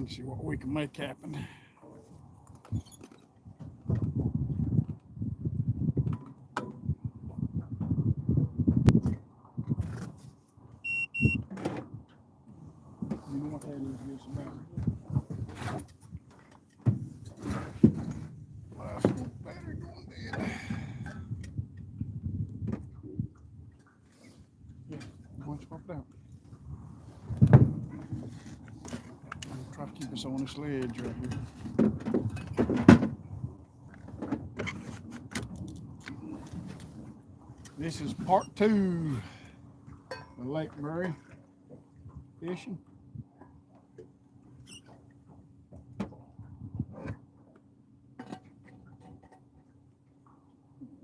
Let's see what we can make happen. You know what that is, just about. Last one battery going dead. Yeah, one swapped out. I'm trying to keep us on this ledge right here. This is part 2 of Lake Murray fishing.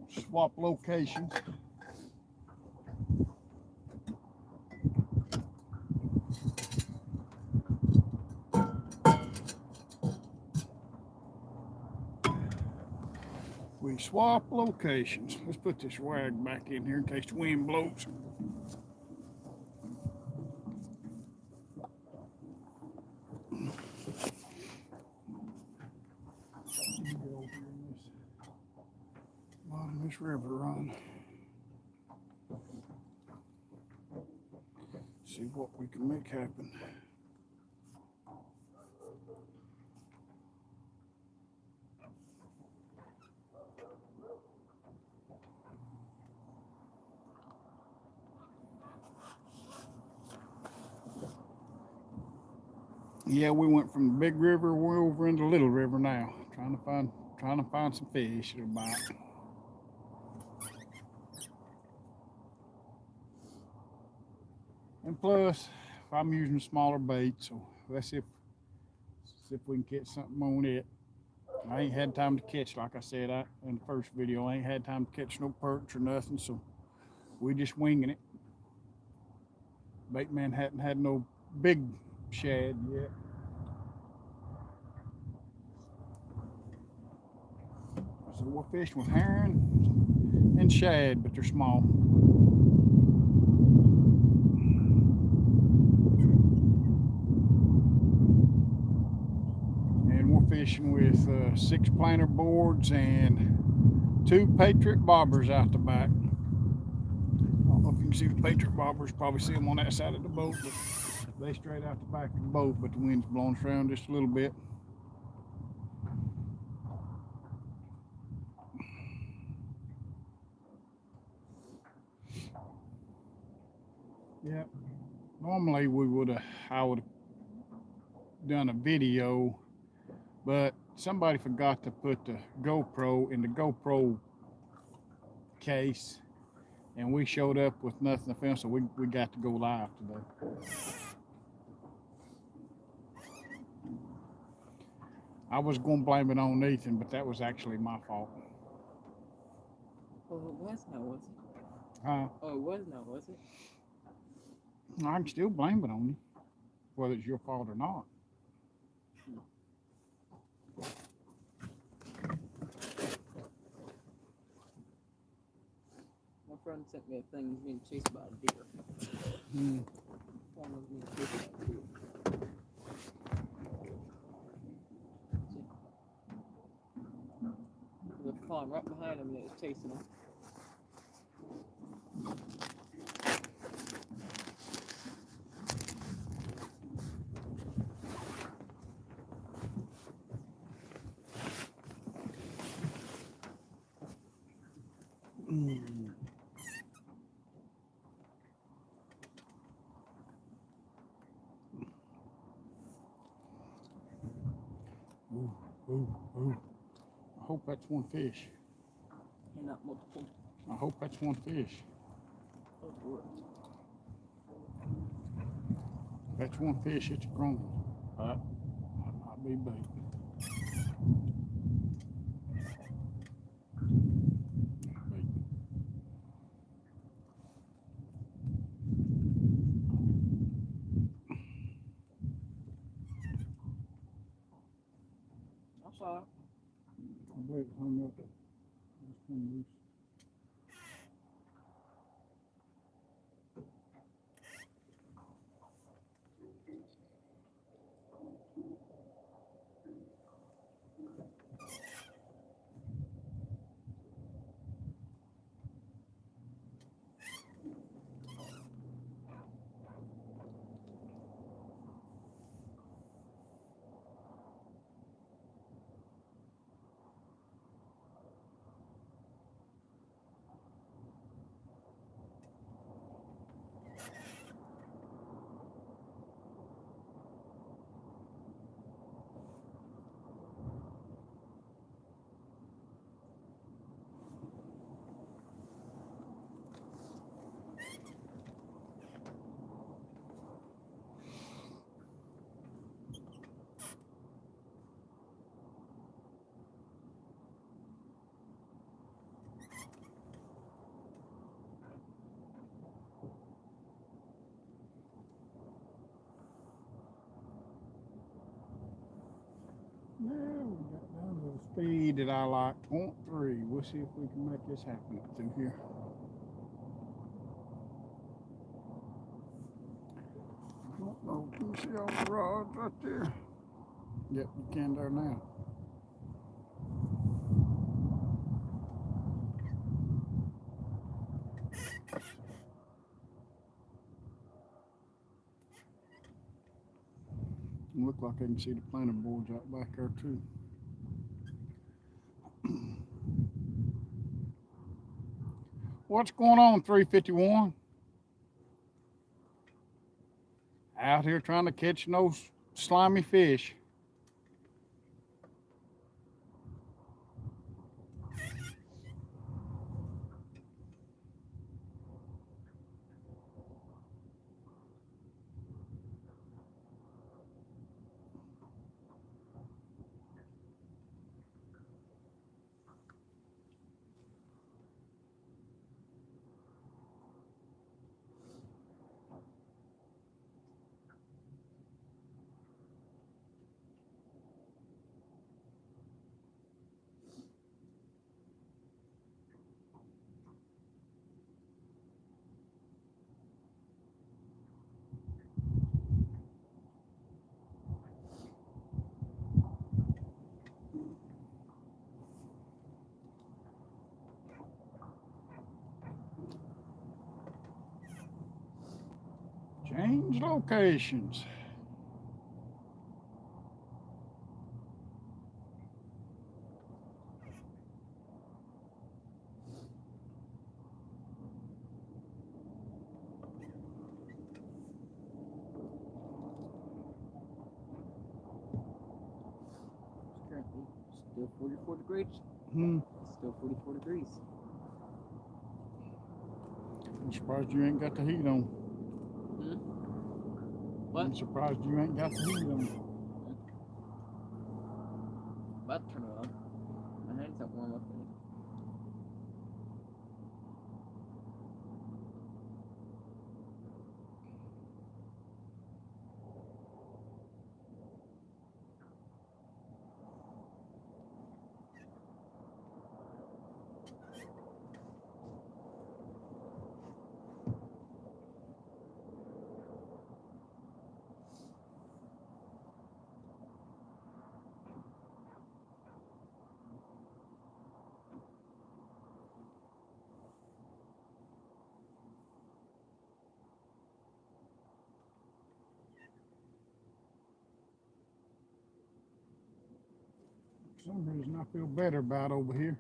Swap locations. We swap locations. Let's put this rag back in here in case the wind blows. Bottom of this river run. See what we can make happen. Yeah, we went from the big river, we're over into the little river now, trying to find some fish to bite. And plus, if I'm using a smaller bait, so let's see if we can catch something on it. I ain't had time to catch, like I said in the first video, I ain't had time to catch no perch or nothing, so we just winging it. Bait man hadn't had no big shad yet. So we're fishing with herring and shad, but they're small. And we're fishing with 6 planer boards and 2 Patriot bobbers out the back. I don't know if you can see the Patriot bobbers, probably see them on that side of the boat, but they straight out the back of the boat, but the wind's blowing us around just a little bit. Yep. Normally I would have done a video, but somebody forgot to put the GoPro in the GoPro case, and we showed up with nothing to film, so we got to go live today. I was going to blame it on Ethan, but that was actually my fault. Oh, it was now, was it? Huh? Oh, it was now, was it? I can still blame it on you, whether it's your fault or not. My friend sent me a thing, he's being chased by a deer. Hmm. Someone was being chased by a deer. They're falling right behind him and it was chasing him. Ooh, ooh, ooh. I hope that's one fish. And not multiple. I hope that's one fish. Oh, Lord. If that's one fish, it's a grown one. That might be bait. I saw it. I believe it hung up. Just hung loose. speed that I like, 0.3. We'll see if we can make this happen up through here. I don't know. Can you see all the rods right there? Yep, you can there now. Look like I can see the planter boards out back there too. What's going on, 351? Out here trying to catch those slimy fish. Change locations. Currently still 44 degrees. Still 44 degrees. I'm surprised you ain't got the heat on. What? I'm surprised you ain't got the heat on. About to turn it on. My hands don't warm up in it. For some reason I feel better about over here.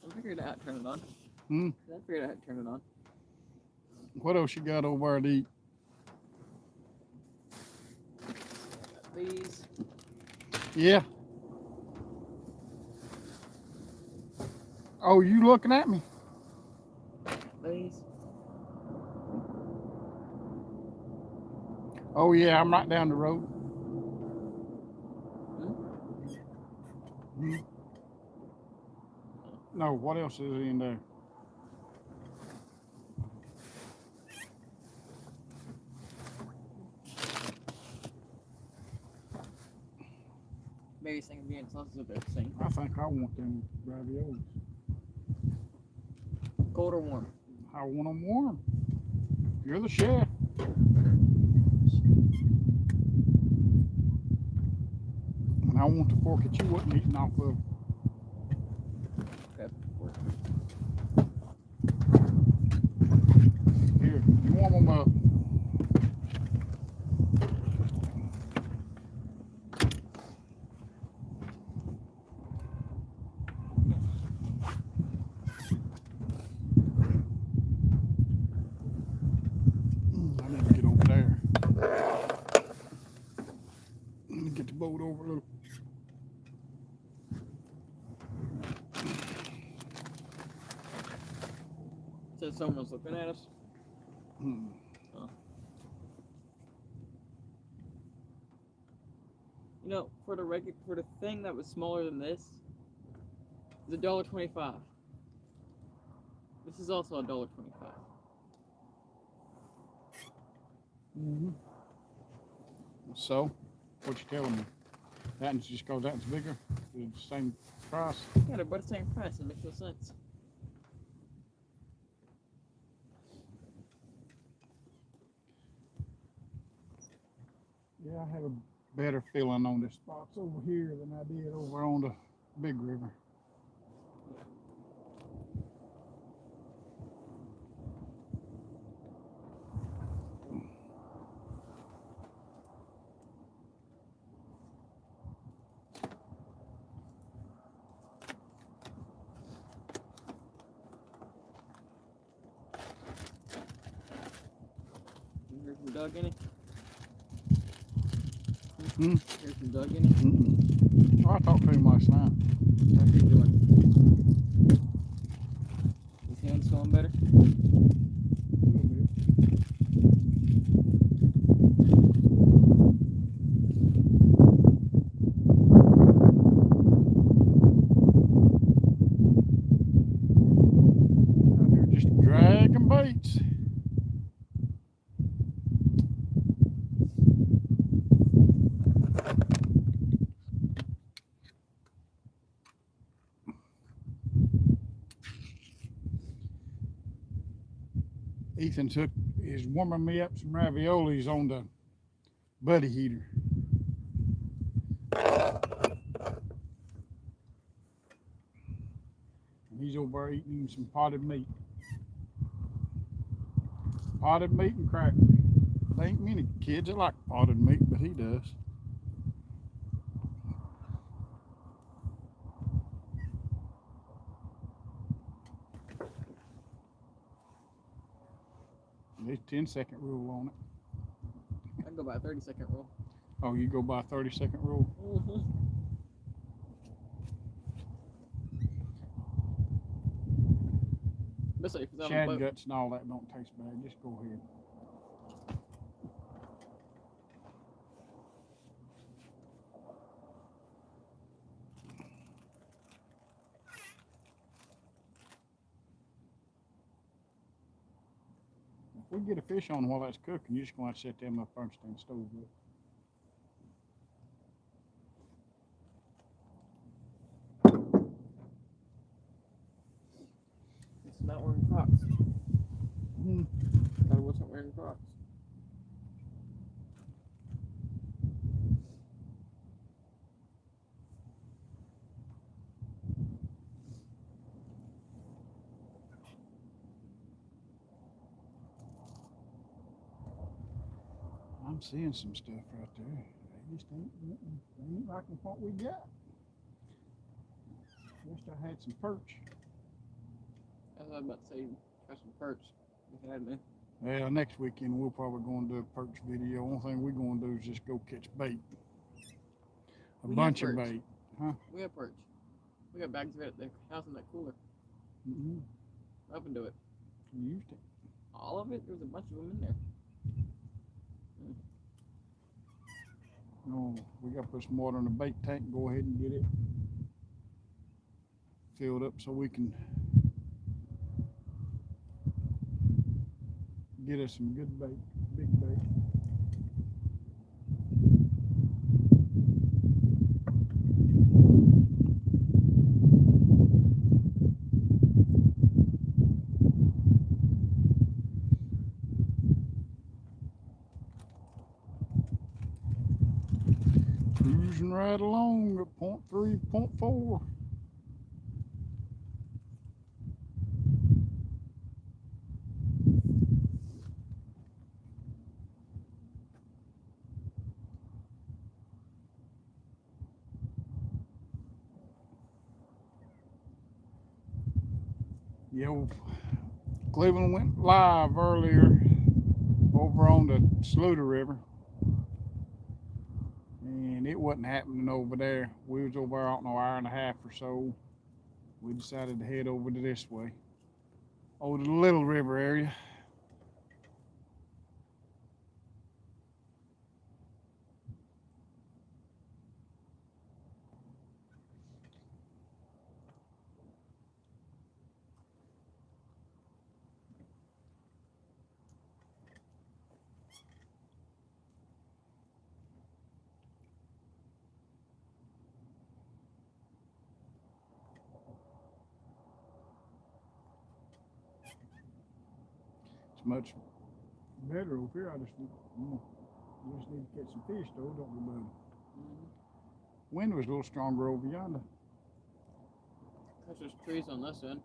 I figured out how to turn it on. I figured out how to turn it on. What else you got over there to eat? These. Yeah. Oh, you looking at me? These. Oh yeah, I'm right down the road. No, what else is in there? Maybe some ingredients also the same. I think I want them raviolis. Cold or warm? I want them warm. You're the chef. And I want the fork that you wasn't eating off of. Okay. Here, you warm them up. someone's looking at us. Hmm. You know, for the thing that was smaller than this, is $1.25. This is also $1.25. Mm-hmm. So, what you telling me? That's just because that's bigger? It's the same price? Yeah, they're both the same price. It makes no sense. Yeah, I have a better feeling on the spots over here than I did over on the big river. You hear some Doug in it? Hmm? Hear some Doug in it? Mm-mm. Oh, I talked to him last night. How's he doing? His hand's feeling better? A little bit. Out here just dragging baits. Ethan is warming me up some raviolis on the buddy heater. And he's over there eating some potted meat. Potted meat and crackers. There ain't many kids that like potted meat, but he does. There's 10-second rule on it. I can go by a 30-second rule. Oh, you go by a 30-second rule? Mm-hmm. Especially if it's on a Shad boat. guts and all that don't taste bad. Just go ahead. If we get a fish on while that's cooking, you're just going to set them up first and stove it. It's not wearing Crocs. Hmm. I wasn't wearing Crocs. I'm seeing some stuff right there. They just ain't like what we got. Wish I had some perch. I was about to say, got some perch. If it had been. Well, next weekend we're probably going to do a perch video. Only thing we're going to do is just go catch bait. A We have bunch of perch. bait. Huh? We have perch. We got bags of it at the house in that cooler. Mm-hmm. Up into it. You used it. All of it? There was a bunch of them in there. No, we got to put some water in the bait tank and go ahead and get it filled up so we can get us some good bait, big bait. Cruising right along at 0.3, 0.4. Yeah, Cleveland went live earlier over on the Sluter River. And it wasn't happening over there. We was over there, I don't know, hour and a half or so. We decided to head over to this way. over the Little River area. It's much better over here. I just need to catch some fish though, don't we, bud? Wind was a little stronger over yonder. Because there's trees on this end.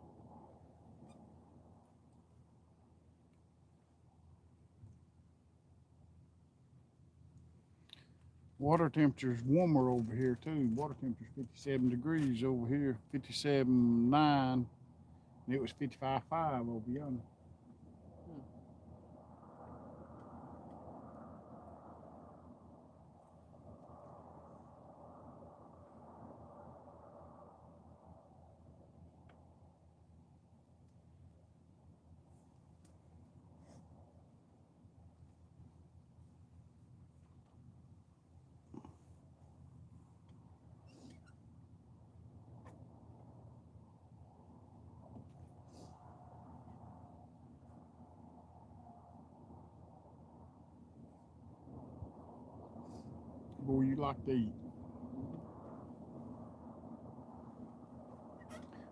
Water temperature's warmer over here too. Water temperature's 57 degrees over here, 57.9, and it was 55.5 over yonder. Boy, you like to eat.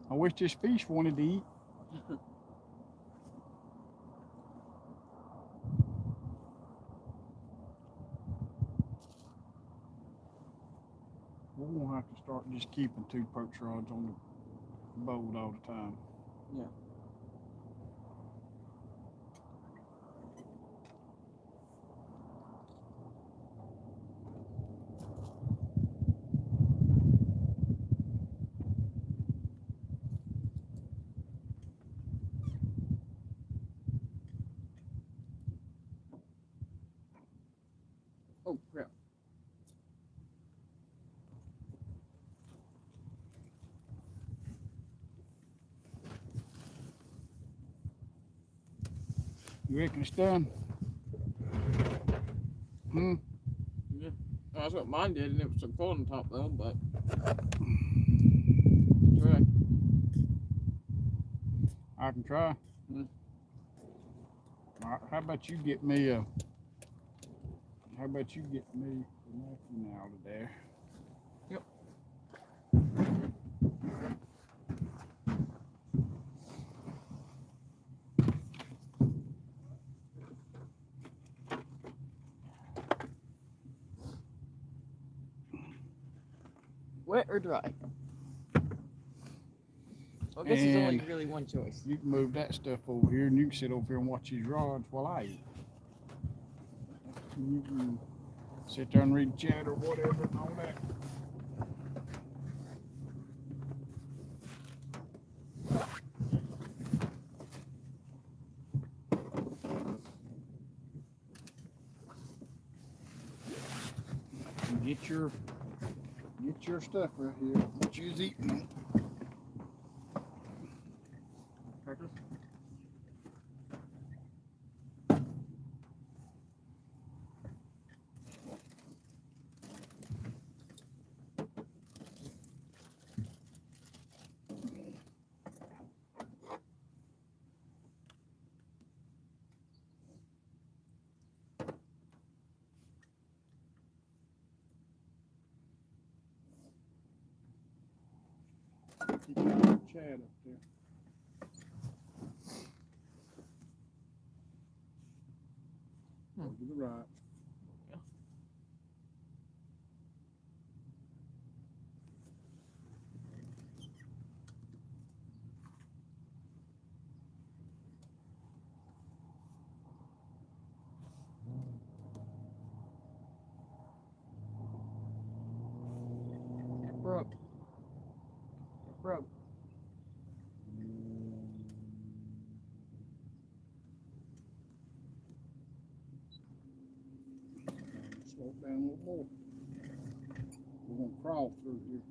I wish this fish wanted to eat. We're gonna have to start just keeping 2 perch rods on the boat all the time. Yeah. Oh, crap. You reckon it's done? Hmm? Yeah. Oh, that's what mine did, and it was some cold on top though, but. Try. I can try. All right, how about you get me a napkin out of there? Yep. Wet or dry? Well, I guess there's only And really one choice. you can move that stuff over here, and you can sit over here and watch these rods while I eat. You can sit there and read chat or whatever and all that. And get your stuff right here. What you was eating. Crackers? Keep your Chad up there. To the right. Broke. Broke. Slow it down a little more. We're going to crawl through here.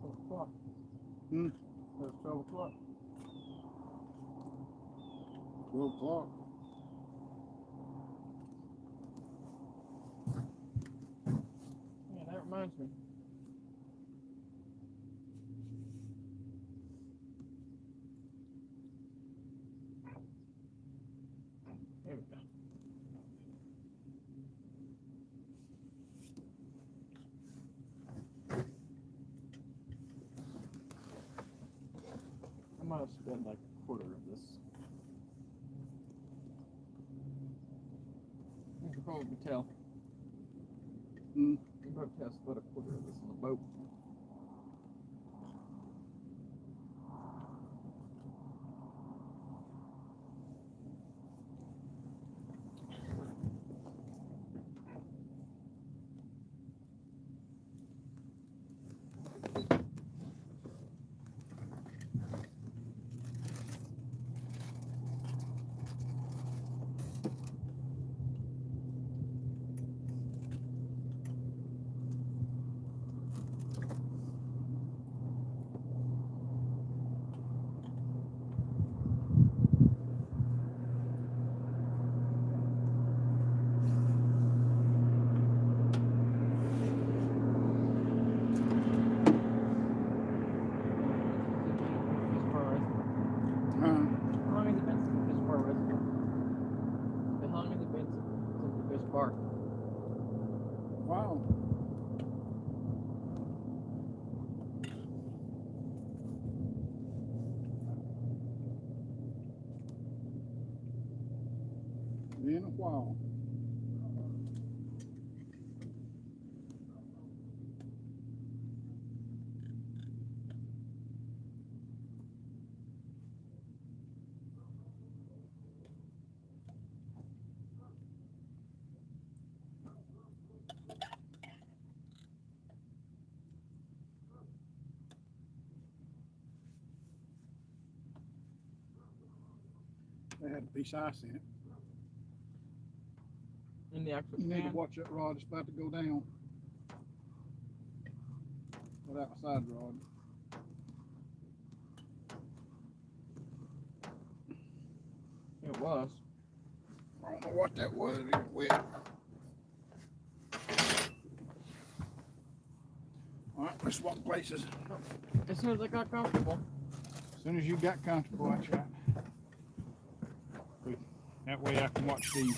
Oh, fuck. It's 12 o'clock. 12 o'clock. Yeah, that reminds me. There we go. I might have spent like a quarter of this. You can probably tell. Hmm. You can probably tell I spent a quarter of this on the boat. How long has it been since the fish bar restaurant? How long has it been since the fish bar? Wow. Been a while. They had a piece of ice in it. In the actual You need to can? watch that rod. It's about to go down. That outside rod. It was. I don't know what that was. It was wet. All right, let's swap places. As soon as I got comfortable. As soon as you got comfortable, that's right. That way I can watch these.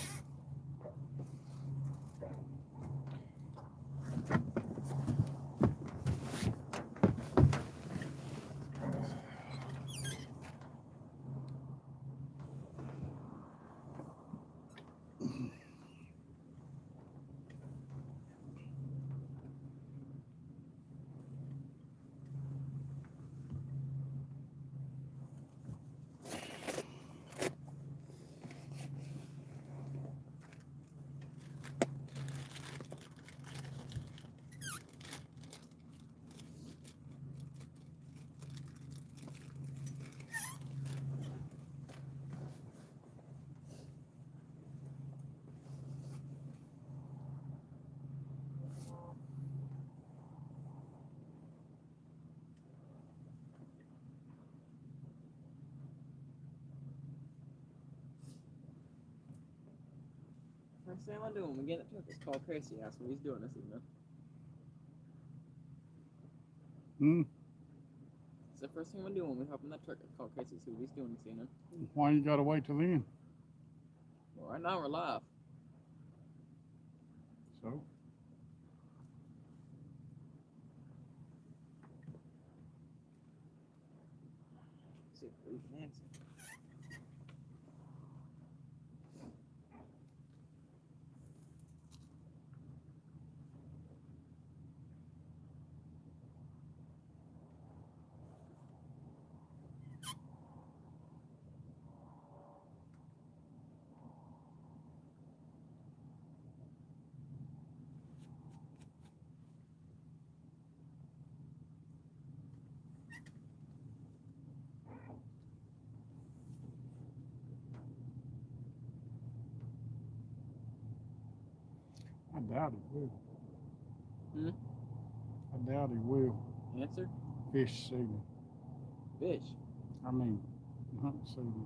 First thing I'm doing when we get in the truck is call Casey, ask what he's doing this evening. Hmm. It's the first thing I'm doing when we hop in that truck is call Casey, see what he's doing this evening. Why you gotta wait till then? Well, right now we're live. So. See if we can answer. I doubt he will. Hmm? I doubt he will. Answer? Fish signal. Fish. I mean, hunt season.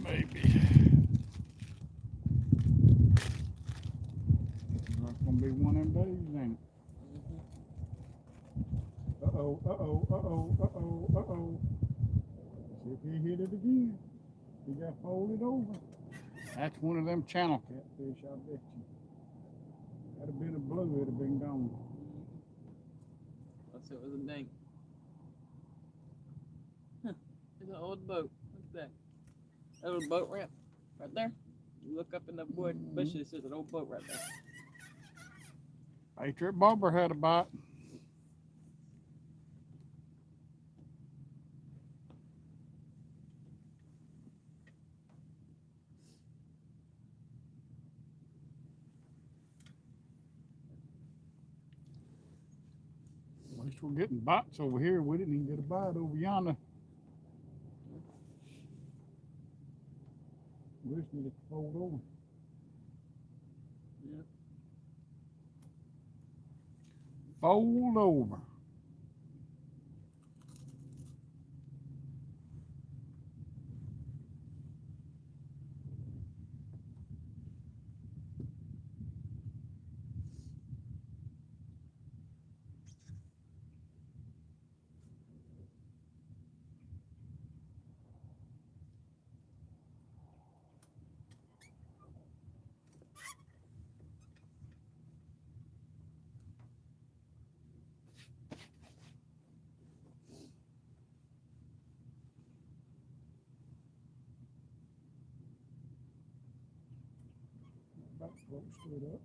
Maybe. That's gonna be one of them days, ain't it? Uh-oh. See if he hit it again. He got folded over. That's one of them channel catfish, I bet you. Had it been a blue, it'd have been gone. Unless it was a dink. Huh. There's an old boat. Look at that. That little boat ramp right there. You look up in the wood bushes, there's an old boat right there. Patriot Bobber had a bite. At least we're getting bites over here. We didn't even get a bite over yonder. We just need to fold over. Yeah. Fold over. About float straight up.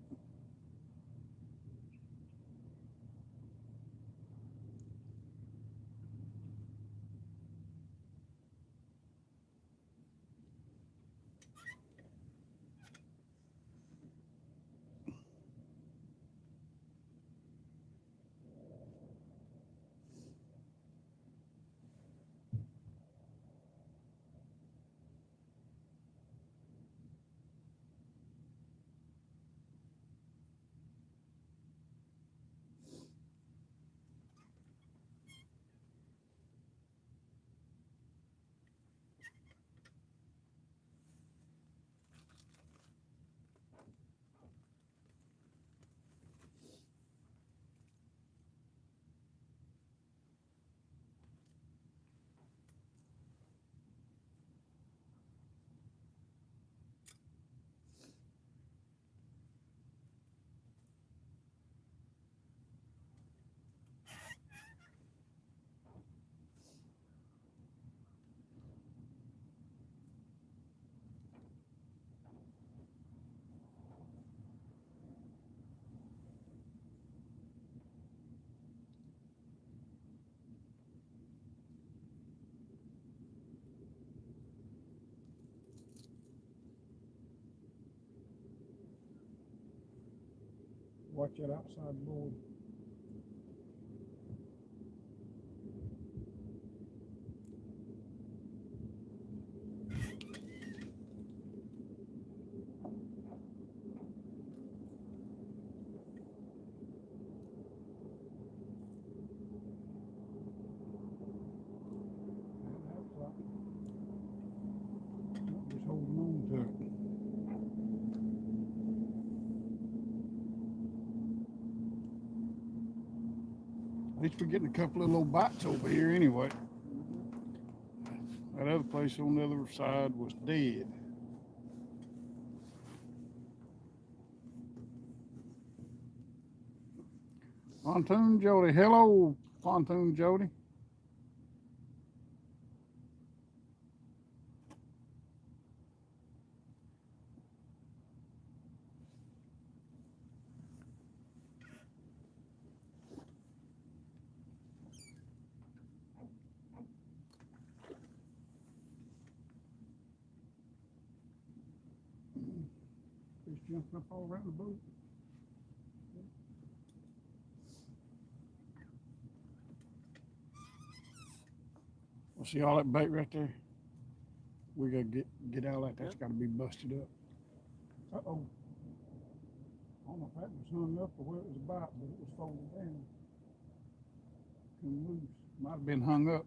Watch that outside board. At least we're getting a couple of little bites over here anyway. That other place on the other side was dead. Pontoon Jody. Hello, Pontoon Jody. Fish jumping up all around the boat. Well, see all that bait right there? We gotta get out of that. That's gotta be busted up. Uh-oh. I don't know if that was hung up or where it was about, but it was folded down. Couldn't loose. Might have been hung up.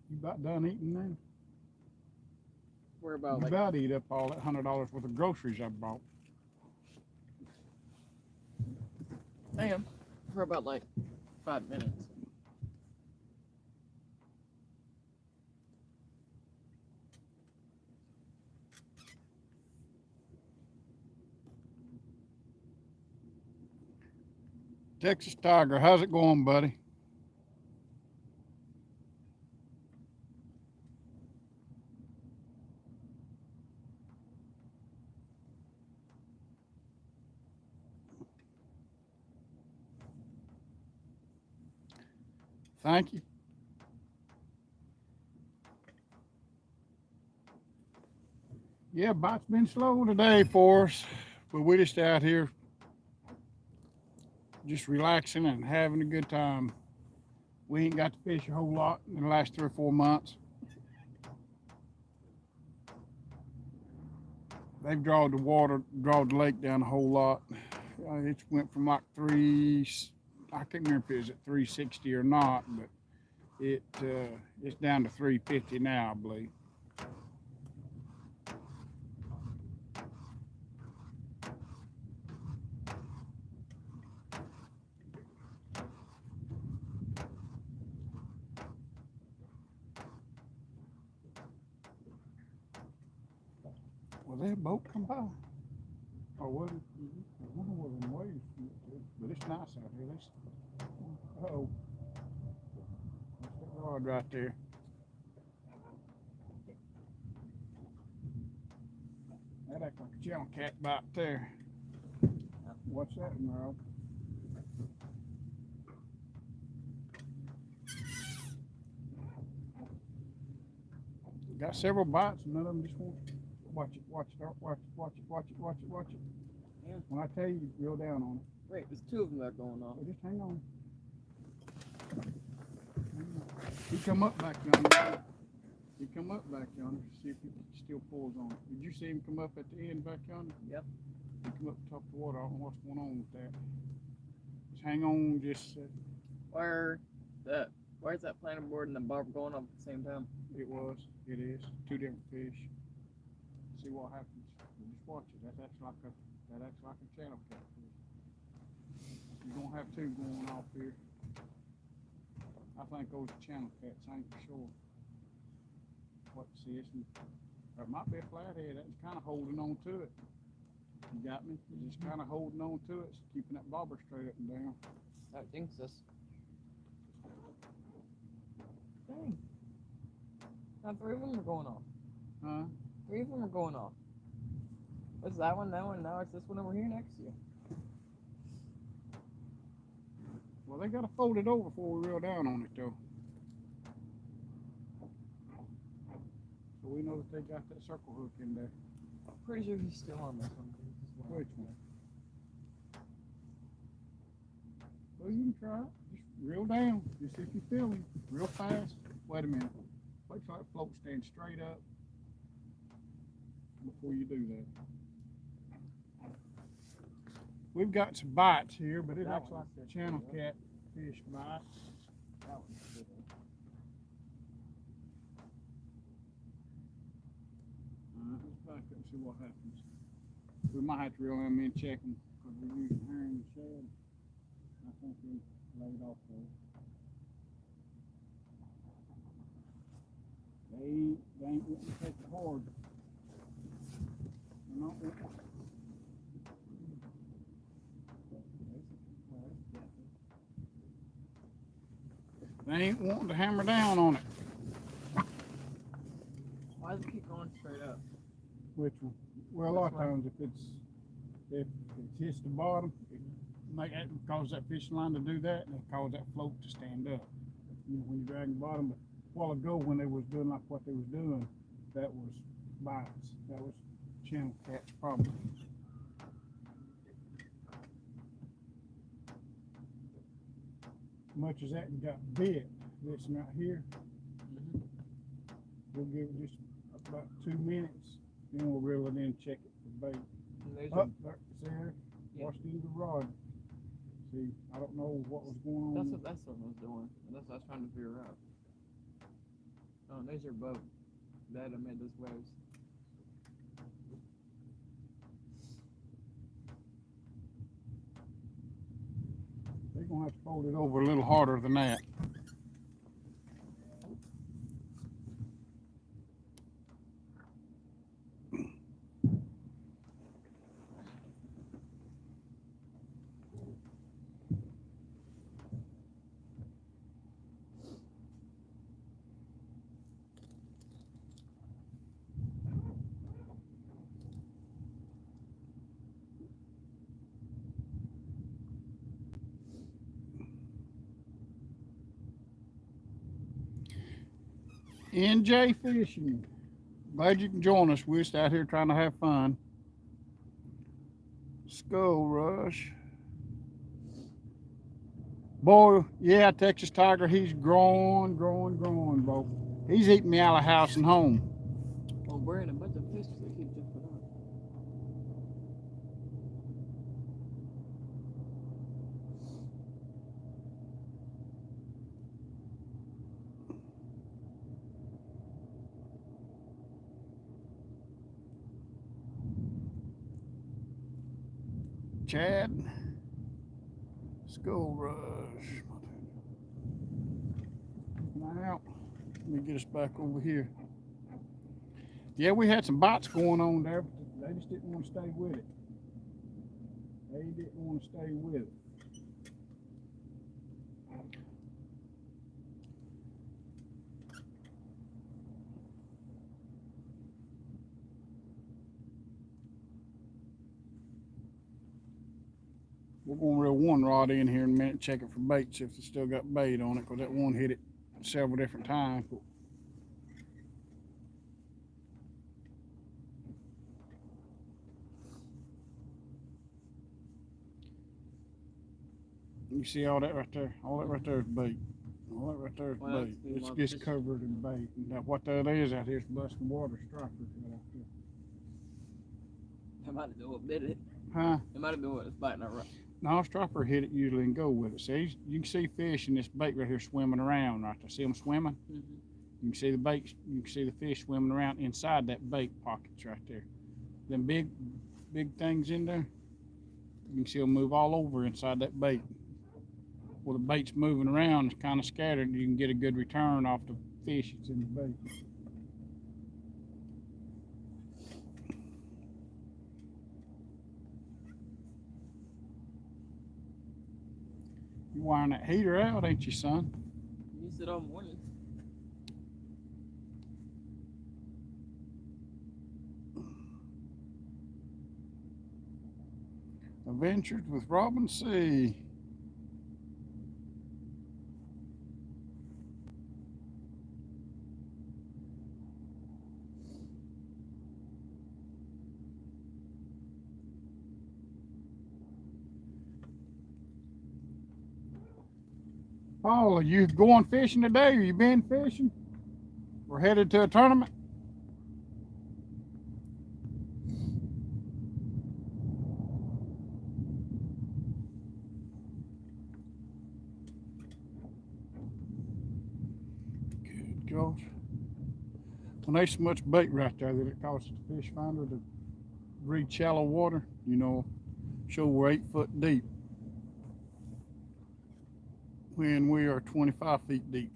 You about done eating now? We're about You like about to eat up all that $100 worth of groceries I bought. I am for about like 5 minutes. Texas Tiger, how's it going, buddy? Thank you. Yeah, bite's been slow today for us, but we're just out here just relaxing and having a good time. We ain't got to fish a whole lot in the last 3 or 4 months. They've drawed the lake down a whole lot. It went from like I can't remember if it was at 360 or not, but it's down to 350 now, I believe. Was there a boat come by? Or was it? I wonder what them waves. But it's nice out here. Uh-oh. That's that rod right there. That acts like a channel cat bite there. What's that, Merle? Got several bites, and none of them just won't. Watch it, watch it, watch it, watch it, watch it, watch it, watch it. Yeah. When I tell you, reel down on it. Wait, there's 2 of them that are going off. So just hang on. He come up back yonder. He come up back yonder. See if he still pulls on it. Did you see him come up at the end back yonder? Yep. He come up top of the water. I don't know what's going on with that. Just hang on, just Where's that planter board and the bobber going off at the same time? it is 2 different fish. See what happens. Just watch it. That acts like a channel catfish. You're gonna have 2 going off here. I think those are channel cats. I ain't for sure. See, there might be a flathead that's kind of holding on to it. You got me? It's just kind of holding on to it, keeping that bobber straight up and down. That jinx us. Dang. Now 3 of them are going off. Huh? 3 of them are going off. What's that one? Now it's this one over here next to you. Well, they got to fold it over before we reel down on it, though. So we know that they got that circle hook in there. I'm pretty sure he's still on this one. Which one? Well, you can try it. Just reel down. Just if you feel him. Real fast. Wait a minute. Wait till that float stands straight up before you do that. We've got some bites here, but it That looks like one's a channel catfish bite. That one's good. Let's back up and see what happens. We might have to reel them in, check them, because we're using herring and shad. I think we laid off those. They ain't wanting to take it hard. They're not wanting to. They ain't wanting to hammer down on it. Why does it keep going straight up? Which one? Well, a lot of times if it hits the bottom, it it cause that fishing line to do that, and it cause that float to stand up. You know, when you drag the bottom. But a while ago, when they was doing like what they was doing, that was bites. That was channel catch problems. Much as that got bit, this right here, we'll give it just about 2 minutes, then we'll reel it in and check it for bait. There, see there? Yeah. Washed into the rod. See, I don't know what was going on. That's what I was doing. That's what I was trying to figure out. Oh, there's your boat. That made those waves. They're gonna have to fold it over a little harder than that. NJ Fishing. Glad you can join us. We're just out here trying to have fun. Skull Rush. Boy, yeah, Texas Tiger, he's growing, bro. He's eating me out of house and home. Well, we're in a bunch of fish that keep jumping on. Chad. Skull Rush. Now, let me get us back over here. Yeah, we had some bites going on there, but they just didn't want to stay with it. They didn't want to stay with it. We're going to reel one rod in here in a minute, check it for bait, see if it's still got bait on it, because that one hit it several different times. You see all that right there? All that right there is bait. All that right there is bait. It's just covered in bait. Now what that is out here is busting water stripers right out there. That might have been what bit it. Huh? It might have been what was biting our rock. No, striper hit it usually and go with it. See, you can see fish in this bait right here swimming around right there. See them swimming? Mm-hmm. You can see the bait. You can see the fish swimming around inside that bait pockets right there. Them big things in there. You can see them move all over inside that bait. Well, the bait's moving around, it's kind of scattered. You can get a good return off the fish that's in the bait. You wiring that heater out, ain't you, son? Used it all morning. Adventures with Robin C. Paul, are you going fishing today? Are you been fishing? We're headed to a tournament. Good gosh. When there's so much bait right there that it causes the fish finder to read shallow water, you know, show we're 8 foot deep when we are 25 feet deep.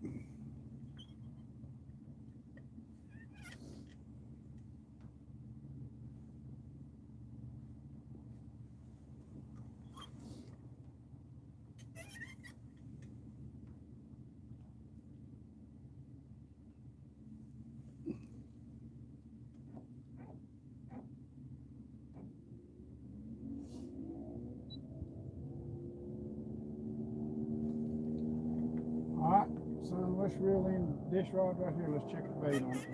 All right, son, let's reel in this rod right here. Let's check the bait on it.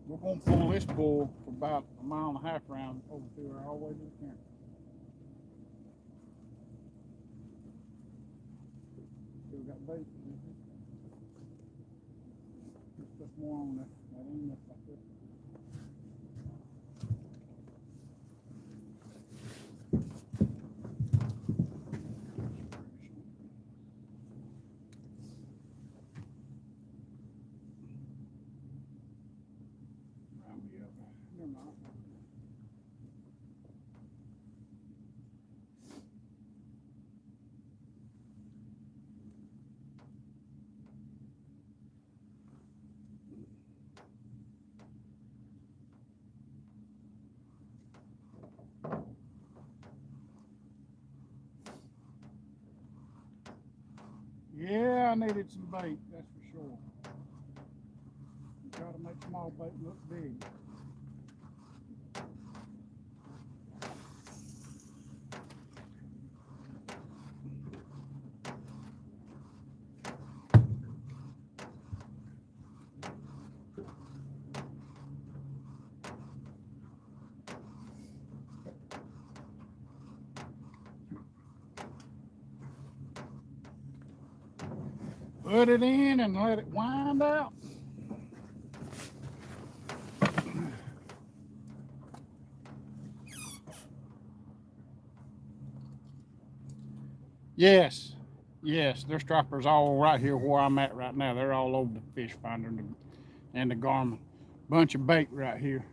We're going to pull this bull for about a mile and a half around over through here all the way to the camp. Still got bait. Let's put more on that end up like this. Round me up. Never mind. Yeah, I needed some bait, that's for sure. You gotta make small bait look big. Put it in and let it wind out. Yes, yes, there's stripers all right here where I'm at right now. They're all over the fish finder and the Garmin. Bunch of bait right here.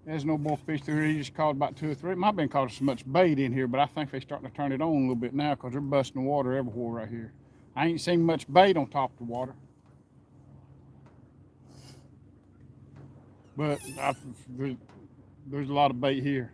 There's no more fish through here. He just caught about 2 or 3. It might have been caught so much bait in here, but I think they're starting to turn it on a little bit now because they're busting the water everywhere right here. I ain't seen much bait on top of the water. But there's a lot of bait here.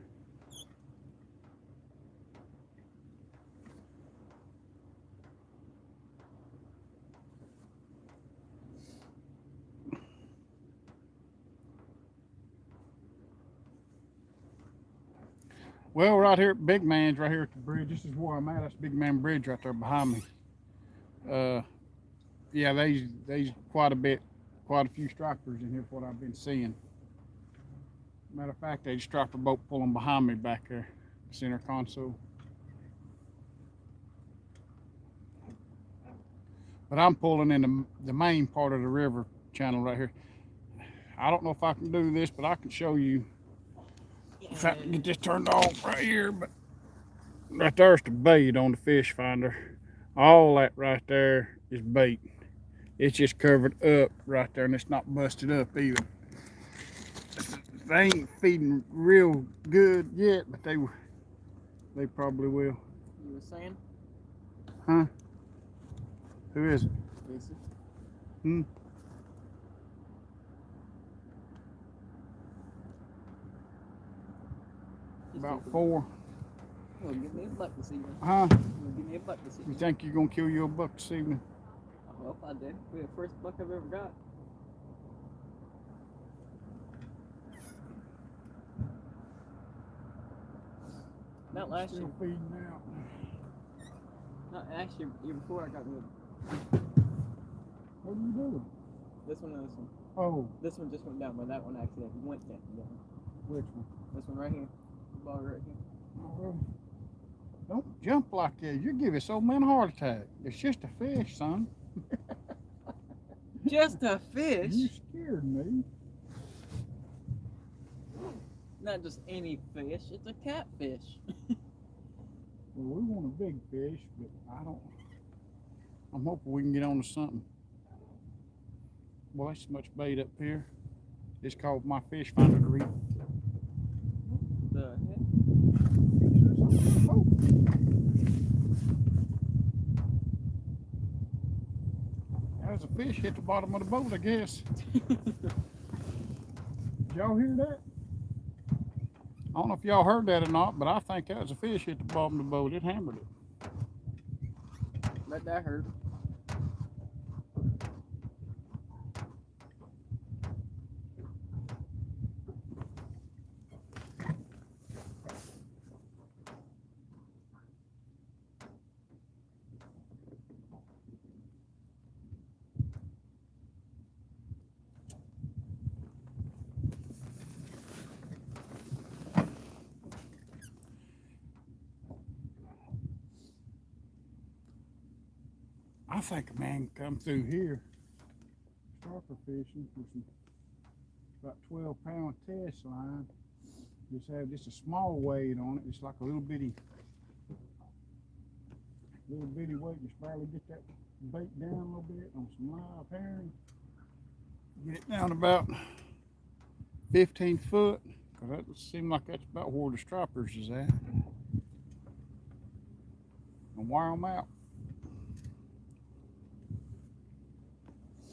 Well, right here at Big Man's, right here at the bridge. This is where I'm at. That's Big Man Bridge right there behind me. Yeah, there's quite a few stripers in here. What I've been seeing. Matter of fact, there's a striper boat pulling behind me back there, center console. But I'm pulling in the main part of the river channel right here. I don't know if I can do this, but I can show you. If I can get this turned off right here, but right there's the bait on the fish finder. All that right there is bait. It's just covered up right there, and it's not busted up either. They ain't feeding real good yet, but they probably will. You were saying? Huh? Who is it? Lisa. Hmm? About 4. Well, give me a buck this evening. Huh? Give me a buck this evening. You think you're gonna kill your buck this evening? I hope I do. Be the first buck I've ever got. Not last Still year. feeding out. Not last year, year before I got rid. What are you doing? This one and this one. Oh, This one just went down, but that one actually went down. which one? This one right here. The ball right here. Oh, really? Don't jump like that. You give this old man a heart attack. It's just a fish, son. Just a fish. You scared me. Not just any fish. It's a catfish. Well, we want a big fish, but I'm hoping we can get on to something. Boy, there's much bait up here. It's called my fish finder to read. The heck? Oh. There's a fish hit the bottom of the boat, I guess. Did y'all hear that? I don't know if y'all heard that or not, but I think that was a fish hit the bottom of the boat. It hammered it. Let that hurt. I think a man can come through here, striper fishing for some about 12-pound test line. Just have just a small weight on it. It's like a little bitty weight. Just barely get that bait down a little bit on some live herring. Get it down about 15 foot, because that seems like that's about where the stripers is at. And wire them out.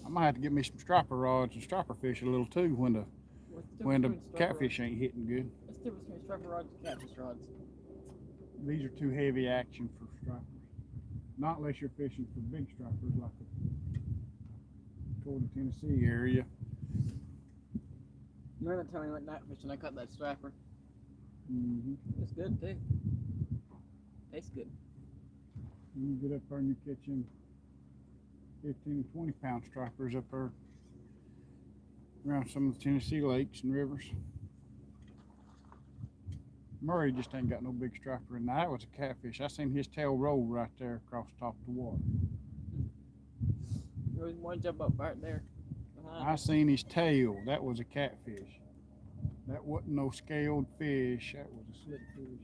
I might have to get me some striper rods and striper fish a little too when the catfish ain't hitting good. What's the difference between striper rods and catfish rods? These are too heavy action for stripers. Not unless you're fishing for big stripers like toward the Tennessee area. You're gonna tell me what night fishing I caught that striper. Mm-hmm. It's good too. Tastes good. You get up there and you catch them 15 to 20-pound stripers up there around some of the Tennessee lakes and rivers. Murray just ain't got no big striper in there. That was a catfish. I seen his tail roll right there across the top of the water. There was one jump up right there. I seen his tail. That was a catfish. That wasn't no scaled fish. That was a slick fish.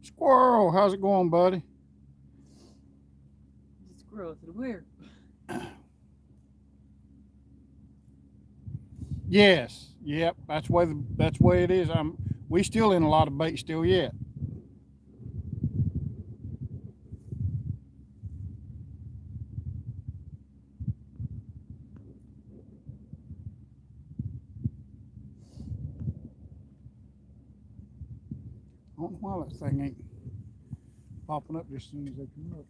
Squirrel, how's it going, buddy? It's a squirrel. I said, where? Yes, yep, that's way it is. We still in a lot of bait still yet. I don't know why that thing ain't popping up just as soon as they come up.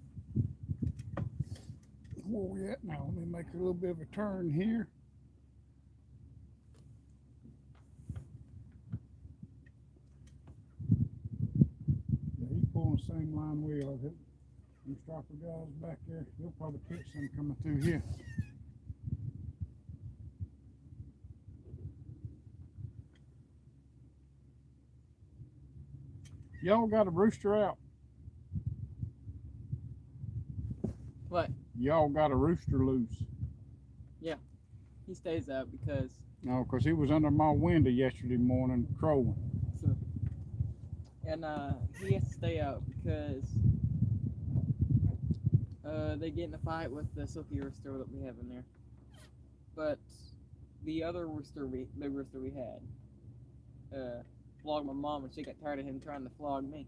Where we at now? Let me make a little bit of a turn here. Yeah, he's pulling the same line wheel. I think them striper guys back there, they'll probably catch some coming through here. Y'all got a rooster out. What? Y'all got a rooster loose. He stays out because No, because he was under my window yesterday morning crowing. he has to stay out because they get in a fight with the silky rooster that we have in there. But the other rooster, the rooster we had, flogged my mom, and she got tired of him trying to flog me.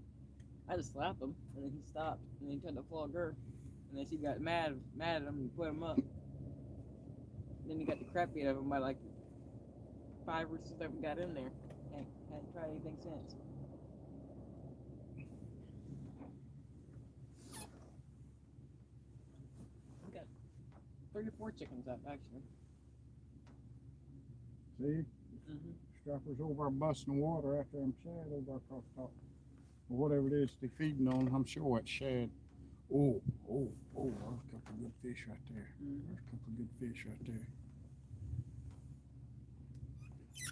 I just slapped him, and then he stopped, and then he tried to flog her, and then she got mad at him and put him up. Then he got the crap beat out of him by like 5 roosters that we got in there. Hadn't tried anything since. 3 or 4 chickens up actually. See? Mm-hmm. Strappers over there busting the water after them shad over there across the top. Or whatever it is they feeding on, I'm sure it's shad. Oh, there's a couple of good fish right there. Mm-hmm. There's a couple of good fish right there.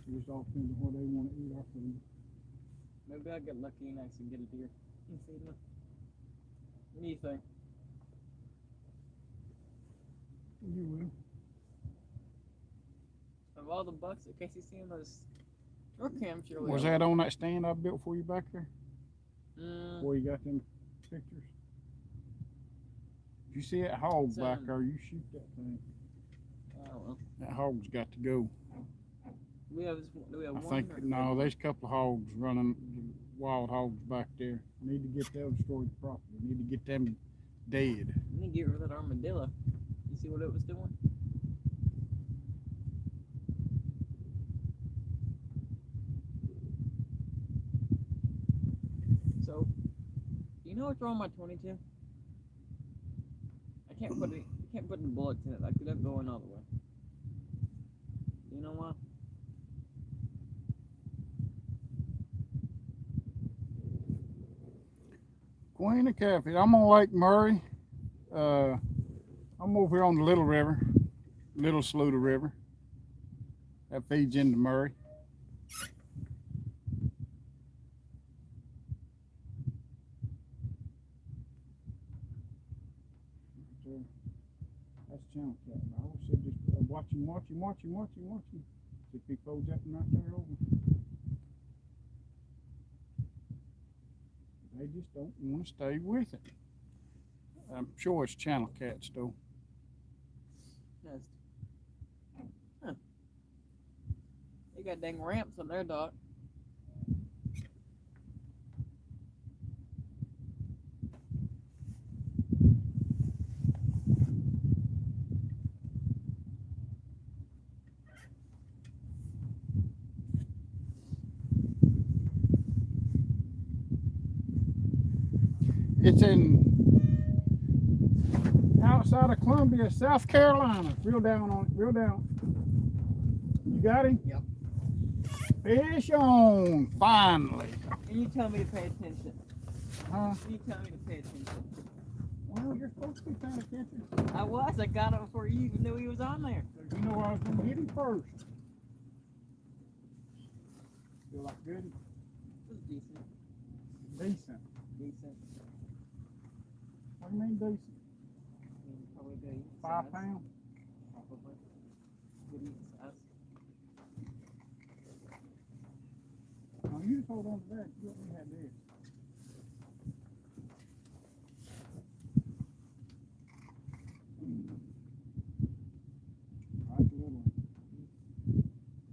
It just all depends on what they want to eat off of them. Maybe I'll get lucky and actually get a deer. You see them? What do you think? You will. Of all the bucks that Casey seen those truck cam surely. Was that on that stand I built for you back there? Mm, Before you got them pictures? If you see that hog It's, back there, you shoot that thing. I don't know. That hog's got to go. Do we have I one? think, or- no, there's a couple of hogs running, wild hogs back there. Need to get them destroyed the property. Need to get them dead. We need to get rid of that armadillo. You see what it was doing? So, you know what's wrong with my 22? I can't put the bullets in it. Like they're going all the way. You know why? Queen of Catfish. I'm on Lake Murray. I'm over here on the Little River, Little Sluta River. That feeds into Murray. That's channel cat. I always said just watch him. See if he folds up and right there over. They just don't want to stay with it. I'm sure it's channel cats though. Yes. Huh. They got dang ramps on their dock. It's in outside of Columbia, South Carolina. Reel down on it. Reel down. You got him? Yep. Fish on, finally. And you tell me to pay attention. Huh? You tell me to pay attention. Well, you're supposed to be paying attention. I was. I got it before you even knew he was on there. You know I was going to hit him first. Feel like good? It was decent. Decent. Decent. What do you mean decent? I mean, probably good eating 5 size. pounds? Probably. Good eating size. No, you just hold on to that. You let me have this. That's a little one.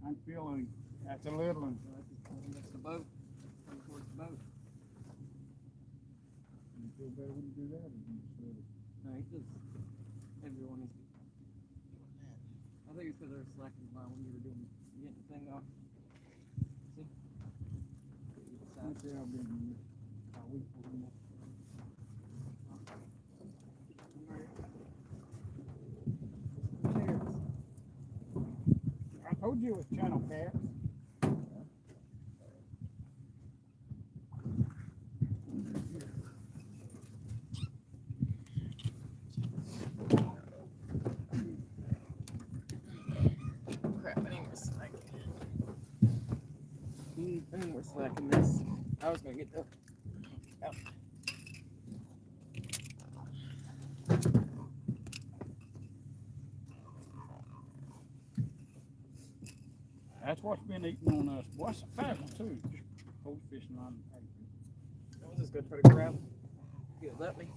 I'm feeling that's a little one. So that's the boat. Coming towards the boat. You feel better when you do that? Or you just let it? No, he feels. Everyone is doing that. I think it's because they were slacking by when you were getting the thing off. See? Let's see how big he is. How weak he is. I told you it was channel cats. Crap, I think we're slacking. I think we're slacking this. I was gonna get the. Oh. That's what's been eating on us. Boy, that's a fat one too. Just hold the fishing line. I was just gonna try to grab. If it let me.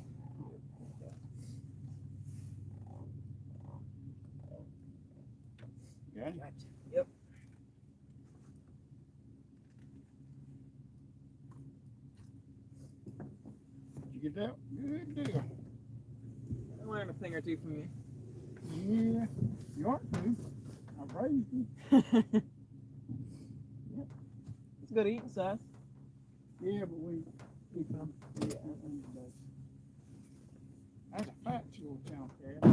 Got him? Gotcha. Yep. Did you get that? Good deal. I learned a thing or two from you. Yeah, you ought to. I've raised you. Yep. It's good eating size. Yeah, but we Keep them. that's a fat little channel cat.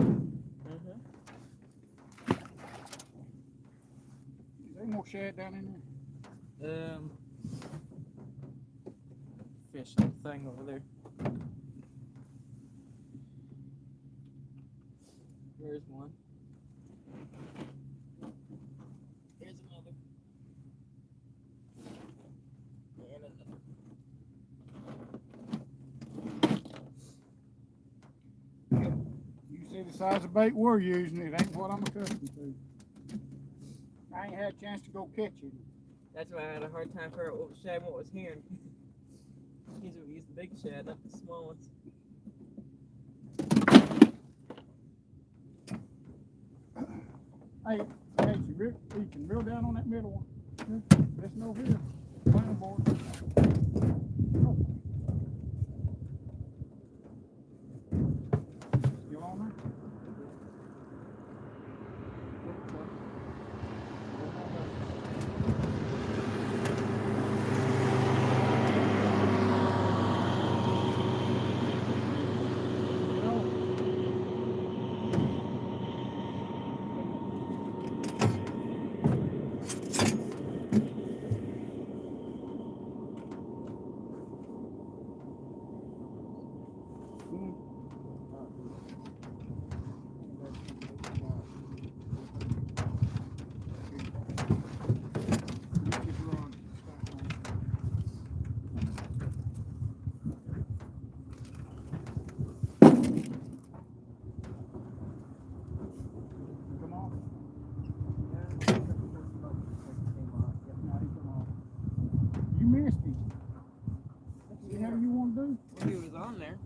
Is there more shad down in there? Fish thing over there. There's one. Here's another. And another. You see the size of bait we're using, it ain't what I'm accustomed to. I ain't had a chance to go catch it. That's why I had a hard time figuring out what was shad and what was heron. Usually we use the big shad, not the small ones. Hey, you can reel down on that middle one. Listen over here. Line board. Still on there? You missed him. See how you want to do? Well, he was on there.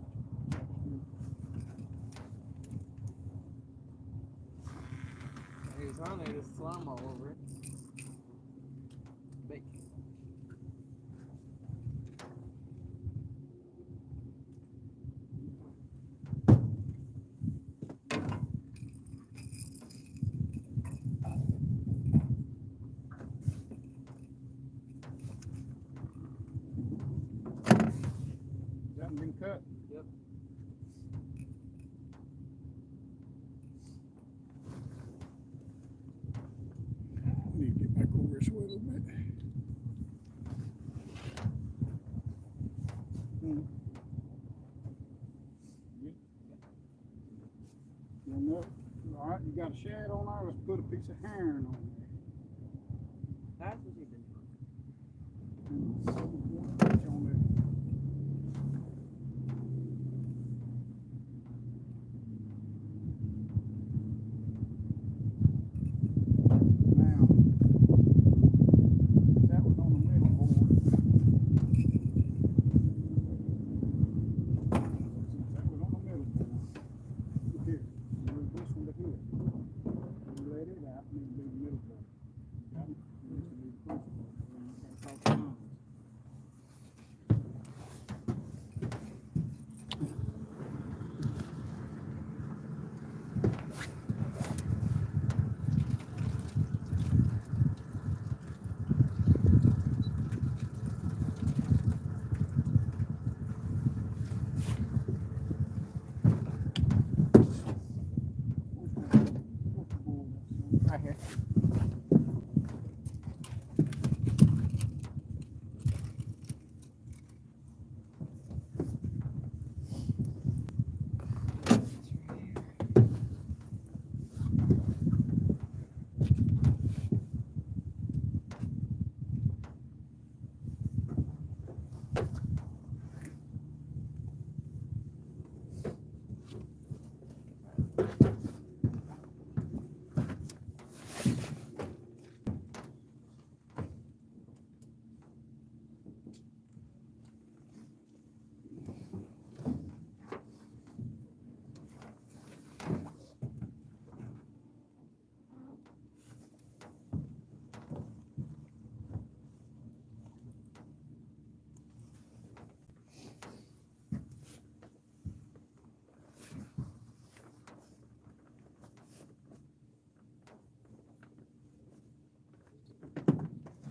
He was on there, just slime all over it. Bait. That been cut? Yep. I need to get back over this way a little bit. All right, you got a shad on there. Let's put a piece of heron on there. That's what you've been On there. Now, that was on the middle board. That was on the middle board. Look here. Move this one to here. You let it out, and then do the middle board. Got it? This will be the first board. Then you gotta talk to them. Right here.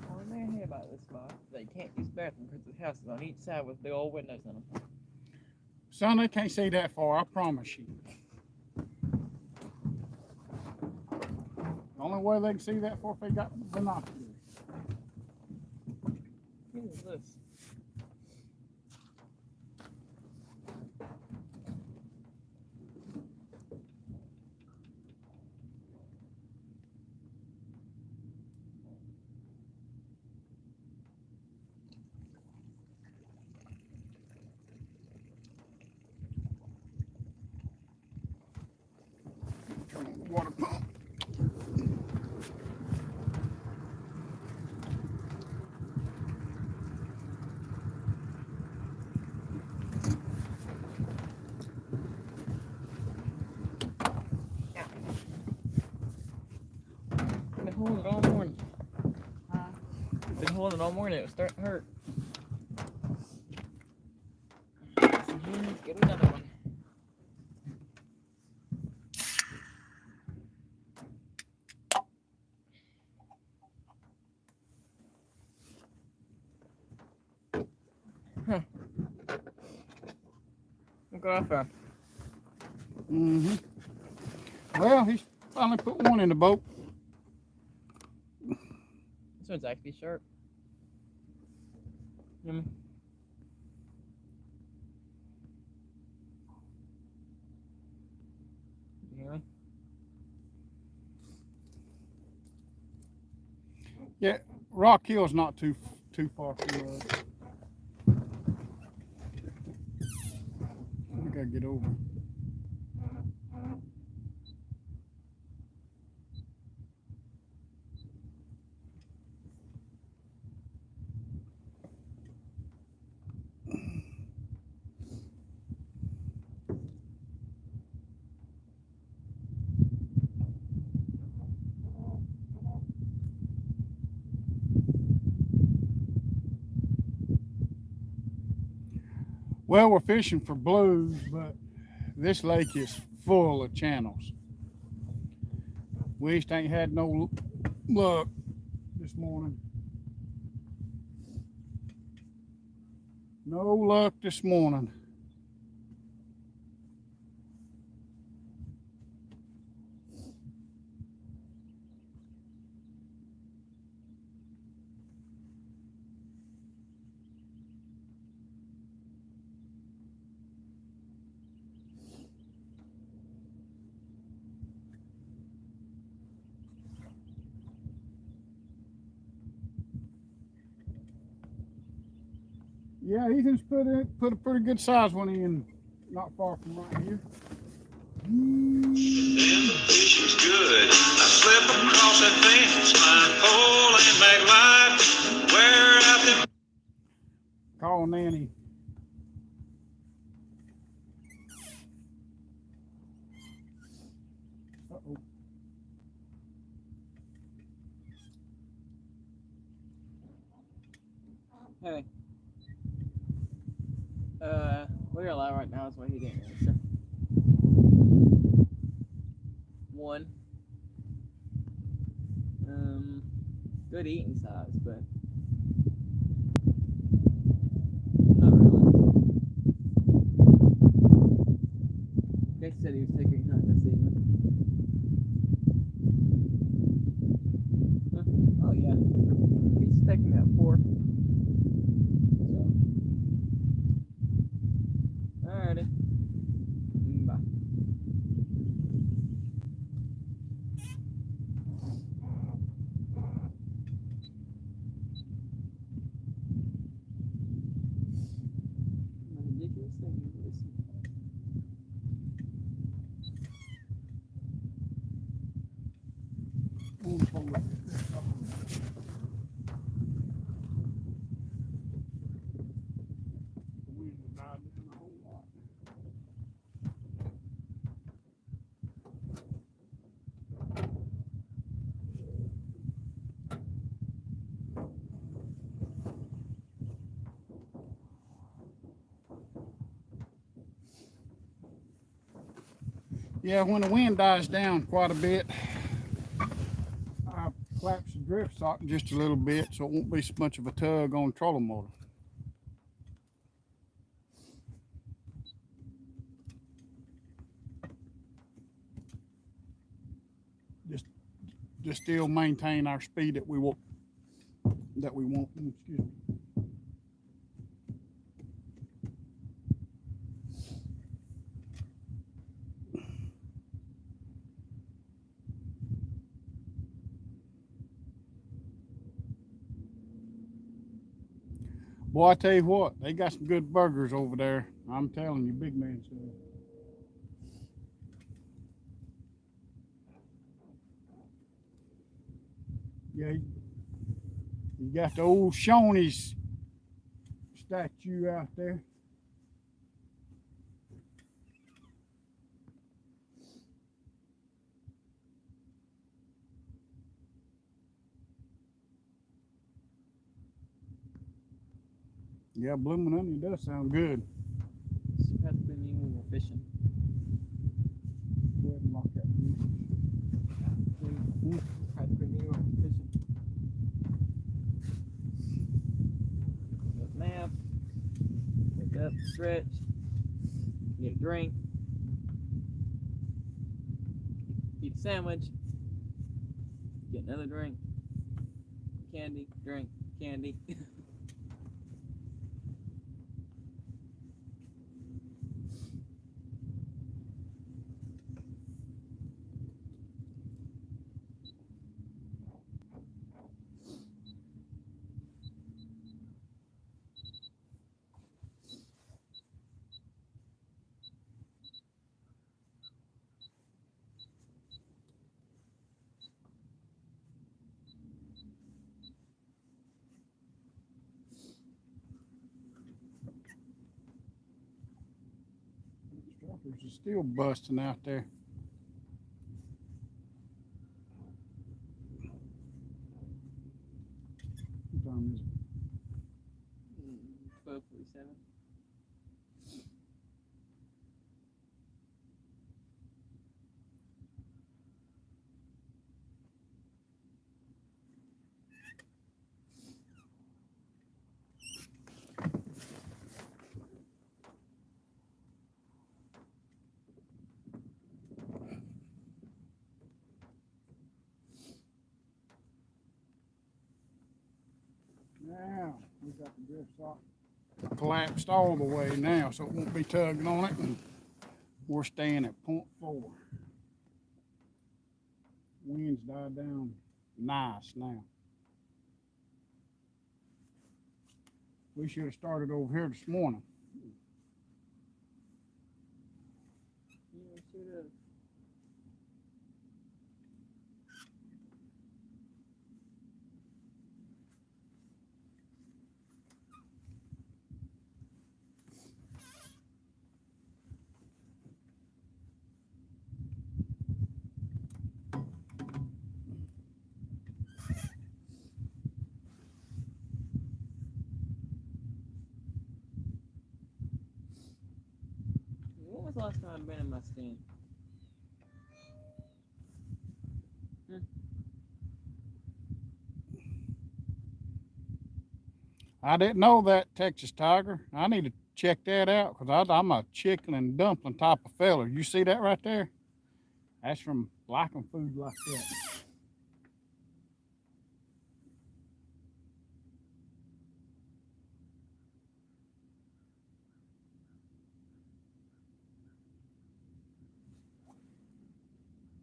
One thing I hate about this spot, they can't use the bathroom because the house is on each side with big old windows in them. Son, they can't see that far, I promise you. The only way they can see that for if they got binoculars. What is this? Turn on the water pump. Been holding it all morning. Huh? Been holding it all morning. It was starting to hurt. Get another one. Huh. Look what I found. Mm-hmm. Well, he's finally put one in the boat. This one's actually sharp. You hear me? Yeah, Rock Hill's not too far from us. We gotta get over. Well, we're fishing for blues, but this lake is full of channels. We just ain't had no luck this morning. No luck this morning. Yeah, Ethan's put a pretty good size one in, not far from right here. And the fish was good. I slip across that fence line, pole and mag light. Where out them Call Nanny. Uh-oh. Hey. We're alive right now is why he didn't answer. One. Good eating size, but not really. They said he was taking hunting this evening. Huh? Oh yeah. He's taking that 4. So. Alrighty. Bye. Ridiculous thing is this. Yeah, when the wind dies down quite a bit, I collapse the drift sock just a little bit so it won't be so much of a tug on the trolling motor. to still maintain our speed that we want. Excuse me. Boy, I tell you what, they got some good burgers over there. I'm telling you, big man said. Yeah, you got the old Shoney's statue out there. Yeah, blooming onion does sound good. It's practically me when we're fishing. Go ahead and lock that. Practically me when we're fishing. Nap, wake up, stretch, get a drink, eat a sandwich, get another drink, candy, drink, candy. Strappers are still busting out there. What time is it? 12:47. Now we got the drift sock collapsed all the way now, so it won't be tugging on it. And we're staying at 0.4. Winds died down nice now. We should have started over here this morning. Yeah, should have. When was the last time I've been in my stand? I didn't know that, Texas Tiger. I need to check that out because I'm a chicken and dumpling type of fella. You see that right there? That's from liking food like that.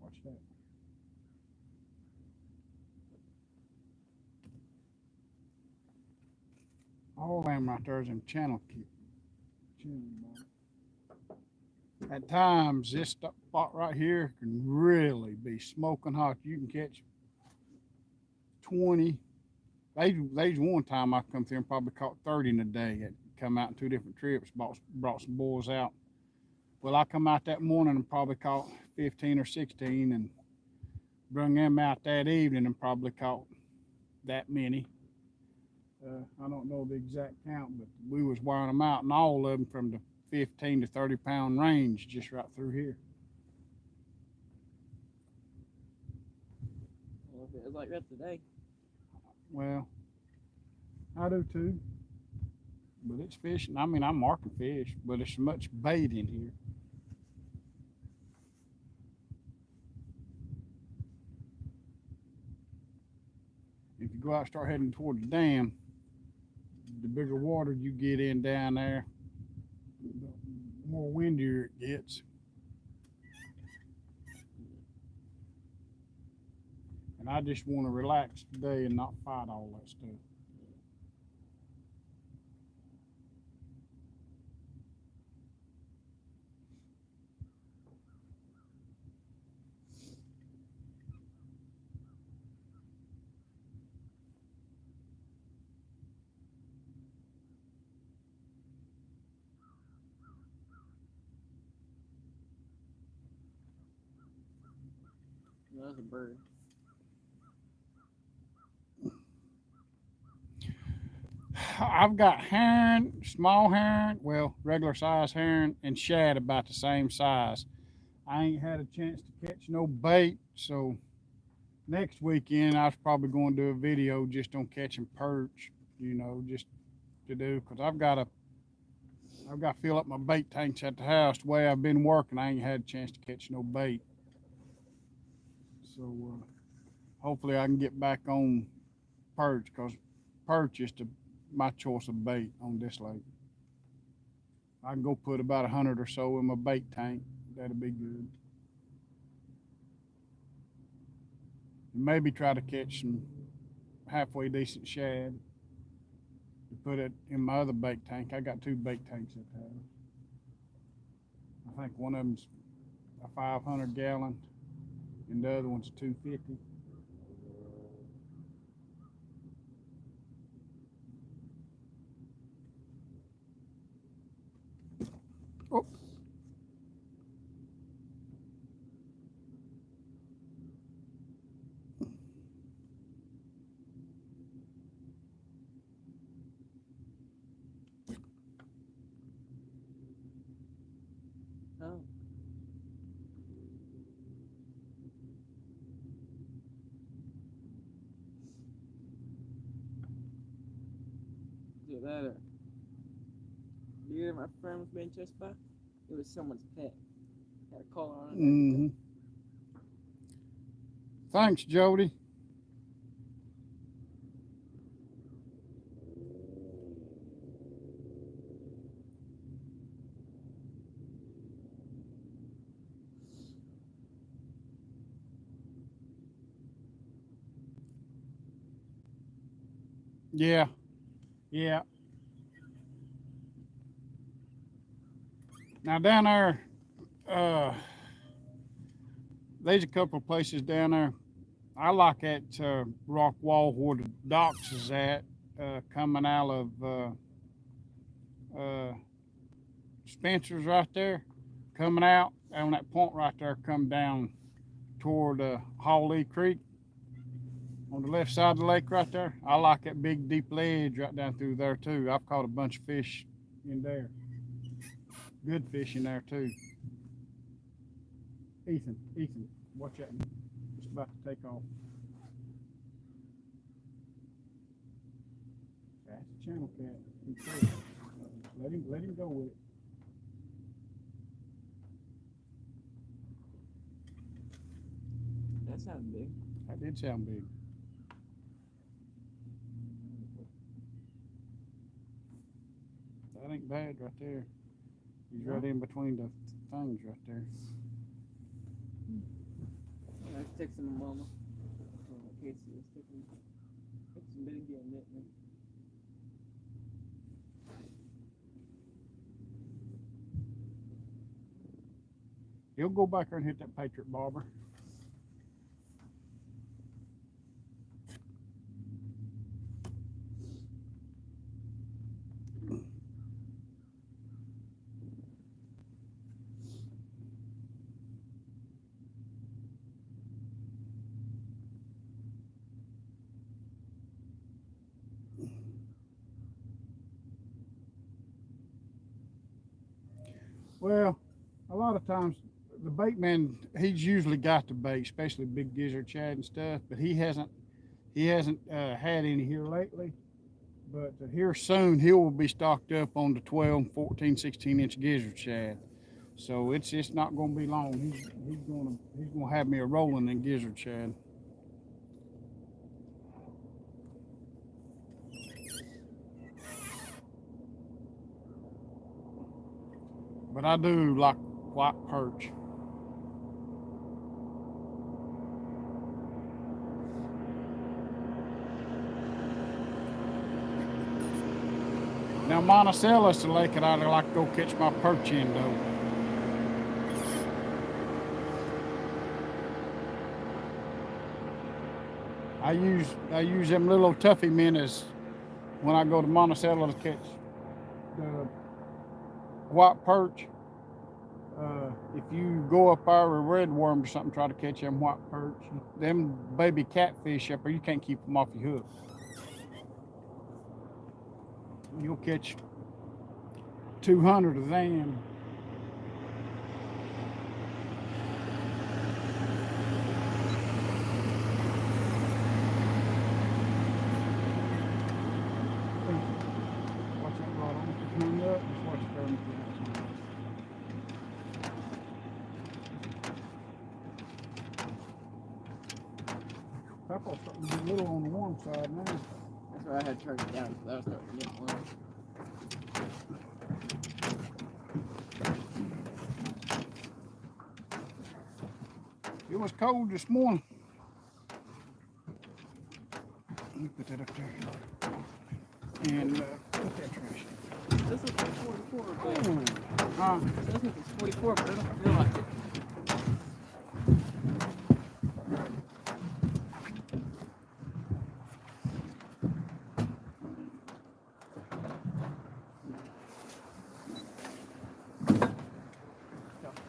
Watch that. All them right there is in channel kit. At times, this spot right here can really be smoking hot. You can catch 20. There's one time I come through and probably caught 30 in a day. It come out in 2 different trips, brought some boys out. Well, I come out that morning and probably caught 15 or 16 and brung them out that evening and probably caught that many. I don't know the exact count, but we was wearing them out, and all of them from the 15 to 30 pound range just right through here. Well, if it was like that today. Well, I do too. But it's fishing. I mean, I'm marking fish, but it's much bait in here. go out and start heading toward the dam, the bigger water you get in down there, the more windier it gets. And I just want to relax today and not fight all that stuff. No, that's a bird. I've got herring, small herring, well, regular size herring, and shad about the same size. I ain't had a chance to catch no bait, so next weekend I was probably going to do a video just on catching perch, just to do, because I've got to fill up my bait tanks at the house. The way I've been working, I ain't had a chance to catch no bait. So hopefully I can get back on perch, because perch is my choice of bait on this lake. I can go put about 100 or so in my bait tank. That'll be good. And maybe try to catch some halfway decent shad to put it in my other bait tank. I got 2 bait tanks at the house. I think one of them's a 500 gallon and the other one's a 250. Oh. Oh. Do that. Deer my friend was being chased by. It was someone's pet. Had a collar on it. Mm-hmm. Thanks, Jody. Yeah. Yeah. Now down there, there's a couple of places down there. I like that rock wall where the docks is at, coming out of Spencer's right there, coming out on that point right there, come down toward Hawley Creek on the left side of the lake right there. I like that big deep ledge right down through there too. I've caught a bunch of fish in there. Good fish in there too. Ethan, watch out. It's about to take off. That's a channel cat. Let him go with it. That sounded big. That did sound big. That ain't bad right there. He's right in between the things right there. Let's take some mama. Casey is taking some big again, didn't we? He'll go back there and hit that Patriot bobber. Well, a lot of times the bait man, he's usually got the bait, especially big gizzard shad and stuff, but he hasn't had any here lately. But here soon he will be stocked up on the 12, 14, 16-inch gizzard shad. So it's not going to be long. He's going to have me a rolling in gizzard shad. But I do like white perch. Now Monticello's the lake that I'd like to go catch my perch in though. I use them little Tuffy minnows when I go to Monticello to catch the white perch. If you go up there with red worm or something, try to catch them white perch. Them baby catfish up there, you can't keep them off your hook. You'll catch 200 of them. Watch that rod on it coming up. Just watch it turn. Pepper's starting to be a little on the warm side now. That's why I had turned it down because I was starting to get warm. It was cold this morning. Let me put that up there. And put that trash in. This looks like 44, but Huh? this looks like 44, but I don't feel like it.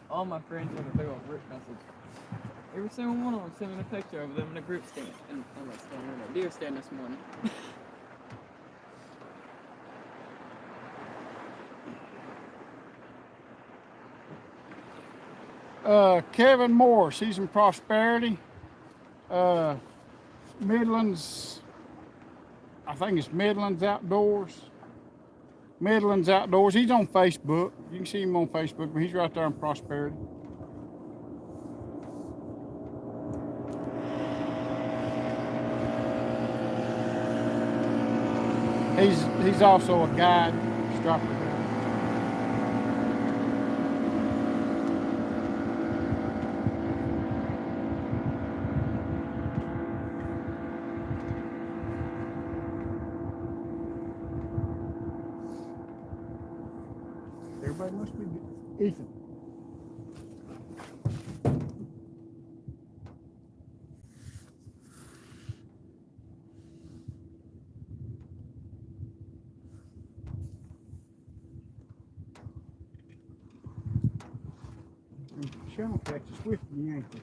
All my friends on the big old group message. Every single one of them sent me a picture of them in a group stand, in a deer stand this morning. Kevin Moore, he's in Prosperity. Midlands, I think it's Midlands Outdoors. Midlands Outdoors. He's on Facebook. You can see him on Facebook, but he's right there in Prosperity. He's also a guide, striper guide. Everybody must be Ethan. Shell catch is swift, you ain't it?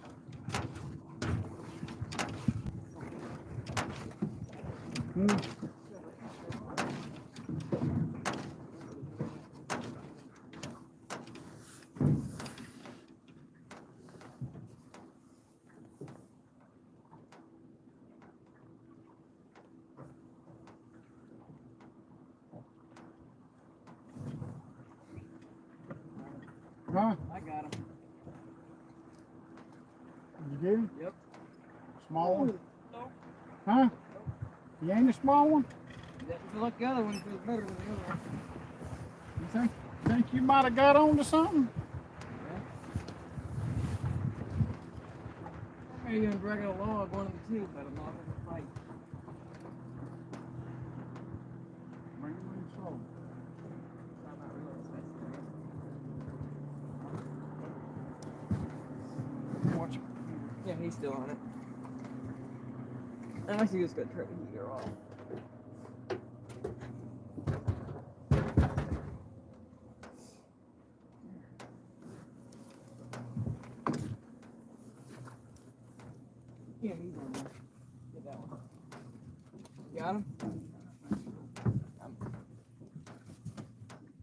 Huh? I got him. You get him? Yep. Small one? Nope. Huh? You ain't a small one? Doesn't feel like the other one feels better than the other one. You think you might have got onto something? Yeah. Maybe I'm dragging a log, one of the two, but I'm not going to fight. Bring him in slow. I'm not really expensive. Watch him. Yeah, he's still on it. I'm actually just going to turn the heater off. Yeah, he's on there. Get that one. Got him?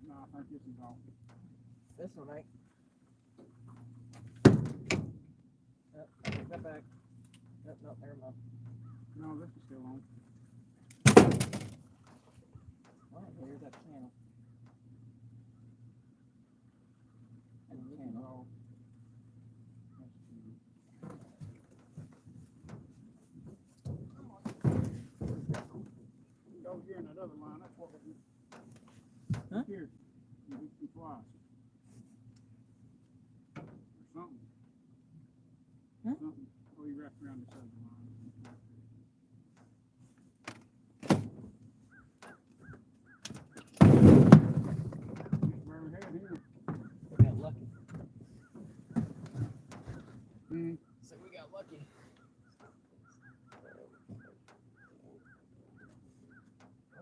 No, I think this is off. This one ain't. Yep, I'll take that back. Nope, nope, never mind. No, this is still on. Alright, here's that channel. And the This is channel. off. Go here in that other line. That's what we Huh? here. You twice. Huh? Something. Oh, you wrapped around this other line. Where we had him. We got lucky. Mm. So we got lucky.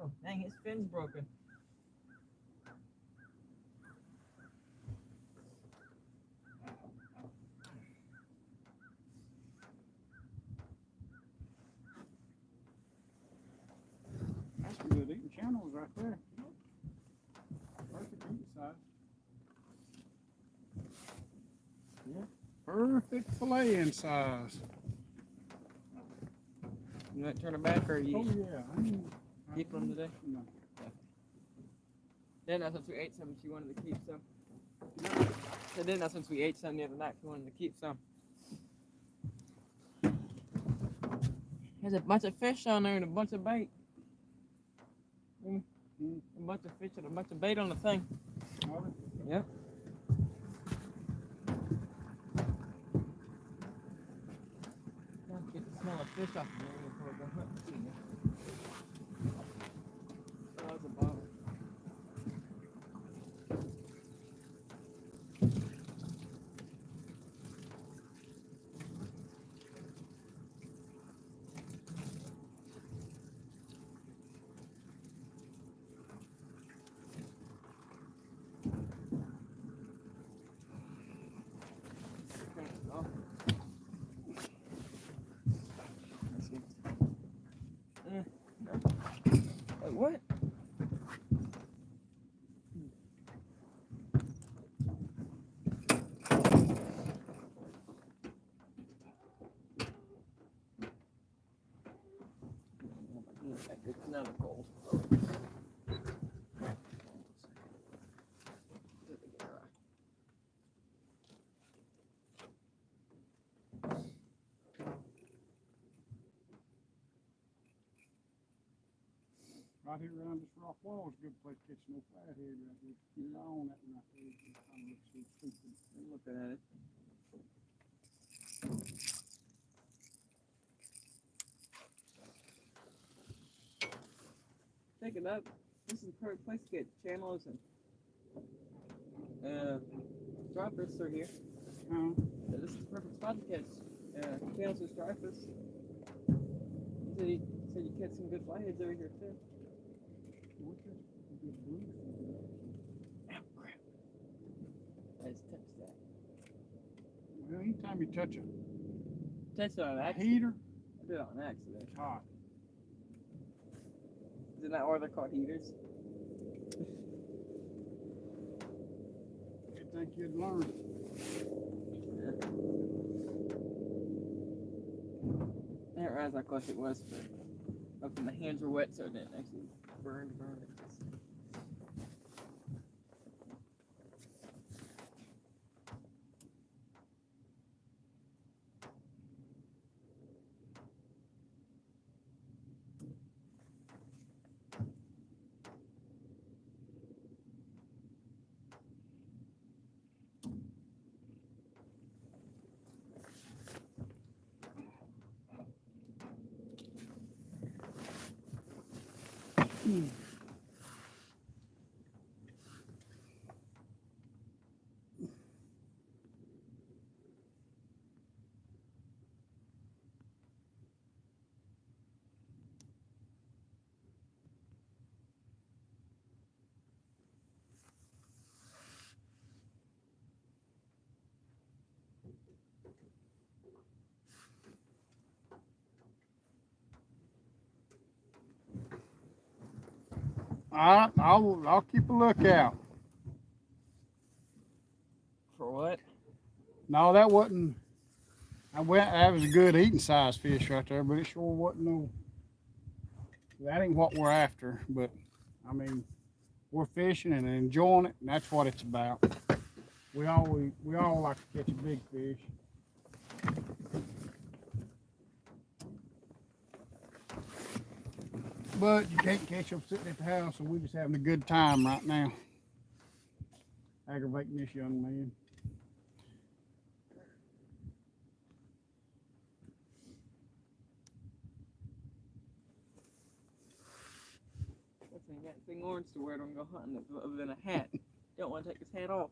Oh, dang, his fin's broken. That's some good eating channels right there. Perfect eating size. Yeah. Perfect filleting size. You want to turn it back or Oh you yeah. keep them today? No. Then that's since we ate some, she wanted to keep some. So then that's since we ate some the other night, she wanted to keep some. There's a bunch of fish on there and a bunch of bait. A bunch of fish and a bunch of bait on the thing. Yep. Now get the smell of fish off of there before we go hunting. Oh, that's a bottle. Oh. Let's see. Wait, what? It's not a cold. Right here around this rock wall is a good place to catch no flathead right here. Keep an eye on that one right there. It kind of looks so stupid. I'm looking at it. Take it up. This is a perfect place to get channels and stripers through here. This is the perfect spot to catch channels and stripers. You said you catch some good flatheads over here too. What's this? Good blue. Oh, crap. I just touched that. Well, anytime you touch Touched it on a accident. heater, I did it on accident. it's hot. Isn't that why they're called heaters? You'd think you'd learn. I didn't realize how close it was, but up my hands were wet, so it didn't actually burn. I'll keep a lookout. For what? No, that wasn't. That was a good eating size fish right there, but it sure wasn't no. That ain't what we're after. But I mean, we're fishing and enjoying it, and that's what it's about. We all like to catch a big fish. But you can't catch them sitting at the house, so we're just having a good time right now. Aggravating this young man. anything orange to wear when go hunting other than a hat. Don't want to take his hat off.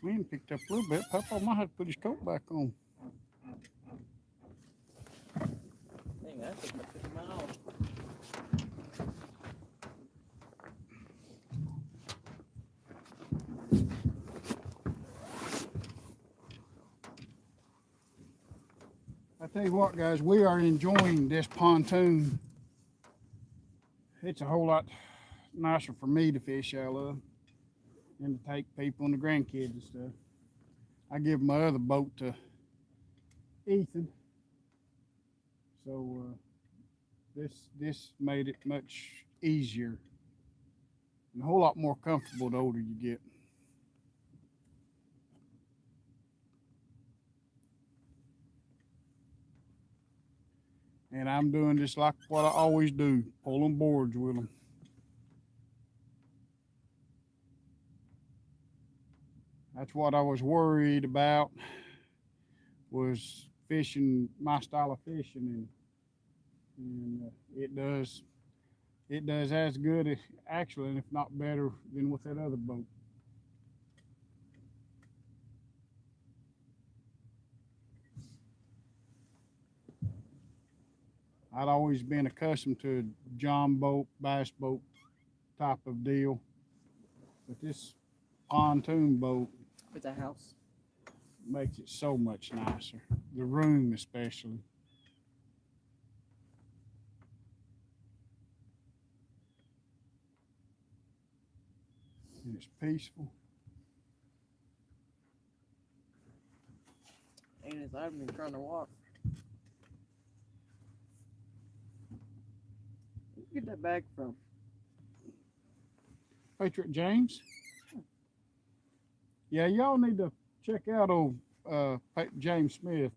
Wind picked up a little bit. Papa might have to put his coat back on. Dang, that took about 50 miles. I tell you what, guys, we are enjoying this pontoon. It's a whole lot nicer for me to fish out of and to take people and the grandkids and stuff. I give my other boat to Ethan, so this made it much easier and a whole lot more comfortable the older you get. And I'm doing just like what I always do, pulling boards with them. That's what I was worried about, was fishing my style of fishing, and it does as good as, actually, and if not better than with that other boat. I'd always been accustomed to a John boat, bass boat type of deal, but this pontoon boat It's a house. makes it so much nicer. The room especially. And it's peaceful. And as I've been trying to walk. Where'd you get that bag from? Patriot James. Yeah, y'all need to check out old James Smith.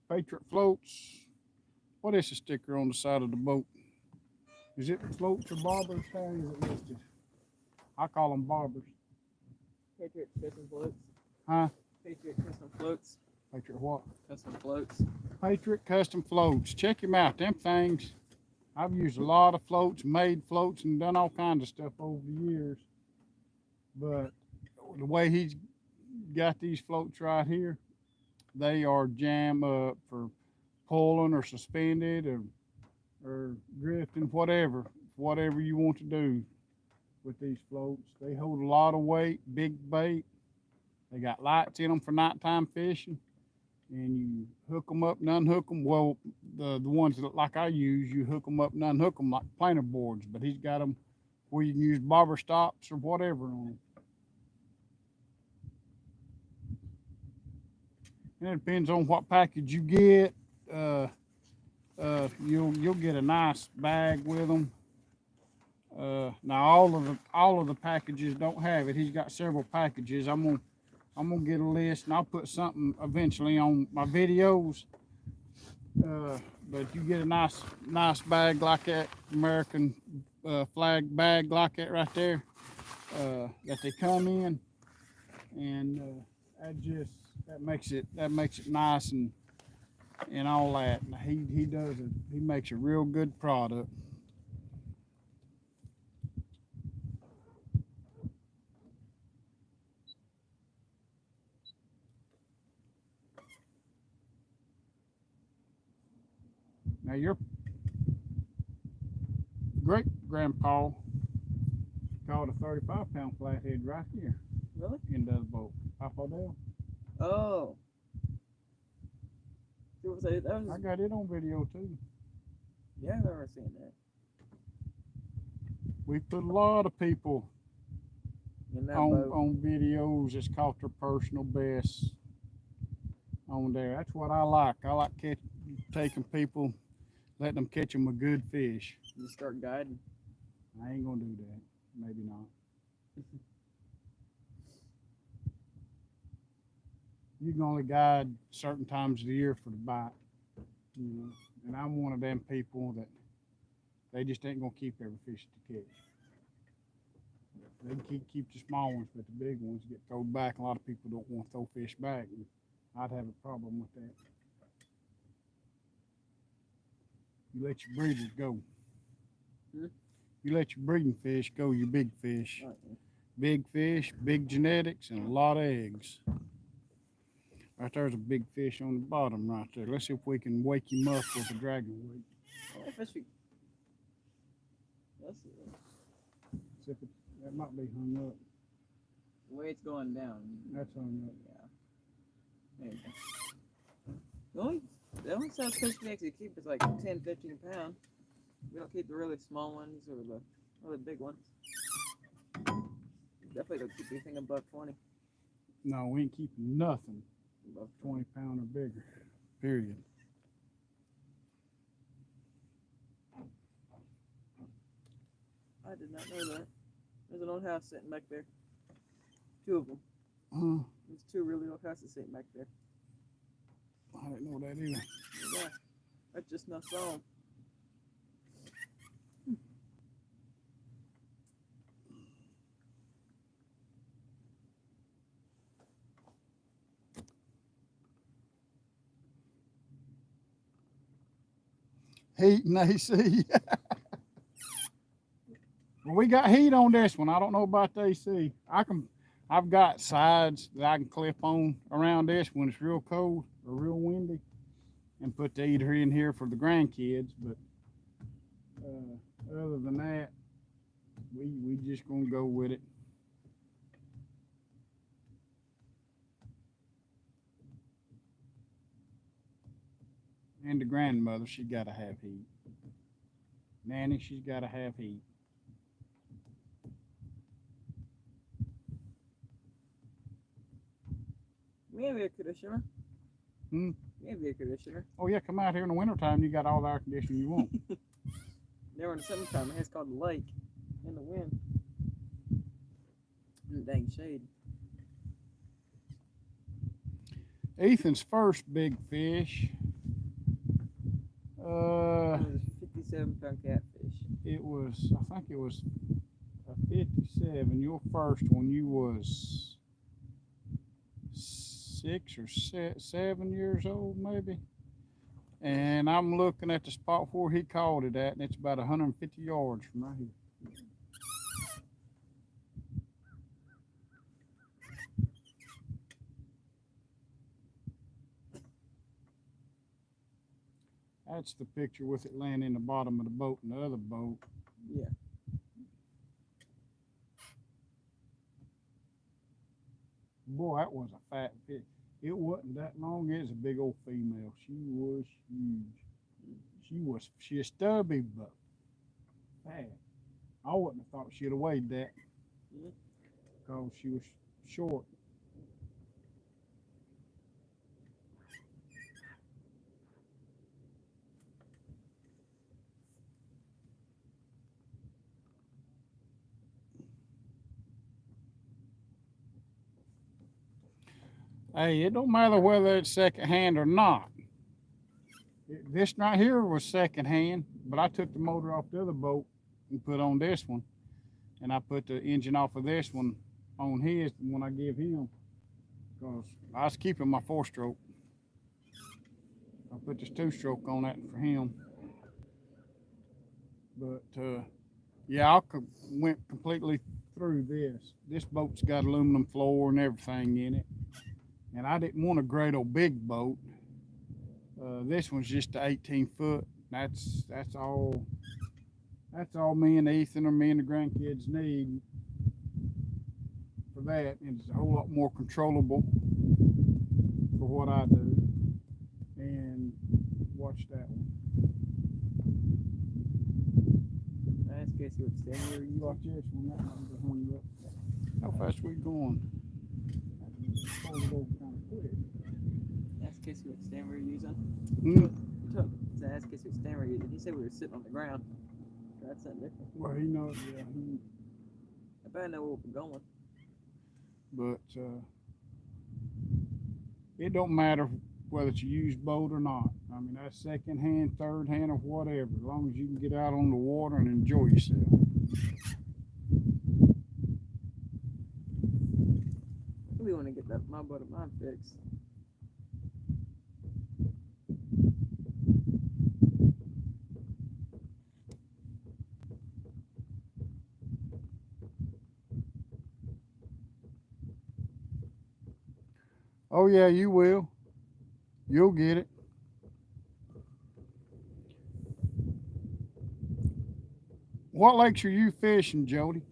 Patriot Floats. What is the sticker on the side of the boat? Is it floats or bobbers? How is it listed? I call them bobbers. Patriot Custom Floats. Huh? Patriot Custom Floats. Patriot what? Custom Floats. Patriot Custom Floats. Check him out. Them things. I've used a lot of floats, made floats, and done all kinds of stuff over the years. But the way he's got these floats right here, they are jam up for pulling or suspended or drifting, whatever you want to do with these floats. They hold a lot of weight, big bait. They got lights in them for nighttime fishing, and you hook them up and unhook them. Well, the ones that like I use, you hook them up and unhook them like planer boards, but he's got them where you can use bobber stops or whatever on them. And it depends on what package you get. You'll get a nice bag with them. Now all of the packages don't have it. He's got several packages. I'm gonna get a list, and I'll put something eventually on my videos. But you get a nice bag like that, American flag bag like that right there, that they come in, and that makes it nice and all that. And he makes a real good product. Now your great grandpa caught a 35-pound flathead right here Really? in the boat. Papa Dale. Oh. See what that was? I got it on video too. Yeah, I've never seen that. We put a lot of people In that boat. on videos that's caught their personal best on there. That's what I like. I like taking people, letting them catch them a good fish. You start guiding. I ain't gonna do that. Maybe not. You can only guide certain times of the year for the bite, you know. And I'm one of them people that they just ain't gonna keep every fish to catch. They can keep the small ones, but the big ones get thrown back. A lot of people don't want to throw fish back, and I'd have a problem with that. You let your breeders go. Hmm? You let your breeding fish go, your big fish. Oh, Big fish, big genetics, and a lot of eggs. Right there's a big fish on the bottom right there. Let's see if we can wake him up with a dragon weight. yeah, fish we. Let's see. See if that might be hung up. The way it's going down. That's hung up. Yeah. There you go. The only size fish we actually keep is like 10, 15 pounds. We don't keep the really small ones or the really big ones. Definitely don't keep anything above 20. No, we ain't keeping nothing Above 20 pound or bigger. Period. I did not know that. There's an old house sitting back there. Two of them. There's two really old houses sitting back there. I didn't know that either. Yeah. I just now saw them. Heat and AC. Well, we got heat on this one. I don't know about the AC. I've got sides that I can clip on around this when it's real cold or real windy, and put the heater in here for the grandkids. But other than that, we just gonna go with it. And the grandmother, she gotta have heat. Nanny, she's gotta have heat. We have air conditioner. Hmm? We have air conditioner. Oh yeah, come out here in the wintertime, you got all the air conditioning you want. Never in the summertime. It's called the lake in the wind. In the dang shade. Ethan's first big fish. It was a 57-pound catfish. I think it was a 57. Your first one, you was 6 or 7 years old, maybe. And I'm looking at the spot where he caught it at, and it's about 150 yards from right here. That's the picture with it laying in the bottom of the boat in the other boat. Yeah. Boy, that was a fat fish. It wasn't that long. It was a big old female. She was huge. She was stubby, but fat. I wouldn't have thought she'd have weighed that. Yeah. Because she was short. Hey, it don't matter whether it's secondhand or not. This right here was secondhand, but I took the motor off the other boat and put on this one, and I put the engine off of this one on his when I give him, because I was keeping my 4-stroke. I put this 2-stroke on that for him. But yeah, I went completely through this. This boat's got aluminum floor and everything in it. And I didn't want a great old big boat. This one's just the 18-foot. That's all. That's all me and Ethan or me and the grandkids need for that. And it's a whole lot more controllable for what I do. And watch that one. Nice guess you would stay here. You watch this one. That might be hung up. How fast we going? Hold it over kind of quick. Ask Casey what stand we were using. Mm. Ask Casey what stand we were using. He said we were sitting on the ground. That's something different. Well, he knows, yeah. I bet I know where we're going. But it don't matter whether it's a used boat or not. I mean, that's second hand, third hand, or whatever. As long as you can get out on the water and enjoy yourself. I really want to get my boat of mine fixed. Oh yeah, you will. You'll get it. What lakes are you fishing, Jody?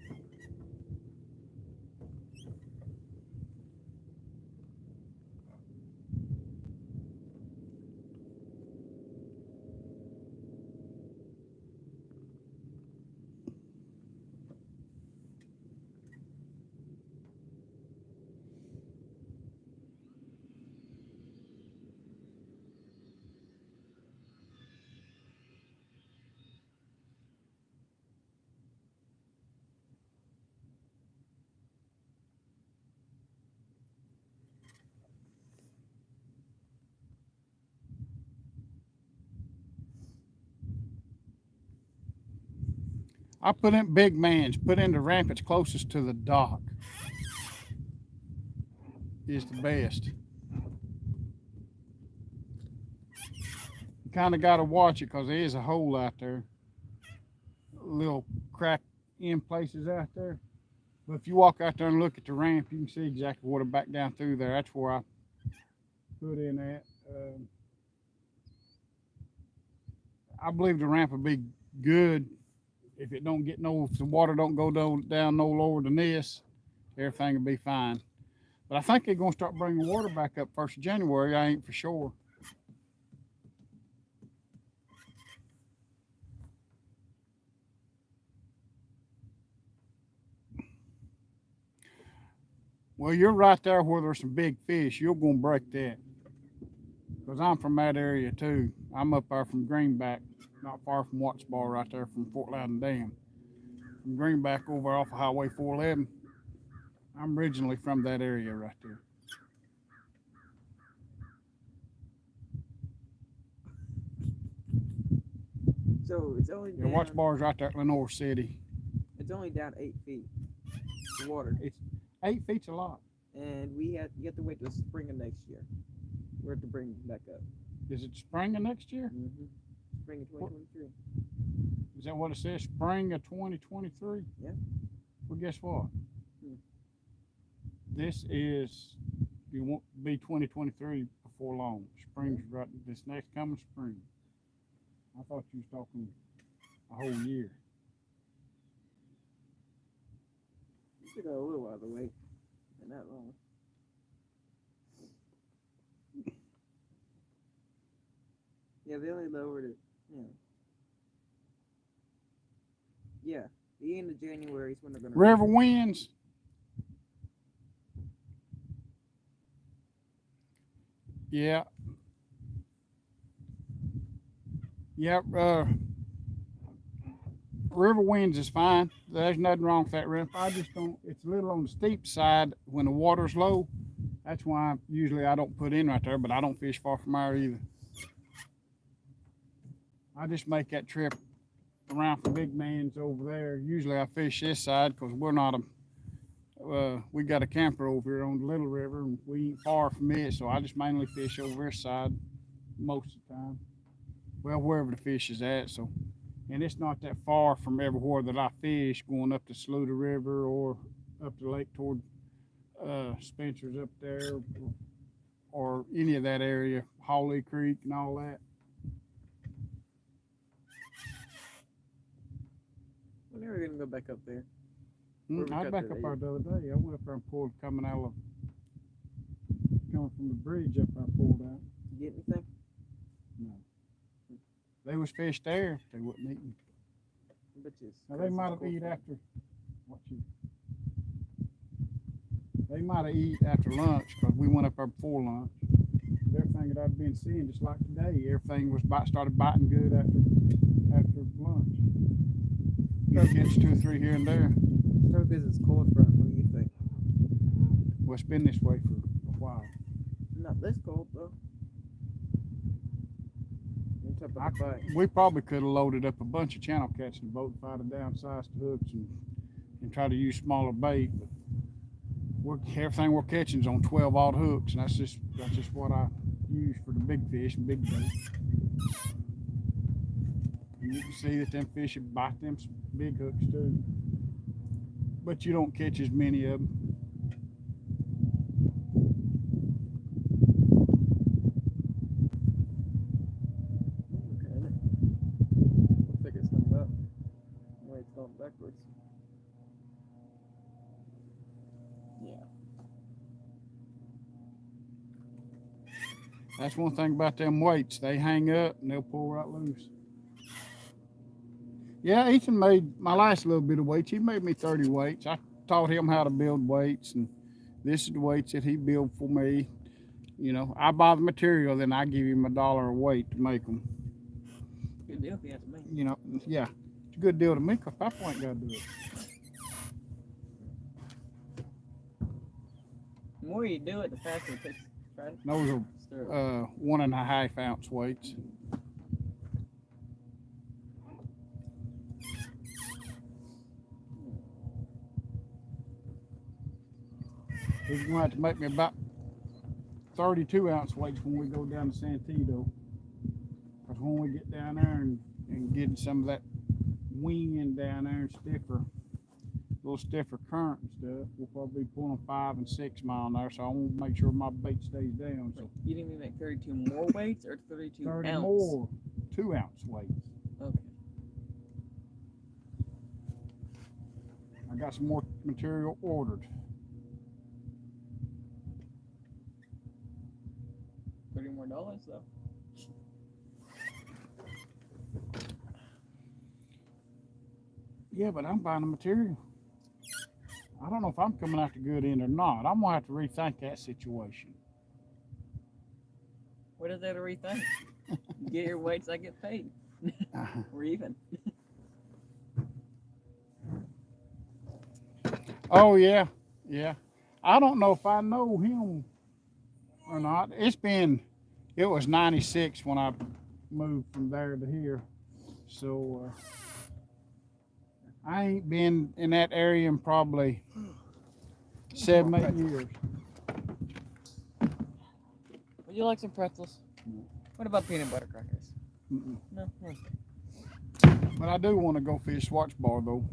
I put in big man's, put in the ramp that's closest to the dock is the best. You kind of got to watch it because there is a hole out there, little crack in places out there. But if you walk out there and look at the ramp, you can see exactly water back down through there. That's where I put in at. I believe the ramp will be good if it don't get no, if the water don't go down no lower than this. Everything will be fine. But I think they're gonna start bringing water back up 1st of January. I ain't for sure. Well, you're right there where there's some big fish. You're gonna break that. Because I'm from that area too. I'm up there from Greenback, not far from Watts Bar, right there from Fort Loudon Dam. From Greenback over off of Highway 411. I'm originally from that area right there. So it's only Yeah, down. Watts Bar's right there at Lenore City. It's only down 8 feet. The water, It's 8 feet's a lot. and you have to wait till spring of next year. We're to bring it back up. Is it spring of next year? Mm-hmm. Spring of 2023. Is that what it says? Spring of 2023? Yeah. Well, guess what? Hmm. This is, you won't be 2023 before long. Spring's right, this next coming spring. I thought you was talking a whole year. You still got a little while to wait. And not long. Yeah, they only lowered it. Yeah. Yeah. The end of January is when they're gonna. River winds. Yeah. Yeah. River winds is fine. There's nothing wrong with that ramp. I just don't. It's a little on the steep side when the water's low. That's why usually I don't put in right there. But I don't fish far from there either. I just make that trip around from Big Man's over there. Usually I fish this side because we're not we got a camper over here on the Little River and we ain't far from it. So I just mainly fish over this side most of the time. Well, wherever the fish is at. So, and it's not that far from everywhere that I fish, going up the Sluta River or up the lake toward Spencer's up there or any of that area, Hawley Creek and all that. We're never gonna go back up there. I was cut back that up there the other day. I went up there and pulled coming from the bridge up there, I pulled out. You get anything? No. They was fish there. They wouldn't eat them. Bitches. Now they might have eat after. What you? They might have eat after lunch because we went up there before lunch. Everything that I've been seeing, just like today, everything was started biting good after lunch. You catch 2 or 3 here and there. Her business cold front. What do you think? Well, it's been this way for a while. Not this cold though. On top of the fight. We probably could have loaded up a bunch of channel cats in the boat if I'd have downsized the hooks and tried to use smaller bait. But everything we're catching is on 12-aught hooks, and that's just what I use for the big fish and big bait. And you can see that them fish bite them big hooks too, but you don't catch as many of them. Yeah. That's one thing about them weights. They hang up and they'll pull right loose. Yeah, Ethan made my last little bit of weights. He made me 30 weights. I taught him how to build weights, and this is the weights that he built for me. You know, I buy the material, then I give him $1 a weight to make them. Good deal if you ask me. You know, yeah, it's a good deal to me because Papa ain't got to do it. The more you do it, the faster it takes. Right? Those are Stir it. 1.5 ounce weights. He's going to have to make me about 32 ounce weights when we go down to Santito. Because when we get down there and get some of that wind down there and stiffer, a little stiffer current and stuff, we'll probably be pulling 5 and 6 mile an hour. So I want to make sure my bait stays down. So You didn't even make 32 more weights or 32 30 ounce? more 2 ounce weights. Okay. I got some more material ordered. $30 more though. Yeah, but I'm buying the material. I don't know if I'm coming out the good end or not. I'm gonna have to rethink that situation. What is there to rethink? You get your weights, I get paid. We're even. Oh yeah, yeah. I don't know if I know him or not. It was 96 when I moved from there to here. So I ain't been in that area in probably 7, 8 years. Would you like some pretzels? No. What about peanut butter crackers? Mm-mm. No? Okay. But I do want to go fish Swatch Bar though.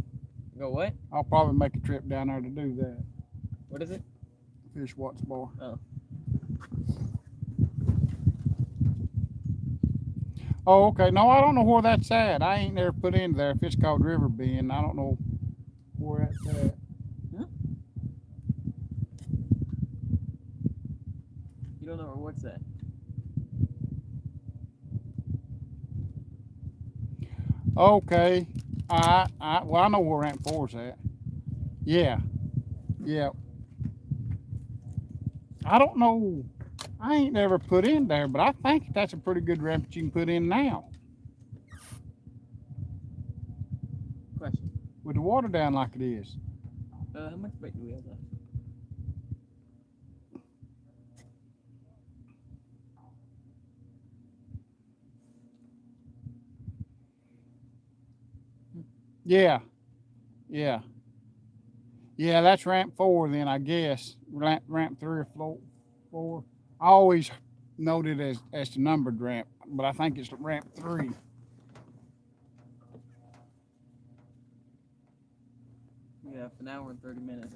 Go what? I'll probably make a trip down there to do that. What is it? Fish Watts Bar. Oh. Oh, okay. No, I don't know where that's at. I ain't never put in there. If it's called River Bend, I don't know where that's at. Huh? You don't know what's that? Okay. Well, I know where Ramp 4's at. Yeah. Yeah. I don't know. I ain't never put in there, but I think that's a pretty good ramp that you can put in now. Question. With the water down like it is. How much bait do we have left? Yeah. Yeah. Yeah, that's ramp 4 then, I guess. Ramp 3 or 4. I always noted as the numbered ramp, but I think it's ramp 3. We have an hour and 30 minutes.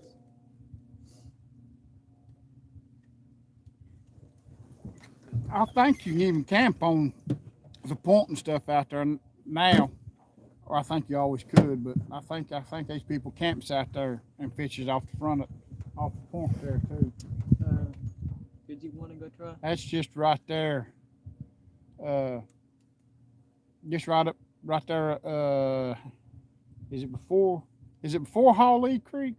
I think you can even camp on the point and stuff out there now, or I think you always could. But I think these people camps out there and fishes off the off the point there too. Did you want to go try? That's just right there. Just right there. Is it before Hawley Creek?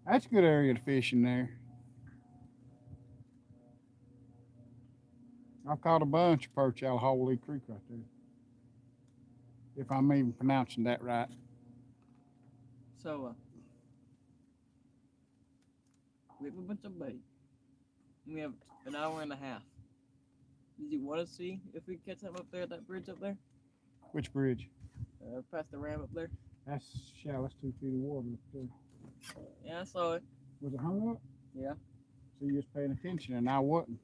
That's a good area to fish in there. I've caught a bunch of perch out of Hawley Creek right there. If I'm even pronouncing that right. So, we have a bunch of bait. We have an hour and a half. Did you want to see if we can catch something up there at that bridge up there? Which bridge? Past the ramp up there? That's shallow. That's 2 feet of water up there. Yeah, I saw it. Was it hung up? Yeah. So you just paying attention and I wasn't.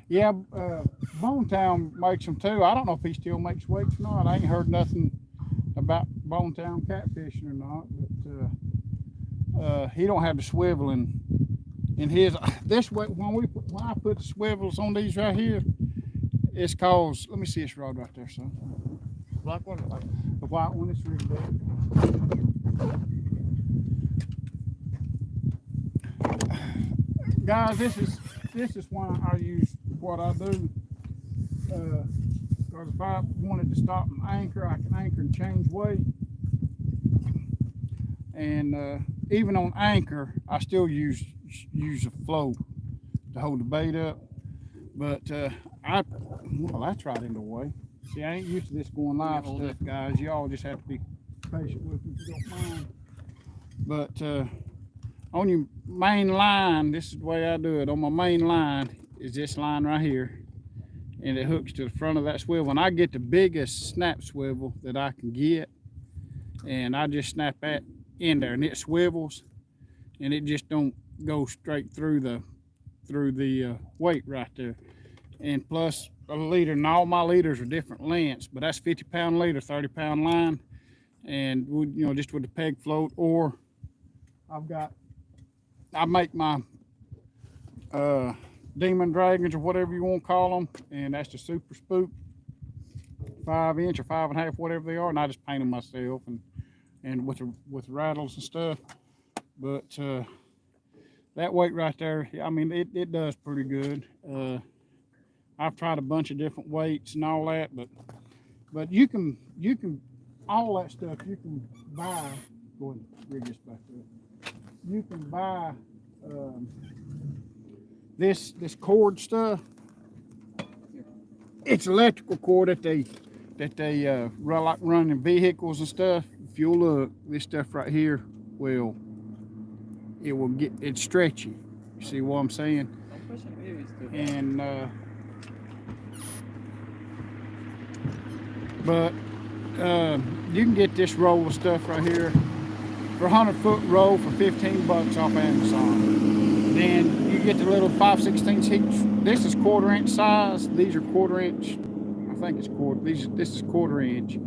Yeah, Bonetown makes them too. I don't know if he still makes weights or not. I ain't heard nothing about Bonetown catfishing or not, but he don't have the swivel in And his this way when I put the swivels on these right here, it's cause let me see this rod right there, son. Black one. The white one is really big. Guys, this is why I use what I do. Because if I wanted to stop and anchor, I can anchor and change weight. And even on anchor, I still use a float to hold the bait up. But well, that's right in the way. See, I ain't used to this going live stuff, guys. Y'all just have to be patient with me if you don't mind. But on your main line, this is the way I do it. On my main line is this line right here, and it hooks to the front of that swivel. And I get the biggest snap swivel that I can get, and I just snap that in there, and it swivels, and it just don't go straight through the weight right there. And plus a leader, and all my leaders are different lengths, but that's 50-pound leader, 30-pound line, and just with the peg float. Or I make my demon dragons or whatever you want to call them, and that's the super spook, 5-inch or 5.5, whatever they are, and I just paint them myself and with rattles and stuff. But that weight right there, I mean, it does pretty good. I've tried a bunch of different weights and all that, but you can all that stuff you can buy. Go ahead and rig this back up. You can buy this cord stuff. It's electrical cord that they run in vehicles and stuff. If you'll look, this stuff right here it's stretchy. You see what I'm saying? And but you can get this roll of stuff right here for a 100-foot roll for $15 off Amazon. Then you get the little 5/16 heat. This is 1/4-inch size. These are 1/4-inch. I think it's quarter. This is 1/4-inch.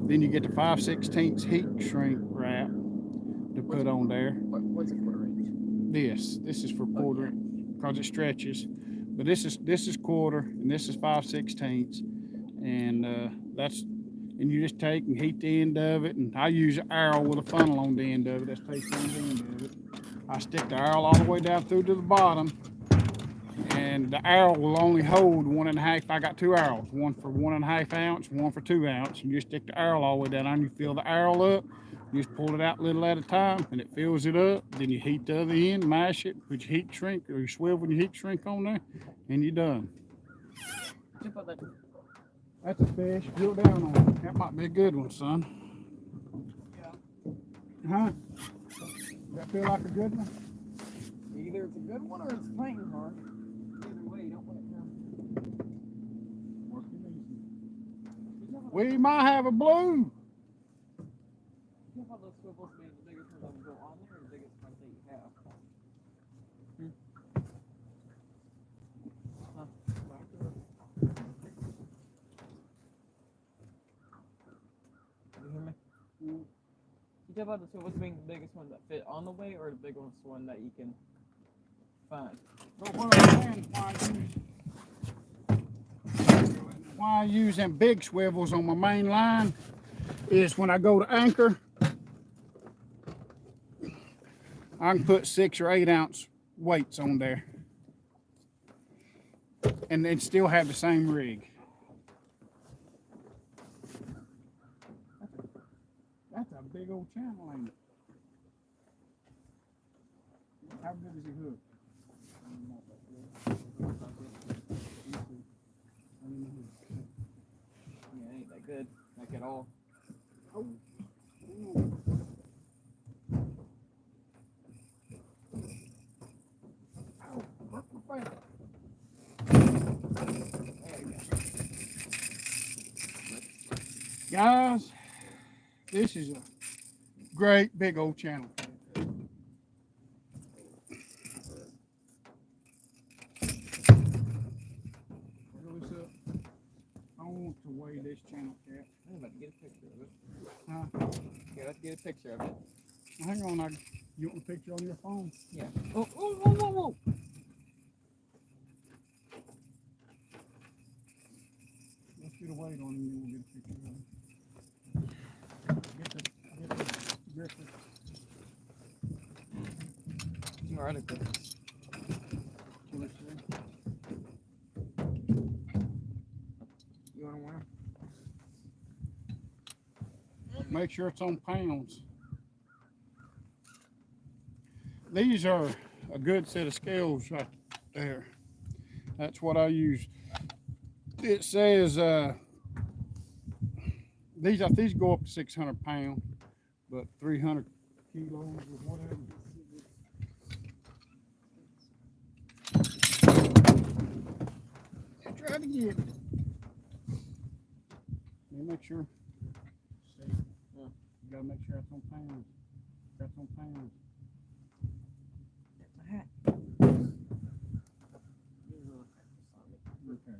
Then you get the 5/16 heat shrink wrap to put on there. What's a 1/4-inch? This is for 1/4 because it stretches. But this is 1/4 and this is 5/16, and and you just take and heat the end of it. And I use an arrow with a funnel on the end of it. That's taped on the end of it. I stick the arrow all the way down through to the bottom, and the arrow will only hold 1.5. I got 2 arrows, one for 1.5 ounce, one for 2 ounce. And you just stick the arrow all the way down, and you fill the arrow up. You just pull it out little at a time, and it fills it up. Then you heat the other end, mash it, put your heat shrink or your swivel your heat shrink on there, and you're done. That's a fish. Drill down on it. That might be a good one, son. Yeah. Huh? Does that feel like a good one? Either it's a good one or it's playing hard. Either way, you don't want it to Working easy. We might have a blue. You have all those swivels being the biggest ones that will go on there or the biggest ones that you have? You hear me? You talk about the swivels being the biggest ones that fit on the weight or the big ones one that you can find? But what I'm saying, why I use them big swivels on my main line is when I go to anchor, I can put 6 or 8 ounce weights on there and then still have the same rig. That's a big old channel, ain't it? How good is he hook? Yeah, ain't that good, like at all. Oh. Guys, this is a great big old channel. I want to weigh this channel cat. I'm about to get a picture of it. Huh? Yeah, let's get a picture of it. Hang on, You want a picture on your phone? Yeah. Oh, whoa, whoa, whoa, whoa. Let's get a weight on him and we'll get a picture of him. Get the gripper. All right, okay. Can I see? You want to wear 'em? Make sure it's on pounds. These are a good set of scales right there. That's what I use. It says these go up to 600 pounds, but 300 kilos or whatever. I try to get it. Let me make sure. See, you gotta make sure it's on pounds. That's on pounds. That's a hat. Okay.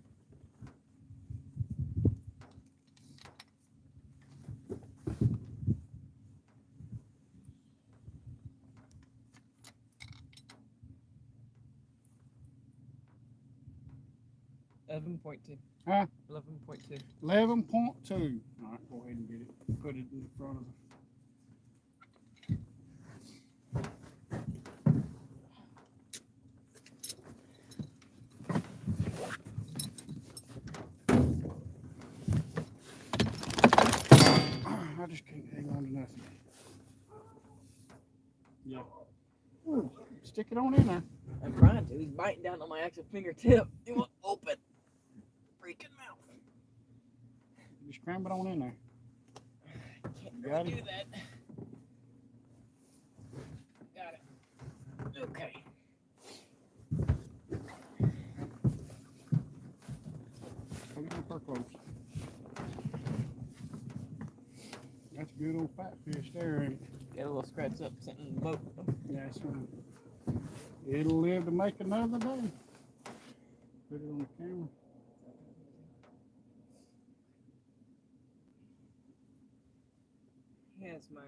11.2. Huh? 11.2. 11.2. All right, go ahead and get it. Put it in front of it. I just can't hang on to nothing. Yeah. Ooh, stick it on in there. I'm trying to. He's biting down on my actual fingertip. It won't open. Freaking mouth. Just cram it on in there. Can't Got really it? do that. Got it. Okay. Put it in per close. That's a good old fat fish there, ain't it? Got a little scratch up sitting in the boat. Yeah, it's it'll live to make another day. Put it on the camera. He has my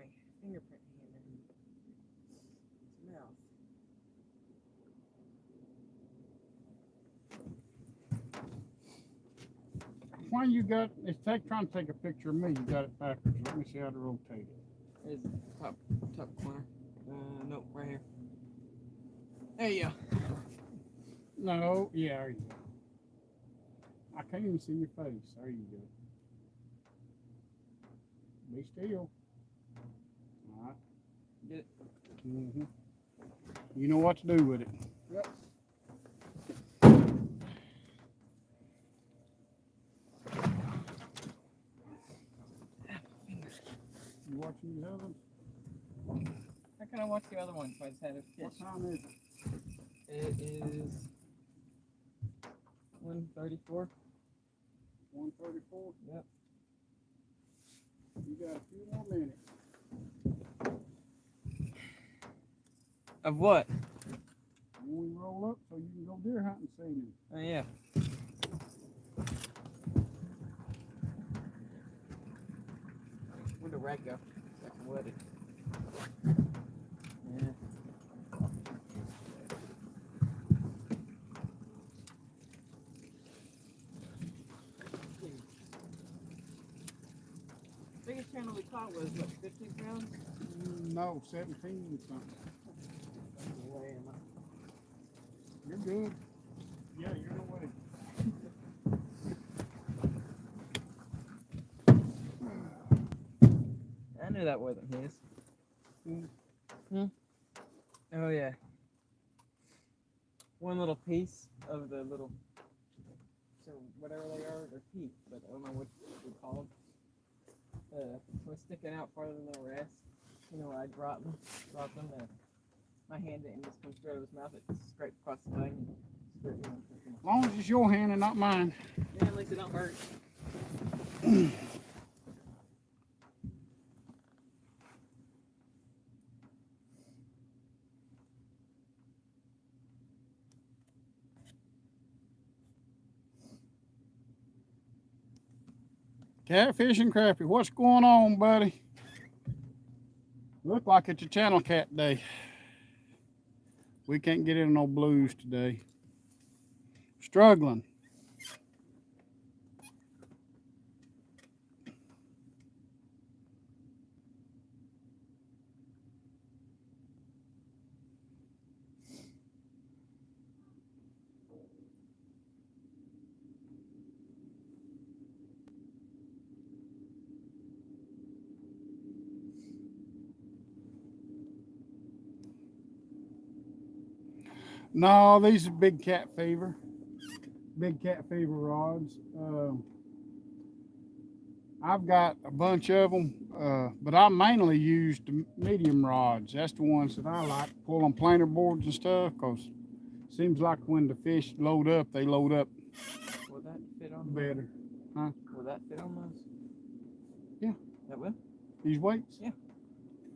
fingerprint hand in his mouth. Why you got? It's trying to take a picture of me. You got it backwards. Let me see how to rotate it. There's the top corner. Nope, right here. There you go. No, yeah, there you go. I can't even see your face. There you go. Be still. All right. Get it? Mm-hmm. You know what to do with it. Yep. You watching these others? How can I watch the other one if I just had a fish? What time is it? It is 1:34. 1:34. Yep. You got a few more minutes. Of what? When we roll up, so you can go deer hunting soon. Oh yeah. Where'd the rat go? So I can wet it. Yeah. Biggest channel we caught was what, 15 pounds? No, 17 something. Where am I? You're good. Yeah, you're in the way. I knew that wasn't his. Hmm. Oh yeah. One little piece of the little, so whatever they are, they're teeth, but I don't know what we call them. Was sticking out farther than the rest. You know, I dropped them. My hand didn't just come straight out of his mouth. It scraped across the thing. As long as it's your hand and not mine. Yeah, at least it don't hurt. Catfishing crappie, what's going on, buddy? Look like it's a channel cat day. We can't get in no blues today. Struggling. No, these are big cat fever. Big cat fever rods. I've got a bunch of them, but I mainly use the medium rods. That's the ones that I like. Pull on planer boards and stuff, because it seems like when the fish load up, they load up Will that fit on better. Huh? Will that fit on those? Yeah. That will? These weights? Yeah.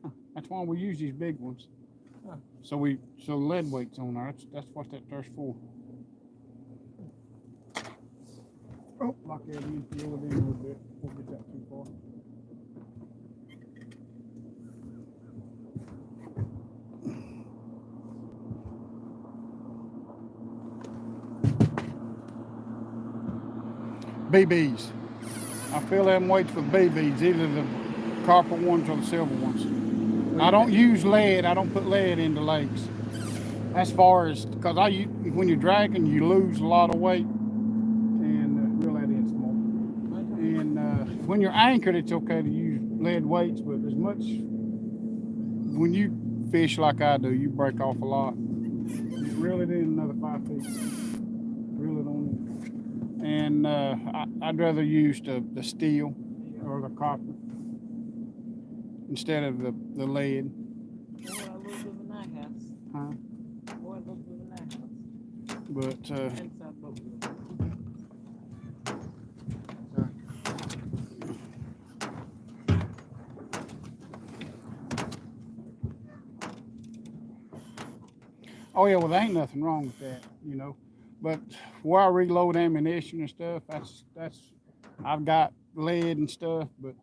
Huh. That's why we use these big ones. Huh. So lead weights on there. That's what that there's for. Oh, lock that in, peel it in a little bit before it gets out too far. BBs. I fill them weights with BBs, either the copper ones or the silver ones. I don't use lead. I don't put lead into lakes. As far as, because when you're dragging, you lose a lot of weight. And reel that in small. And when you're anchored, it's okay to use lead weights, but as much, when you fish like I do, you break off a lot. Reel it in another 5 feet. Reel it on in. And I'd rather use the steel or the copper instead of the lead. Boy, I love living in that house. Huh? Boy, I love living in that house. But And South Oakville. oh yeah, well there ain't nothing wrong with that, you know. But where I reload ammunition and stuff, that's I've got lead and stuff, but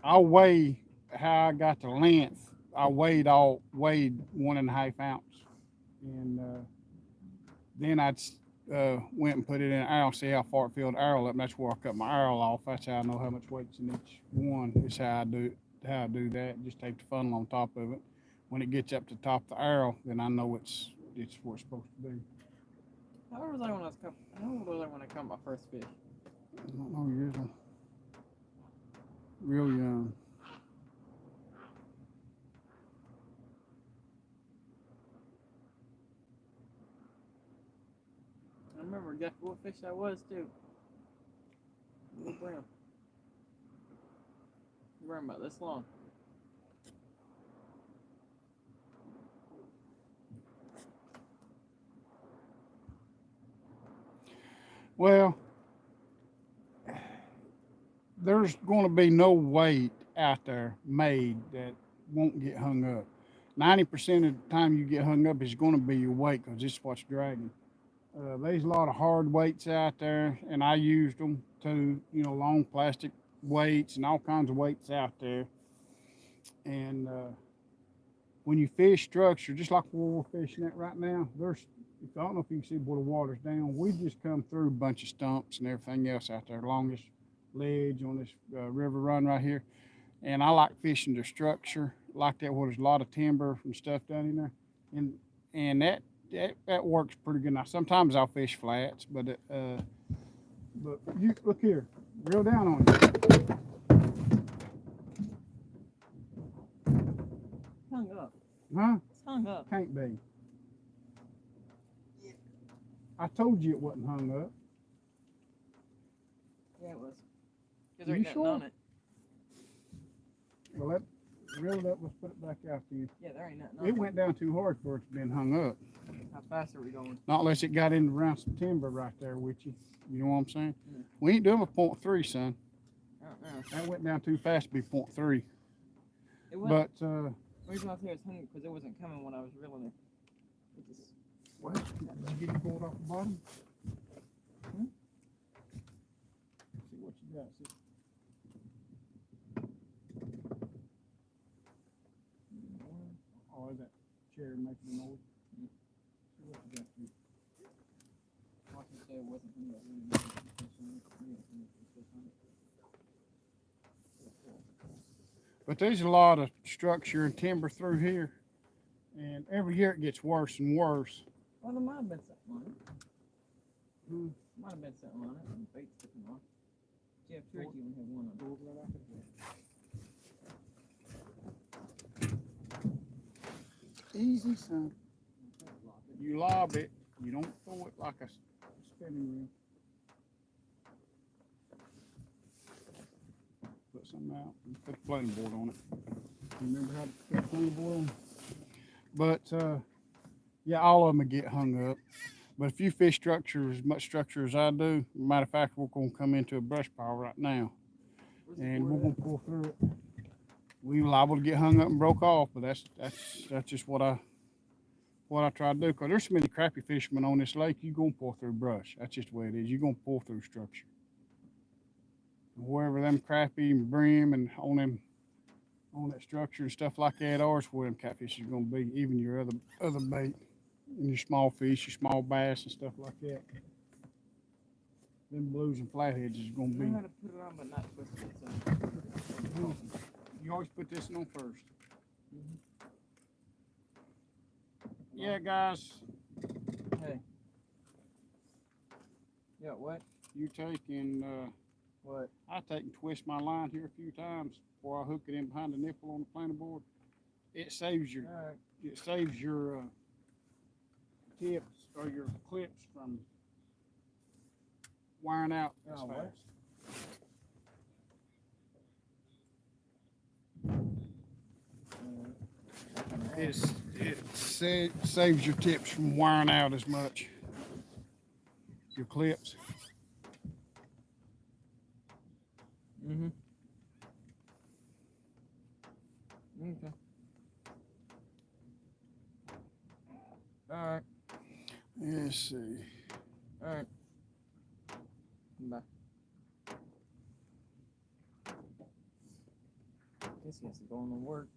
I'll weigh how I got the length. I weighed 1.5 ounce, and then I'd went and put it in an arrow, see how far it filled the arrow up. And that's where I cut my arrow off. That's how I know how much weight's in each one. Is how I do that. Just take the funnel on top of it. When it gets up to the top of the arrow, then I know it's where it's supposed to be. How old was I when I caught my first fish? I don't know, you're real young. I remember exactly what fish that was too. Little brown. Brown about this long. Well, there's going to be no weight out there made that won't get hung up. 90% of the time you get hung up is going to be your weight, because this is what's dragging. There's a lot of hard weights out there, and I used them too. You know, long plastic weights and all kinds of weights out there. And when you fish structure, just like where we're fishing at right now, I don't know if you can see where the water's down. We just come through a bunch of stumps and everything else out there, longest ledge on this river run right here. And I like fishing the structure like that, where there's a lot of timber and stuff down in there. And that works pretty good. Now sometimes I'll fish flats, but you look here, reel down on you. Hung up. Huh? It's hung up. Can't be. I told you it wasn't hung up. Yeah, it was. Because You there's nothing sure? on it. Well, reel it up. Let's put it back out to you. Yeah, there ain't nothing on It went down too hard for it to been hung up. How fast are we going? Not unless it got in around some timber right there with you. You know what I'm saying? Yeah. We ain't doing a 0.3, son. I don't know. That went down too fast to be 0.3. It went. But The reason I was here is hungry because it wasn't coming when I was reeling it. It just. what? Did you get it pulled off the bottom? See what you got. See. chair making a noise. Mm. See what you got here. Watch it say it wasn't from that really nice fish on it. Yeah, from the fish on it. But there's a lot of structure and timber through here, and every year it gets worse and worse. Well, there might have been something on it. Hmm. Might have been something on it. And the bait's sticking on. Jeff, sure you only have one on it. Easy, son. You lob it. You don't throw it like a spinning wheel. Put something out and put a planing board on it. You remember how to put a planing board on? But yeah, all of them get hung up. But if you fish structure as much structure as I do, matter of fact, we're going to come into a brush pile right now, and we're going to pull through it. We were liable to get hung up and broke off, but that's just what I try to do. Cause there's so many crappie fishermen on this lake, you're gonna pull through brush. That's just the way it is. You're gonna pull through structure. Wherever them crappie and brim and on that structure and stuff like that are, is where them catfish is gonna be. Even your other bait and your small fish, your small bass and stuff like that. Them blues and flatheads is gonna I be. know how to put it on, but not twist it. So. You always put this on first. Mhm. Yeah, guys, Hey. Yeah, what? you take and What? I take and twist my line here a few times before I hook it in behind the nipple on the planer board. It saves your Alright. tips or your clips from wiring out as Oh, what? fast. It saves your tips from wiring out as much. Your clips. Mm-hmm. Okay. Alright. Let's see. Alright. Bye. Guess he has to go on to work.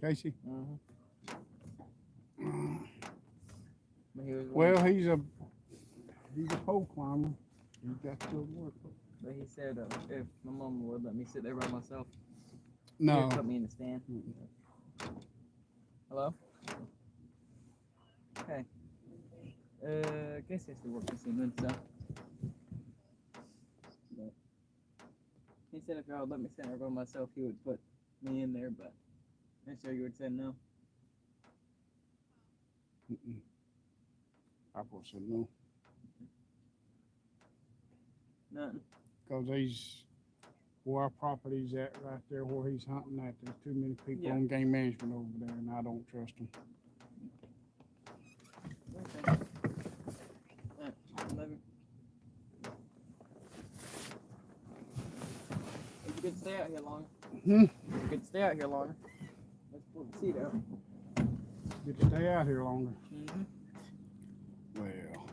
Casey? Mm-hmm. But he was Well, he's a pole climber. He got to go to work. But he said if my mom would let me sit there by myself, No. he'd put me in the stand. Hello? Hey. Guess he has to work this evening, so. But he said if y'all would let me sit there by myself, he would put me in there, but I'm sure you would say no. Mm-mm. I would say no. Nothing. Because he's where our property's at right there where he's hunting at. There's too many people Yeah. on game management over there, and I don't trust them. Okay. Love you. If you could stay out here longer. Hmm? If you could stay out here longer. Let's pull the seat out. Get to stay out here longer. Mm-hmm. Well.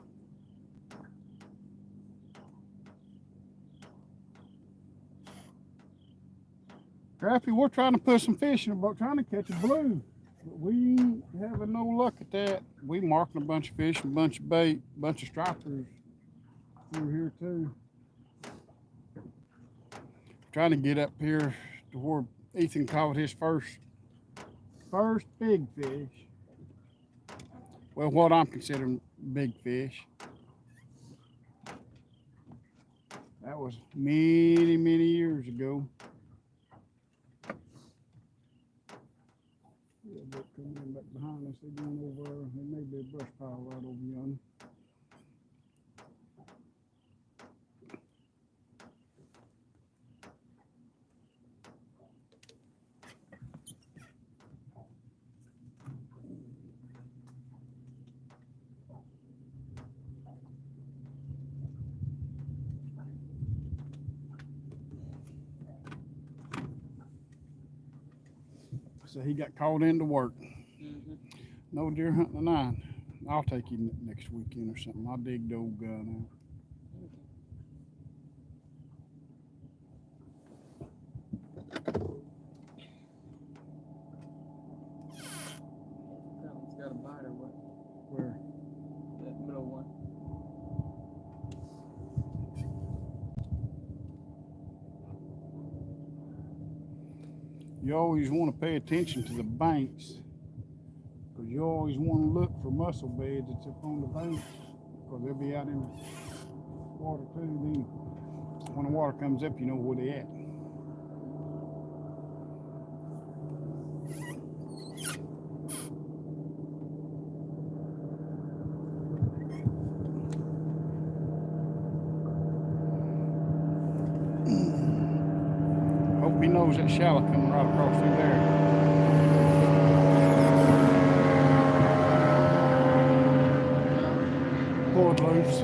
Crappie, we're trying to put some fish in the boat, trying to catch a blue. But we ain't having no luck at that. We marking a bunch of fish, a bunch of bait, a bunch of stripers through here too. Trying to get up here to where Ethan caught his first big fish. Well, what I'm considering big fish. That was many, many years ago. Yeah, but coming in back behind us, they're going over, there may be a brush pile right over yonder. So he got called into work. Mm-hmm. No deer hunting tonight. I'll take you next weekend or something. I'll dig the old gun out. Where? That middle one. You always want to pay attention to the banks, because you always want to look for mussel beds that's up on the banks, because they'll be out in the water too. Then when the water comes up, you know where they at. Hope he knows that shallow coming right across through there. Pulled loose.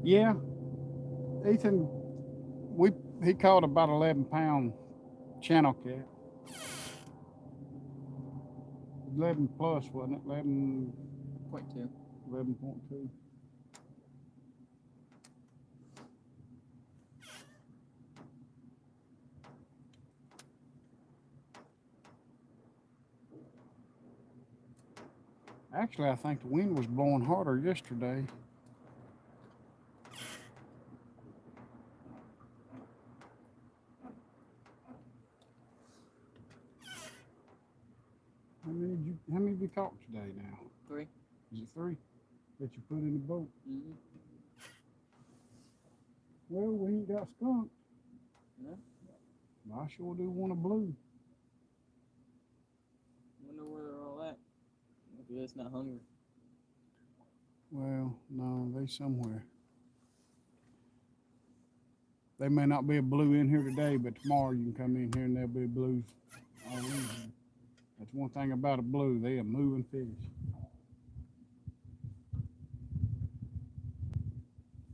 Yeah, Ethan, he caught about 11-pound channel cat. 11 plus, wasn't it? 11, 0.2. 11.2. Actually, I think the wind was blowing harder yesterday. How many have you caught today now? 3. Is it 3 that you put in the boat? Mm-hmm. Well, we ain't got skunk. No. But I sure do want a blue. Wonder where they're all at. Maybe it's not hungry. Well, no, they somewhere. They may not be a blue in here today, but tomorrow you can come in here and there'll be blues all in here. That's one thing about a blue, they are moving fish.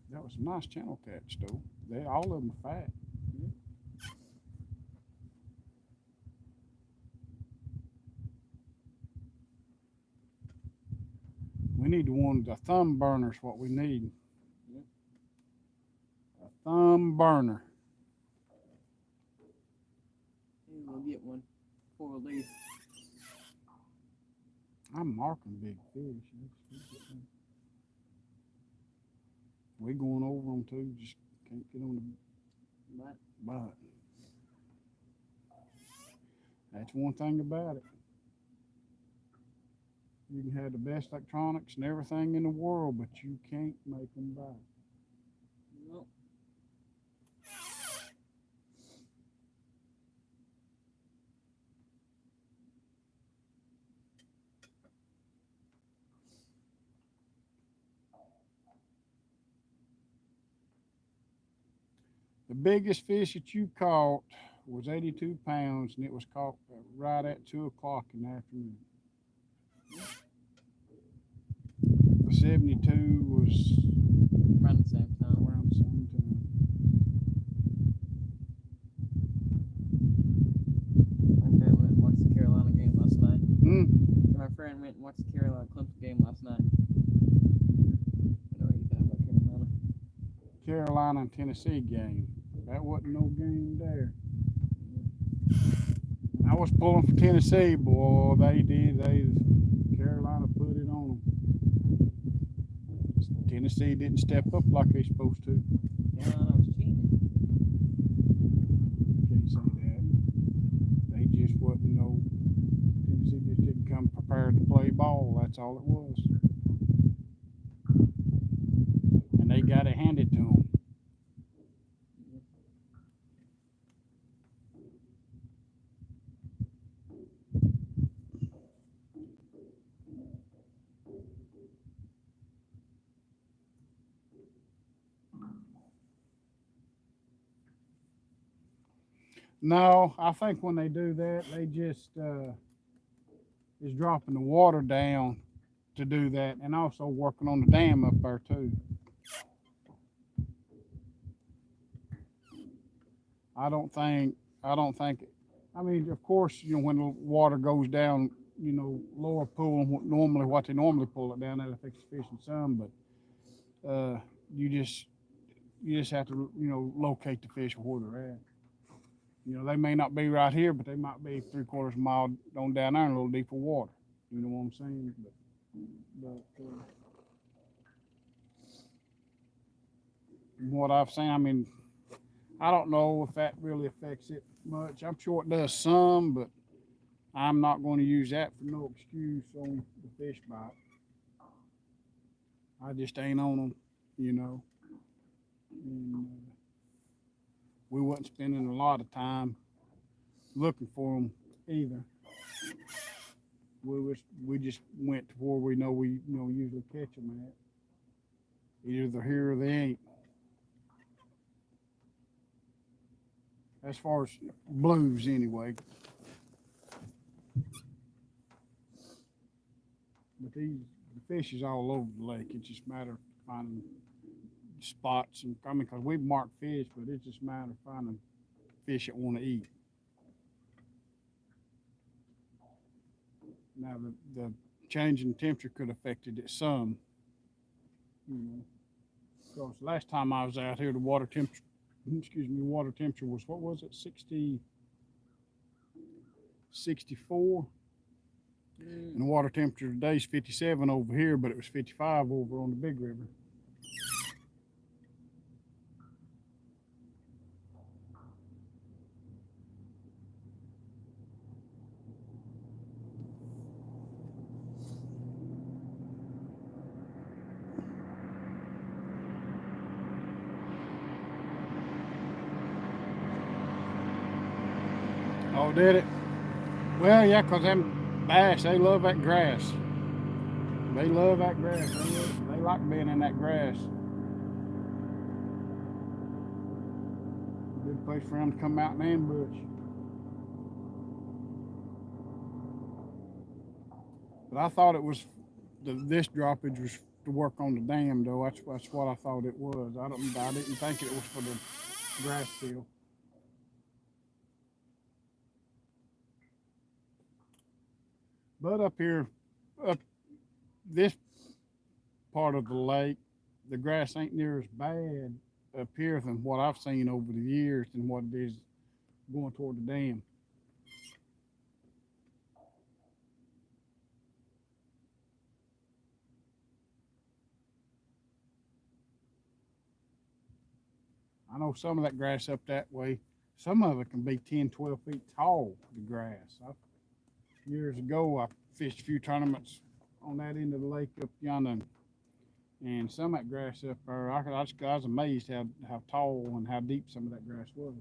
That was some nice channel cats, though. All of them are fat. Mm-hmm. We need the thumb burners, what we need. Yep. A thumb burner. Maybe we'll get one before we leave. I'm marking big fish. We going over them too, just can't get on the bite. That's one thing about it. You can have the best electronics and everything in the world, but you can't make them bite. Nope. The biggest fish that you caught was 82 pounds, and it was caught right at 2 o'clock in the afternoon. The 72 was Around the same time. around the same time. My friend went and watched the Carolina game last night. Hmm. My friend went and watched the Carolina Clemson game last night. I know what you're talking about Carolina. Carolina and Tennessee game. That wasn't no game there. I was pulling for Tennessee, boy. Carolina put it on them. Tennessee didn't step up like they supposed to. Carolina was cheating. Can't say that. They just wasn't no. Tennessee just didn't come prepared to play ball. That's all it was. And they got it handed to them. No, I think when they do that, they just is dropping the water down to do that, and also working on the dam up there too. I don't think I mean, of course, you know, when the water goes down, you know, lower pool, normally what they normally pull it down, that affects the fishing some, but you just have to, you know, locate the fish where they're at. You know, they may not be right here, but they might be 3/4 mile on down there in a little deeper water. You know what I'm saying? But from what I've seen, I mean, I don't know if that really affects it much. I'm sure it does some, but I'm not going to use that for no excuse on the fish bite. I just ain't on them, you know. And we wasn't spending a lot of time looking for them either. We just went to where we know we usually catch them at. Either they're here or they ain't. As far as blues, anyway. But the fish is all over the lake. It's just a matter of finding spots and I mean, because we mark fish, but it's just a matter of finding fish that want to eat. Now the change in temperature could have affected it some, you know. Because last time I was out here, the water temperature, water temperature was what was it, 60, 64, and the water temperature today is 57 over here, but it was 55 over on the big river. Oh, did it? Well, yeah, 'cause them bass, they love that grass. They love that grass. They like being in that grass. Good place for them to come out and ambush. But I thought it was, this droppage was to work on the dam, though. That's what I thought it was. I didn't think it was for the grass field. But up here, up this part of the lake, the grass ain't near as bad up here than what I've seen over the years than what it is going toward the dam. I know some of that grass up that way, some of it can be 10, 12 feet tall, the grass. Years ago, I fished a few tournaments on that end of the lake up yonder, and some of that grass up there, I was amazed how tall and how deep some of that grass was.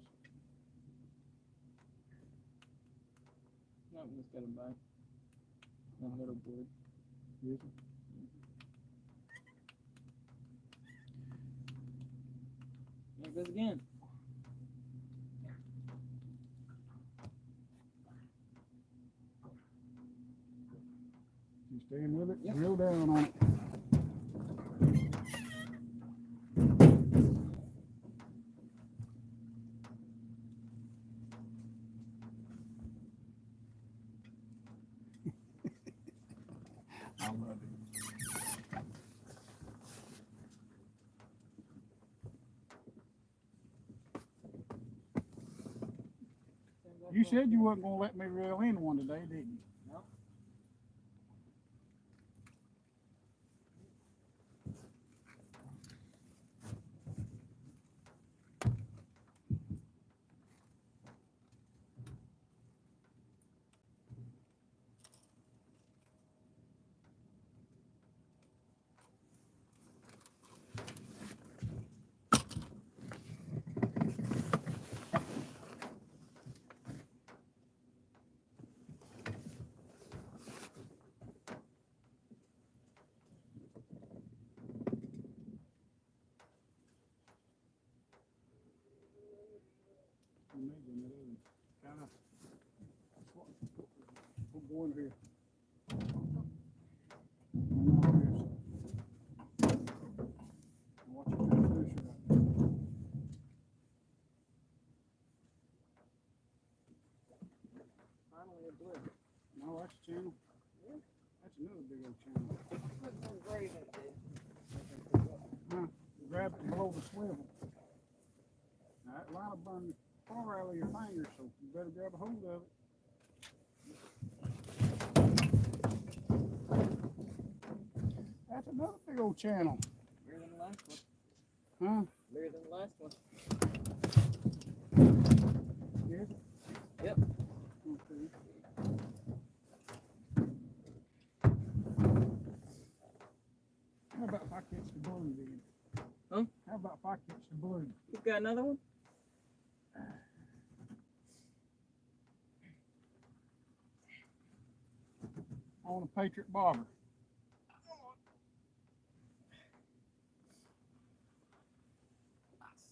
That one's got a bite. One little board. Yes. There it goes again. You staying with it? Yep. Drill down on it. I love it. You said you wasn't gonna let me reel in one today, didn't you? No. Go in here. Watch it come loose right. that's the channel. Yeah. That's another big old channel. Put some grade in it. Huh? Grab it below the swivel. Now that line will burn the far out of your fingers, so you better grab a hold of it. That's another big old channel. Bigger than the last one. Huh? Bigger than the last one. Yes? Yep. Okay. How about if I catch the blue then? Huh? How about if I catch the blue? You got another one? On a Patriot bobber.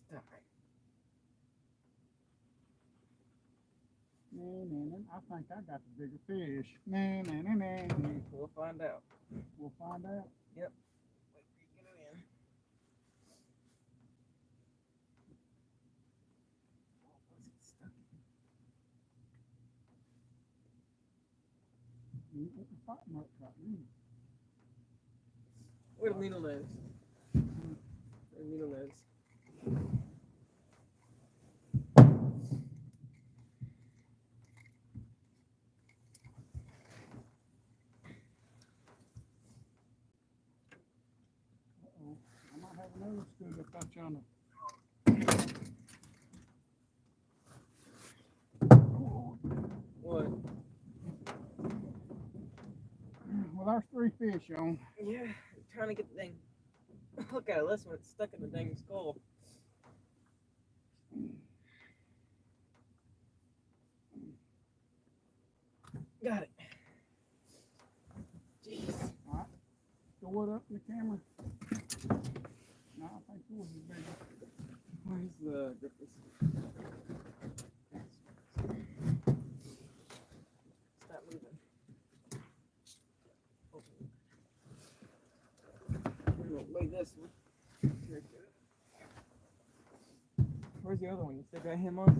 Stuck. Man, I think I got the bigger fish. Man. We'll find out. We'll find out. Yep. Wait for you to get it in. Was it stuck? You put the fight mark right in. Where the needle is. Where the needle is. Uh-oh. I might have another scoop if I trying to. What? Well, there's 3 fish on. Yeah, I'm trying to get the thing. Look at it, listen, it's stuck in the dang skull. Got it. Jeez. Alright. Throw it up in the camera. No, I think yours is bigger. Where's the grippers? Stop moving. We're gonna weigh this one. Where's the other one? You still got him on?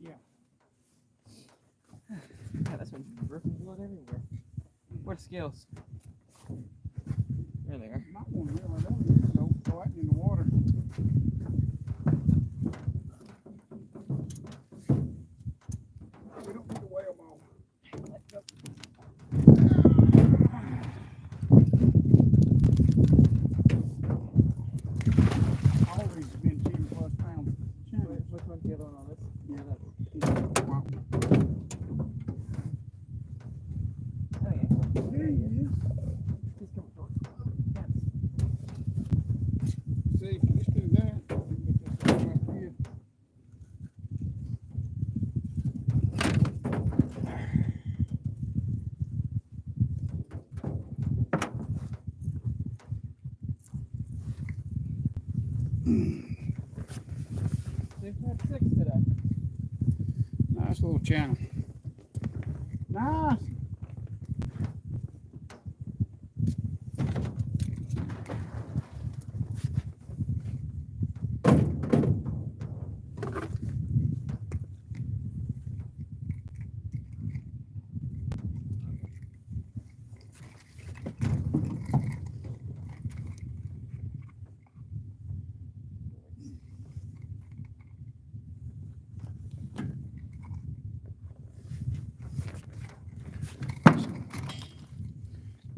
Yeah. God, this one's dripping blood everywhere. Where's the scales? There they are. Might want to reel it up. So throw it in the water. We don't need to weigh them all. Always been 10+ pounds. Which one's the other one on this? Yeah, that's. Wow. Oh, yeah. There he is. He's coming towards us. See, just do that. Get this right here. They've had 6 today. Nice little channel. Nice.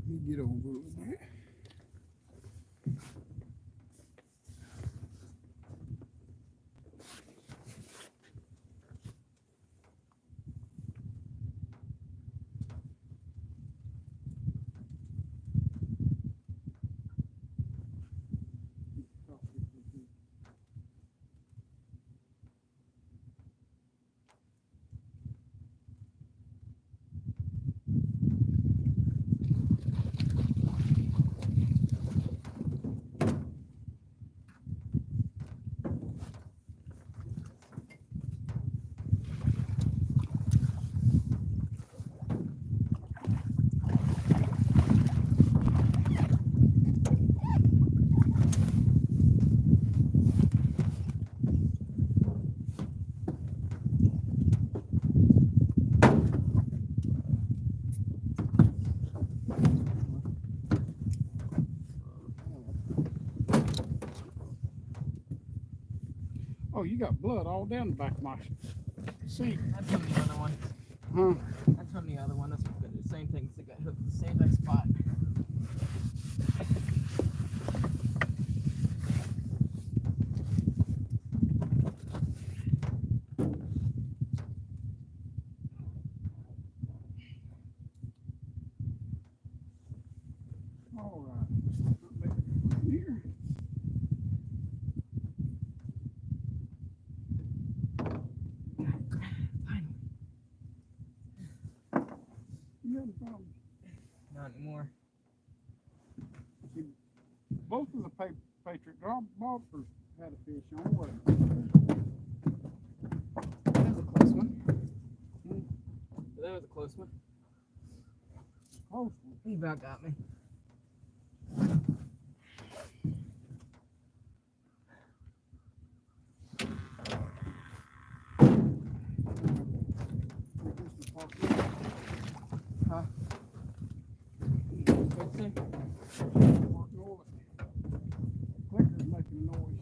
Let me get over a little bit. Oh, you got blood all down the back of my seat. That's from the other one. Huh? That's from the other one. That's the same thing. They got hooked the same exact spot. All right. Here. Finally. You had a problem. Not anymore. Both of the Patriot bobbers had a fish on. What? That was a close one. Hmm. That was a close one. Close one. He about got me. Huh? What'd you say? Clicker's making a noise.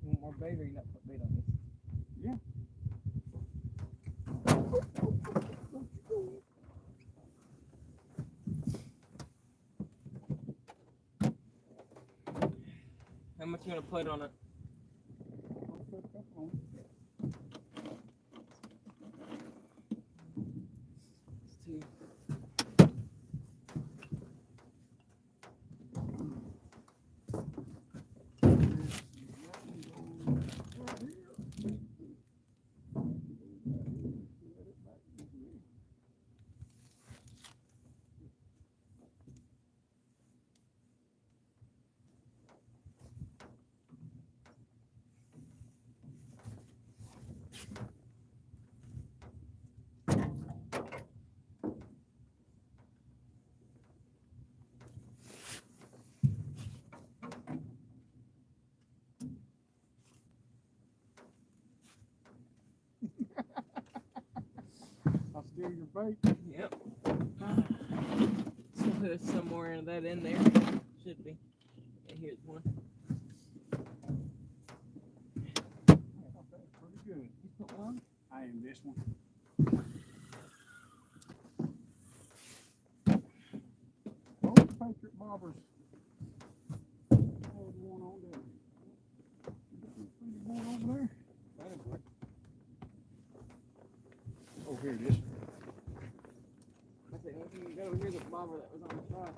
You want more bait or you not put bait on this? Yeah. How much you gonna put on it? I'll put a couple on. It's two. I'll steal your bait. Yep. So there's some more of that in there. Should be. And here's one. That's pretty good. You put one? I am this one. Both Patriot bobbers had one on there. You got any pretty one over there? Oh, here it is. I said, you go here's the bobber that was on the side.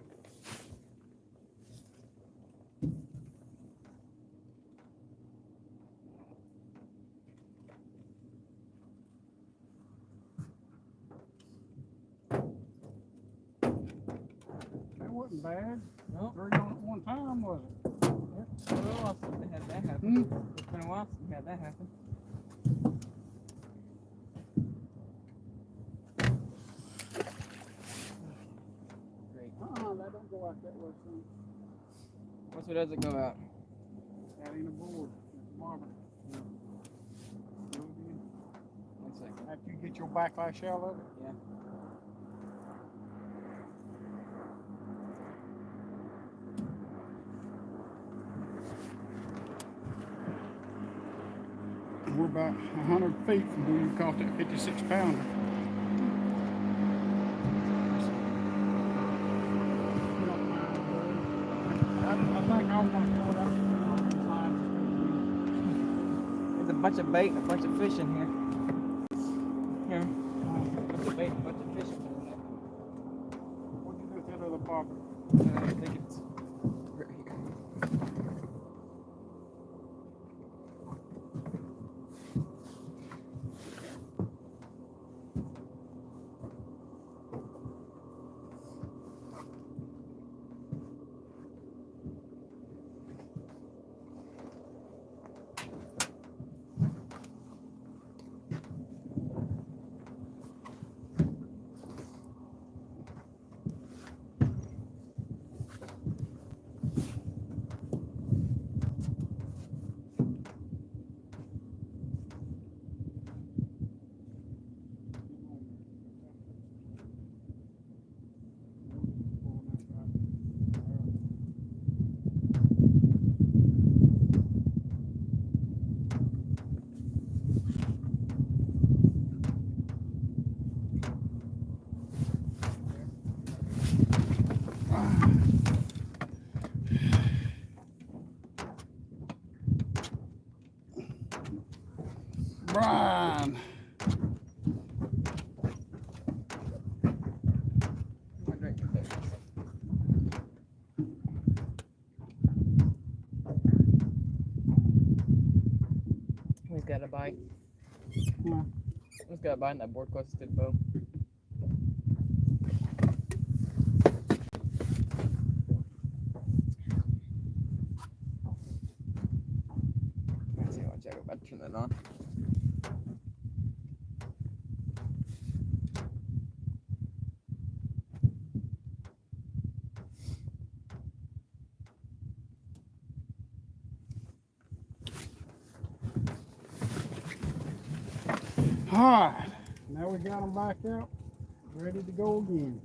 That wasn't bad. No. 3 on at one time, was it? It's been a while since they had that happen. It's been a while since we had that happen. Great. That don't go out that way, son. Which way does it go out? That ain't a board. It's a bobber. Yeah. Throw it in. 1 second. After you get your backlash out of it. Yeah. We're about 100 feet from where you caught that 56 pounder. I think I want to throw that line. There's a bunch of bait and a bunch of fish in here. Here. A bunch of bait and a bunch of fish in there. What'd you do with that other bobber? I think it's right here. got a bite. Yeah. It's got a bite in that board closest to the bow. Let's see, watch out, I'm about to turn that on. All right, now we got them back out, ready to go again.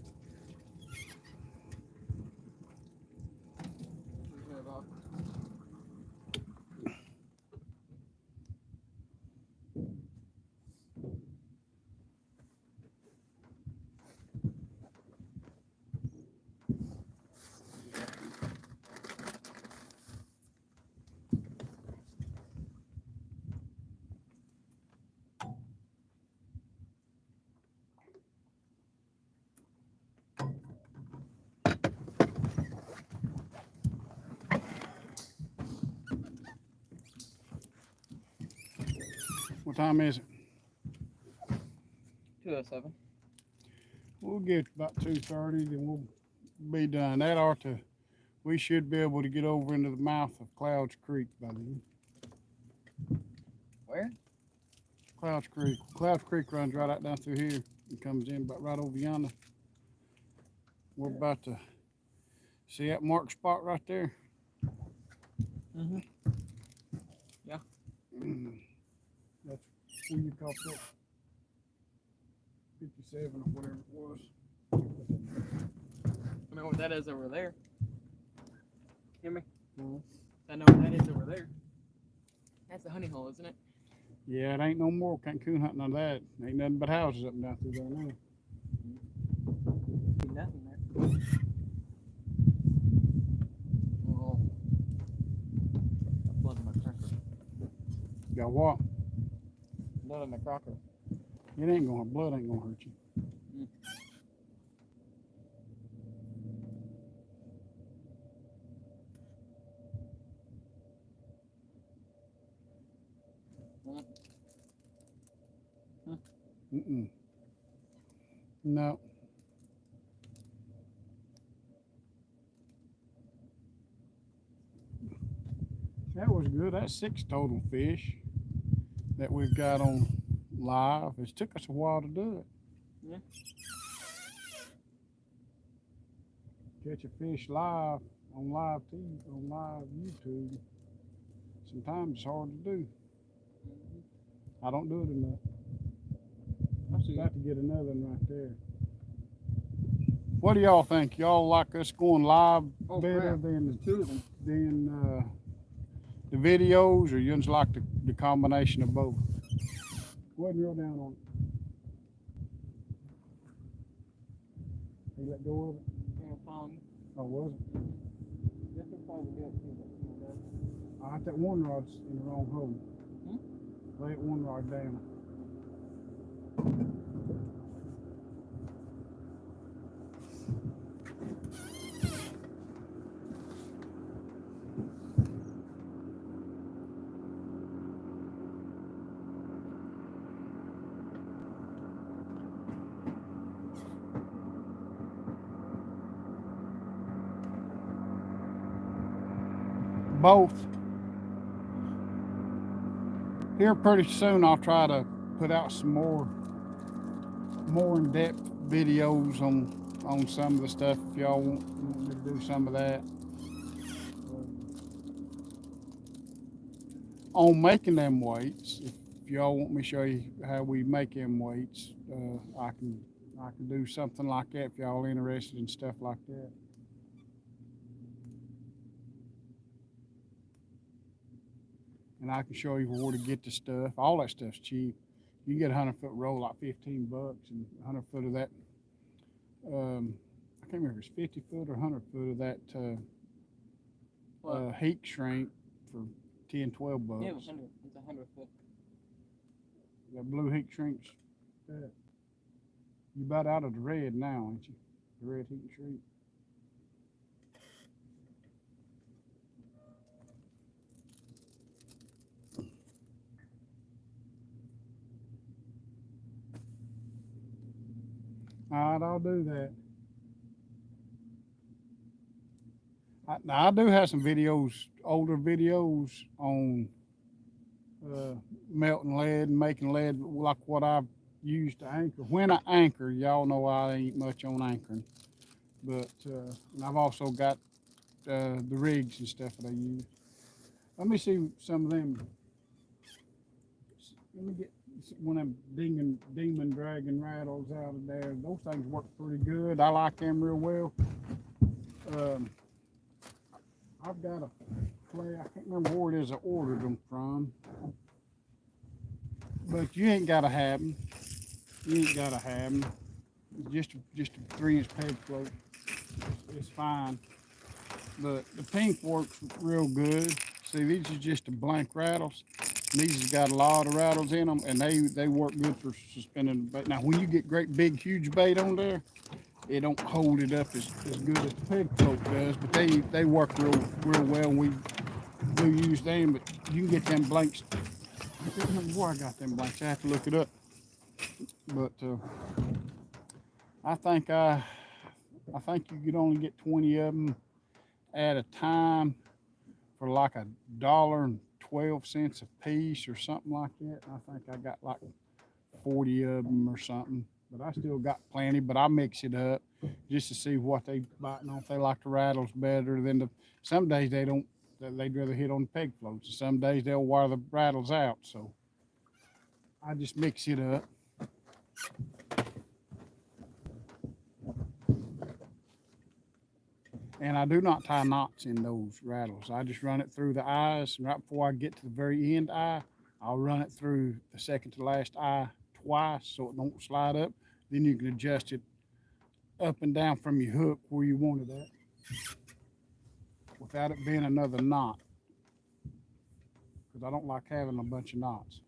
What time is it? 207. We'll get about 2:30, then we'll be done. That ought to, we should be able to get over into the mouth of Clouds Creek by then. Where? Clouds Creek. Clouds Creek runs right out down through here and comes in about right over yonder. We're about to see that marked spot right there. Mm-hmm. That's where you caught that 57 or whatever it was. I know what that is over there. Hear me? Mhm. I know what that is over there. That's the honey hole, isn't it? Yeah, it ain't no more. Can't coon hunt none of that. Ain't nothing but houses up and down through there now. See nothing there. Oh. Got blood in my cracker. Got what? Blood in my cracker. It ain't gonna, blood ain't gonna hurt you. Mm-mm. No. That was good. That's 6 total fish that we've got on live. It took us a while to do it. Yeah. Catch a fish live on live TV, on live YouTube. Sometimes it's hard to do. I don't do it enough. I'm about to get another one right there. What do y'all think? Y'all like us going live better than the videos, or you just like the combination of both? Go ahead and roll down on it. You let go of it? Oh, was it? I think that one rod's in the wrong hole. Lay it one rod down. Both. Here pretty soon I'll try to put out some more in-depth videos on some of the stuff if y'all want me to do some of that. On making them weights, if y'all want me to show you how we make them weights, I can do something like that if y'all interested in stuff like that. And I can show you where to get the stuff. All that stuff's cheap. You can get a 100-foot roll like $15, and 100 foot of that. I can't remember if it's 50 foot or 100 foot of that heat shrink for 10, 12 bucks. Yeah, it's 100 foot. That blue heat shrinks. You about out of the red now, ain't you? The red heat shrink. All right, I'll do that. Now I do have some videos, older videos on uh, melting lead and making lead, like what I've used to anchor. When I anchor, y'all know I ain't much on anchoring, but and I've also got the rigs and stuff that I use. Let me see some of them. Let me get one of them demon dragon rattles out of there. Those things work pretty good. I like them real well. Um, I've got a play. I can't remember where it is I ordered them from, but you ain't gotta have them. You ain't gotta have them. Just a 3-inch peg float. It's fine. But the pink works real good. See, these are just the blank rattles. These has got a lot of rattles in them, and they work good for suspending the bait. Now, when you get great big huge bait on there, it don't hold it up as good as the peg float does. But they work real well. We do use them, but you can get them blanks. I can't remember where I got them blanks. I have to look it up. But I think you could only get 20 of them at a time for like $1.12 a piece or something like that. I think I got like 40 of them or something. But I still got plenty. But I mix it up just to see what they biting on. If they like the rattles better than the. Some days they don't. They'd rather hit on the peg floats. Some days they'll wire the rattles out. So I just mix it up. And I do not tie knots in those rattles. I just run it through the eyes. And right before I get to the very end eye, I'll run it through the second to last eye twice so it don't slide up. Then you can adjust it up and down from your hook where you want it at without it being another knot. Because I don't like having a bunch of knots.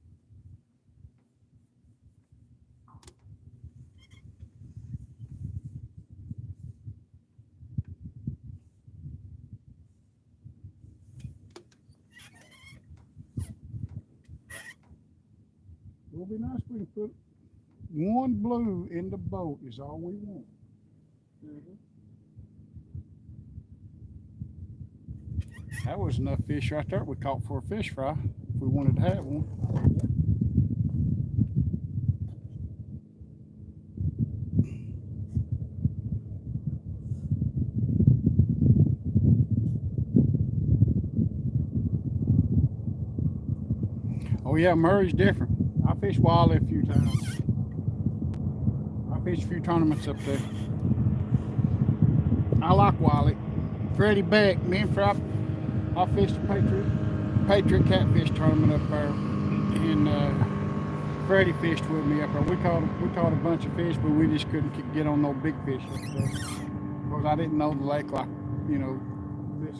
It would be nice if we could put one blue in the boat is all we want. Mm-hmm. That was enough fish right there we caught for a fish fry if we wanted to have one. Oh yeah, Murray's different. I fished Wiley a few times. I fished a few tournaments up there. I like Wiley. Freddie Beck, me and Fry, I fished a Patriot catfish tournament up there, and Freddie fished with me up there. We caught a bunch of fish, but we just couldn't get on no big fish up there because I didn't know the lake like this.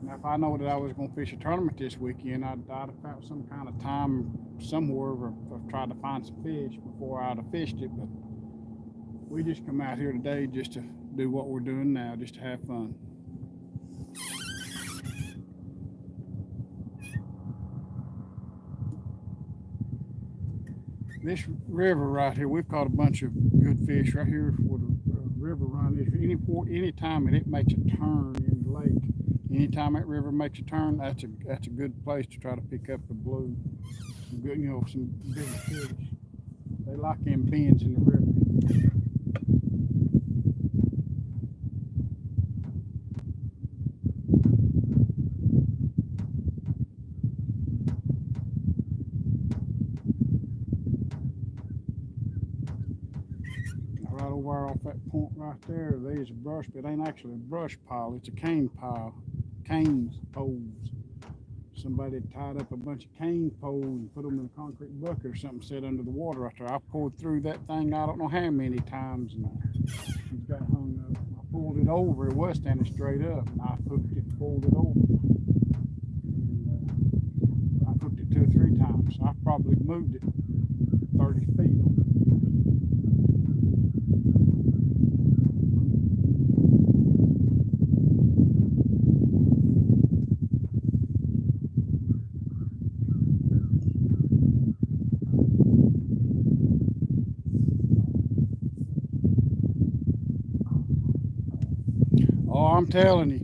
Now, if I know that I was going to fish a tournament this weekend, I'd have found some kind of time somewhere or tried to find some fish before I'd have fished it. But we just come out here today just to do what we're doing now, just to have fun. This river right here, we've caught a bunch of good fish right here where the river run is. Any time it makes a turn in the lake, anytime that river makes a turn, that's a good place to try to pick up the blue. Some good, some big fish. They like them bends in the river. Right over off that point right there, there's a brush, but it ain't actually a brush pile, it's a cane pile. Canes poles. Somebody tied up a bunch of cane poles and put them in a concrete bucket or something set under the water right there. I pulled through that thing I don't know how many times and it got hung up. I pulled it over, it was standing straight up, and I hooked it, pulled it over. And I hooked it 2 or 3 times. So I probably moved it 30 feet. Oh, I'm telling you,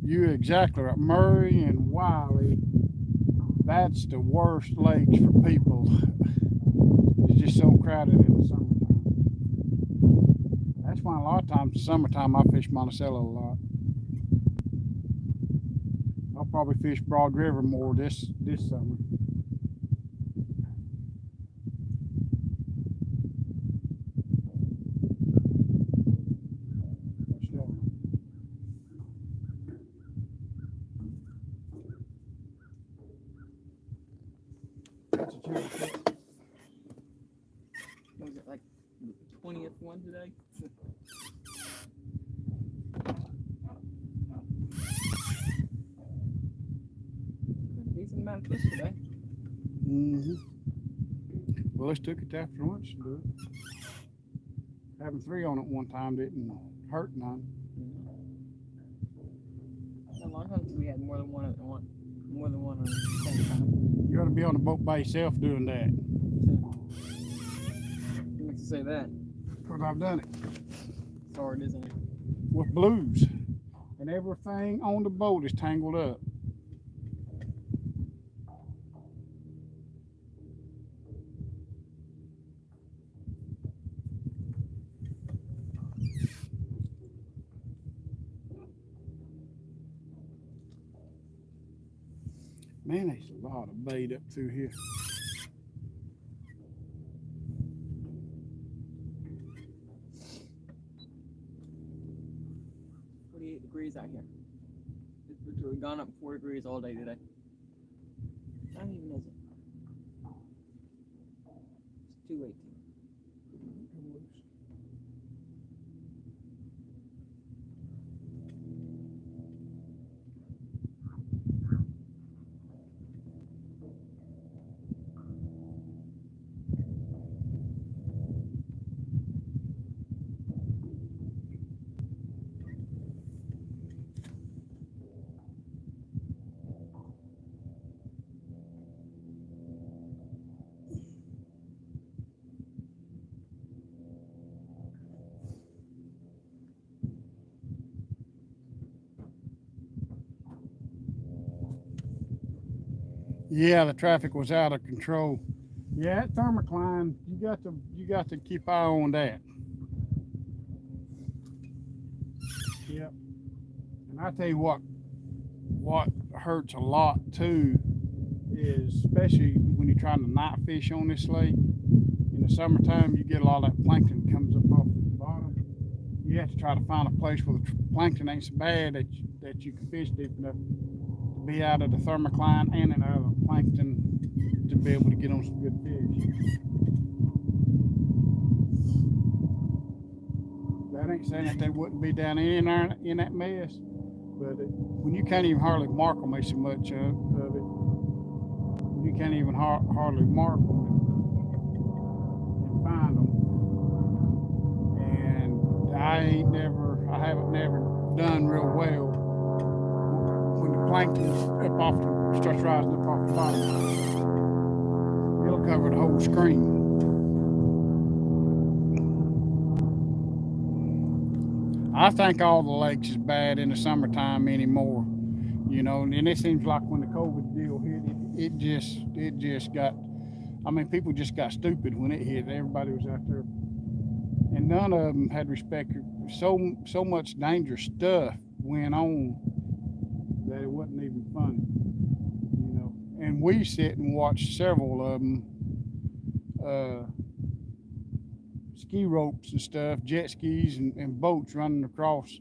you're exactly right. Murray and Wiley, that's the worst lakes for people. It's just so crowded in the summertime. That's why a lot of times in the summertime I fish Monticello a lot. I'll probably fish Broad River more this summer. What's that? That's a cherry pit. What was it, like the 20th one today? A decent amount of fish today. Mm-hmm. Well, let's took it after lunch to do it. Having three on it one time didn't hurt none. A long time since we had more than one on the same time. You ought to be on the boat by yourself doing that. What makes you say that? Because I've done it It's hard, isn't it? with blues. And everything on the boat is tangled up. Man, there's a lot of bait up through here. It's 48 degrees out here. It's literally gone up 4 degrees all day today. Not even is it? It's 218. Yeah, the traffic was out of control. Yeah, that thermocline, you got to keep eye on that. Yep. And I tell you what hurts a lot too is especially when you're trying to night fish on this lake. In the summertime, you get a lot of that plankton comes up off the bottom. You have to try to find a place where the plankton ain't so bad that you can fish deep enough to be out of the thermocline and out of the plankton to be able to get on some good fish. That ain't saying that they wouldn't be down in there in that mess, but when you can't even hardly mark them, there's so much of it. When you can't even hardly mark them and find them, and I haven't never done real well when the plankton starts rising up off the bottom. It'll cover the whole screen. I think all the lakes is bad in the summertime anymore, and it seems like when the COVID deal hit, it just got. I mean, people just got stupid when it hit. Everybody was out there, and none of them had respect. So much dangerous stuff went on that it wasn't even funny. And we sit and watch several of them. Ski ropes and stuff, jet skis and boats running across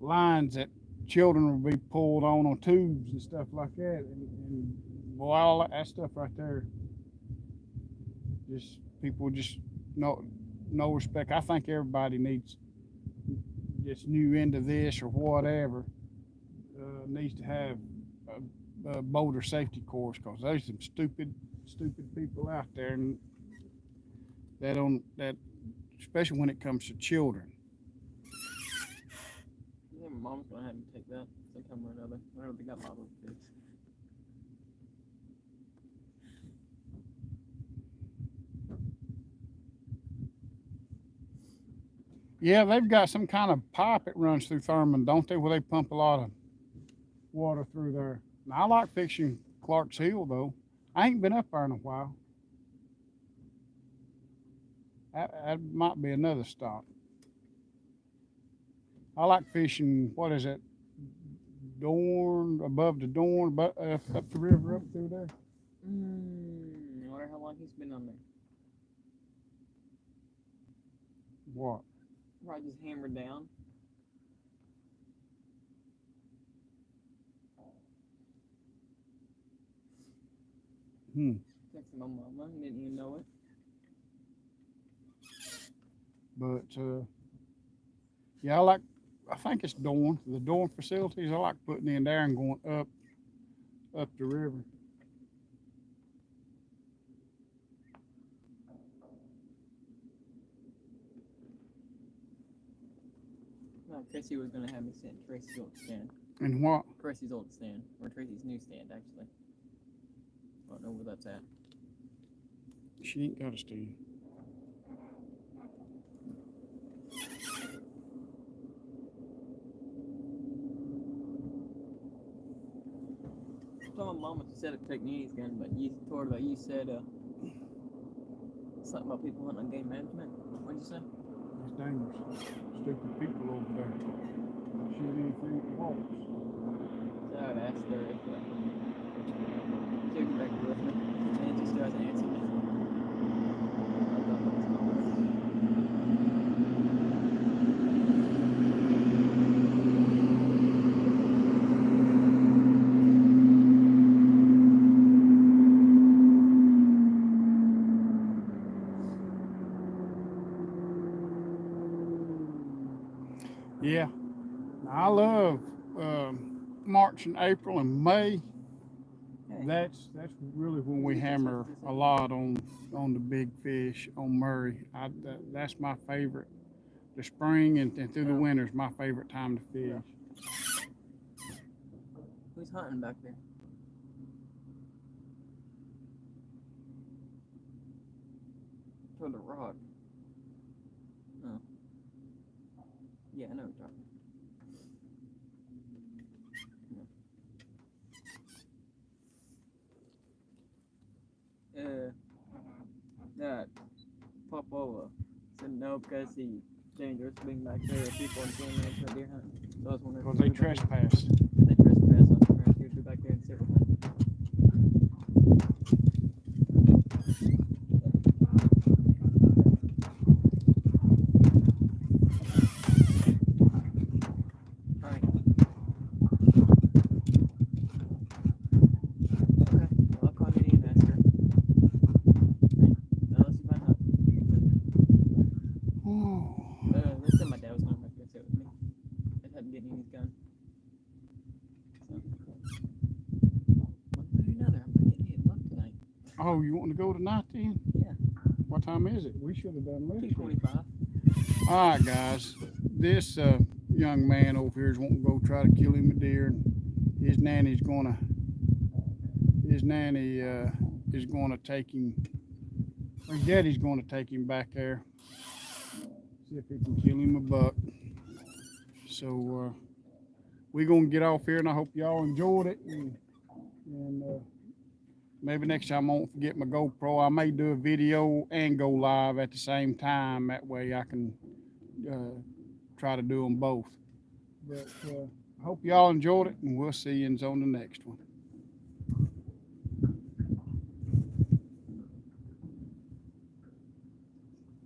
lines that children will be pulled on tubes and stuff like that. And boy, all that stuff right there, just people just no respect. I think everybody needs just new into this or whatever needs to have a boater safety course because there's some stupid people out there and that especially when it comes to children. I think my mom's gonna have me take that sometime or another. Whenever they got my little kids. Yeah, they've got some kind of pipe that runs through Thurman, don't they? Where they pump a lot of water through there. And I like fishing Clark's Hill though. I ain't been up there in a while. That might be another stop. I like fishing. What is it? Dorn above the Dorn, but up the river up through there. I wonder how long he's been on there. What? Probably just hammered down. Texting my mama, didn't even know it. But yeah, I like. I think it's Dorn. The Dorn facilities. I like putting in there and going up the river. No, Tracy was gonna have me send Tracy's old stand. And what? Tracy's old stand, or Tracy's new stand, actually. I don't know where that's at. She ain't got a stand. I told my mama to set up techniques again, but you told her that you said something about people hunting on game management. What'd you say? It's dangerous. Stupid people over there. Shoot anything that walks. So I would ask her if she would get back with me, and she still hasn't answered me. I thought that was common. Yeah, I love March and April and May. Hey, That's really when we hammer a lot on the big fish on Murray. That's my favorite. The spring and through the Yeah. winter is my favorite time to fish. who's hunting back there? Toward the rock. Oh. Yeah, I know what you're talking about. That Popola said no because he's dangerous being back there. People in San Antonio deer hunting. So I was wondering Because they trespass. They trespass on the ground. You'd be back there and sit with them. Alright. Okay. Well, I'll call Minnie and ask her. Unless you find out. They said my dad was going back there to sit with me. I hadn't getting his gun. So. One way or another, I'm gonna get hit luck tonight. Oh, you want to go tonight then? Yeah. What time is it? We should have done less. 2:25. All right, guys. This young man over here is wanting to go try to kill him a deer. His nanny is gonna take him. His daddy's gonna take him back there. See if he can kill him a buck. So we're gonna get off here, and I hope y'all enjoyed it. And maybe next time I won't forget my GoPro. I may do a video and go live at the same time. That way I can try to do them both. But I hope y'all enjoyed it, and we'll see you on the next one.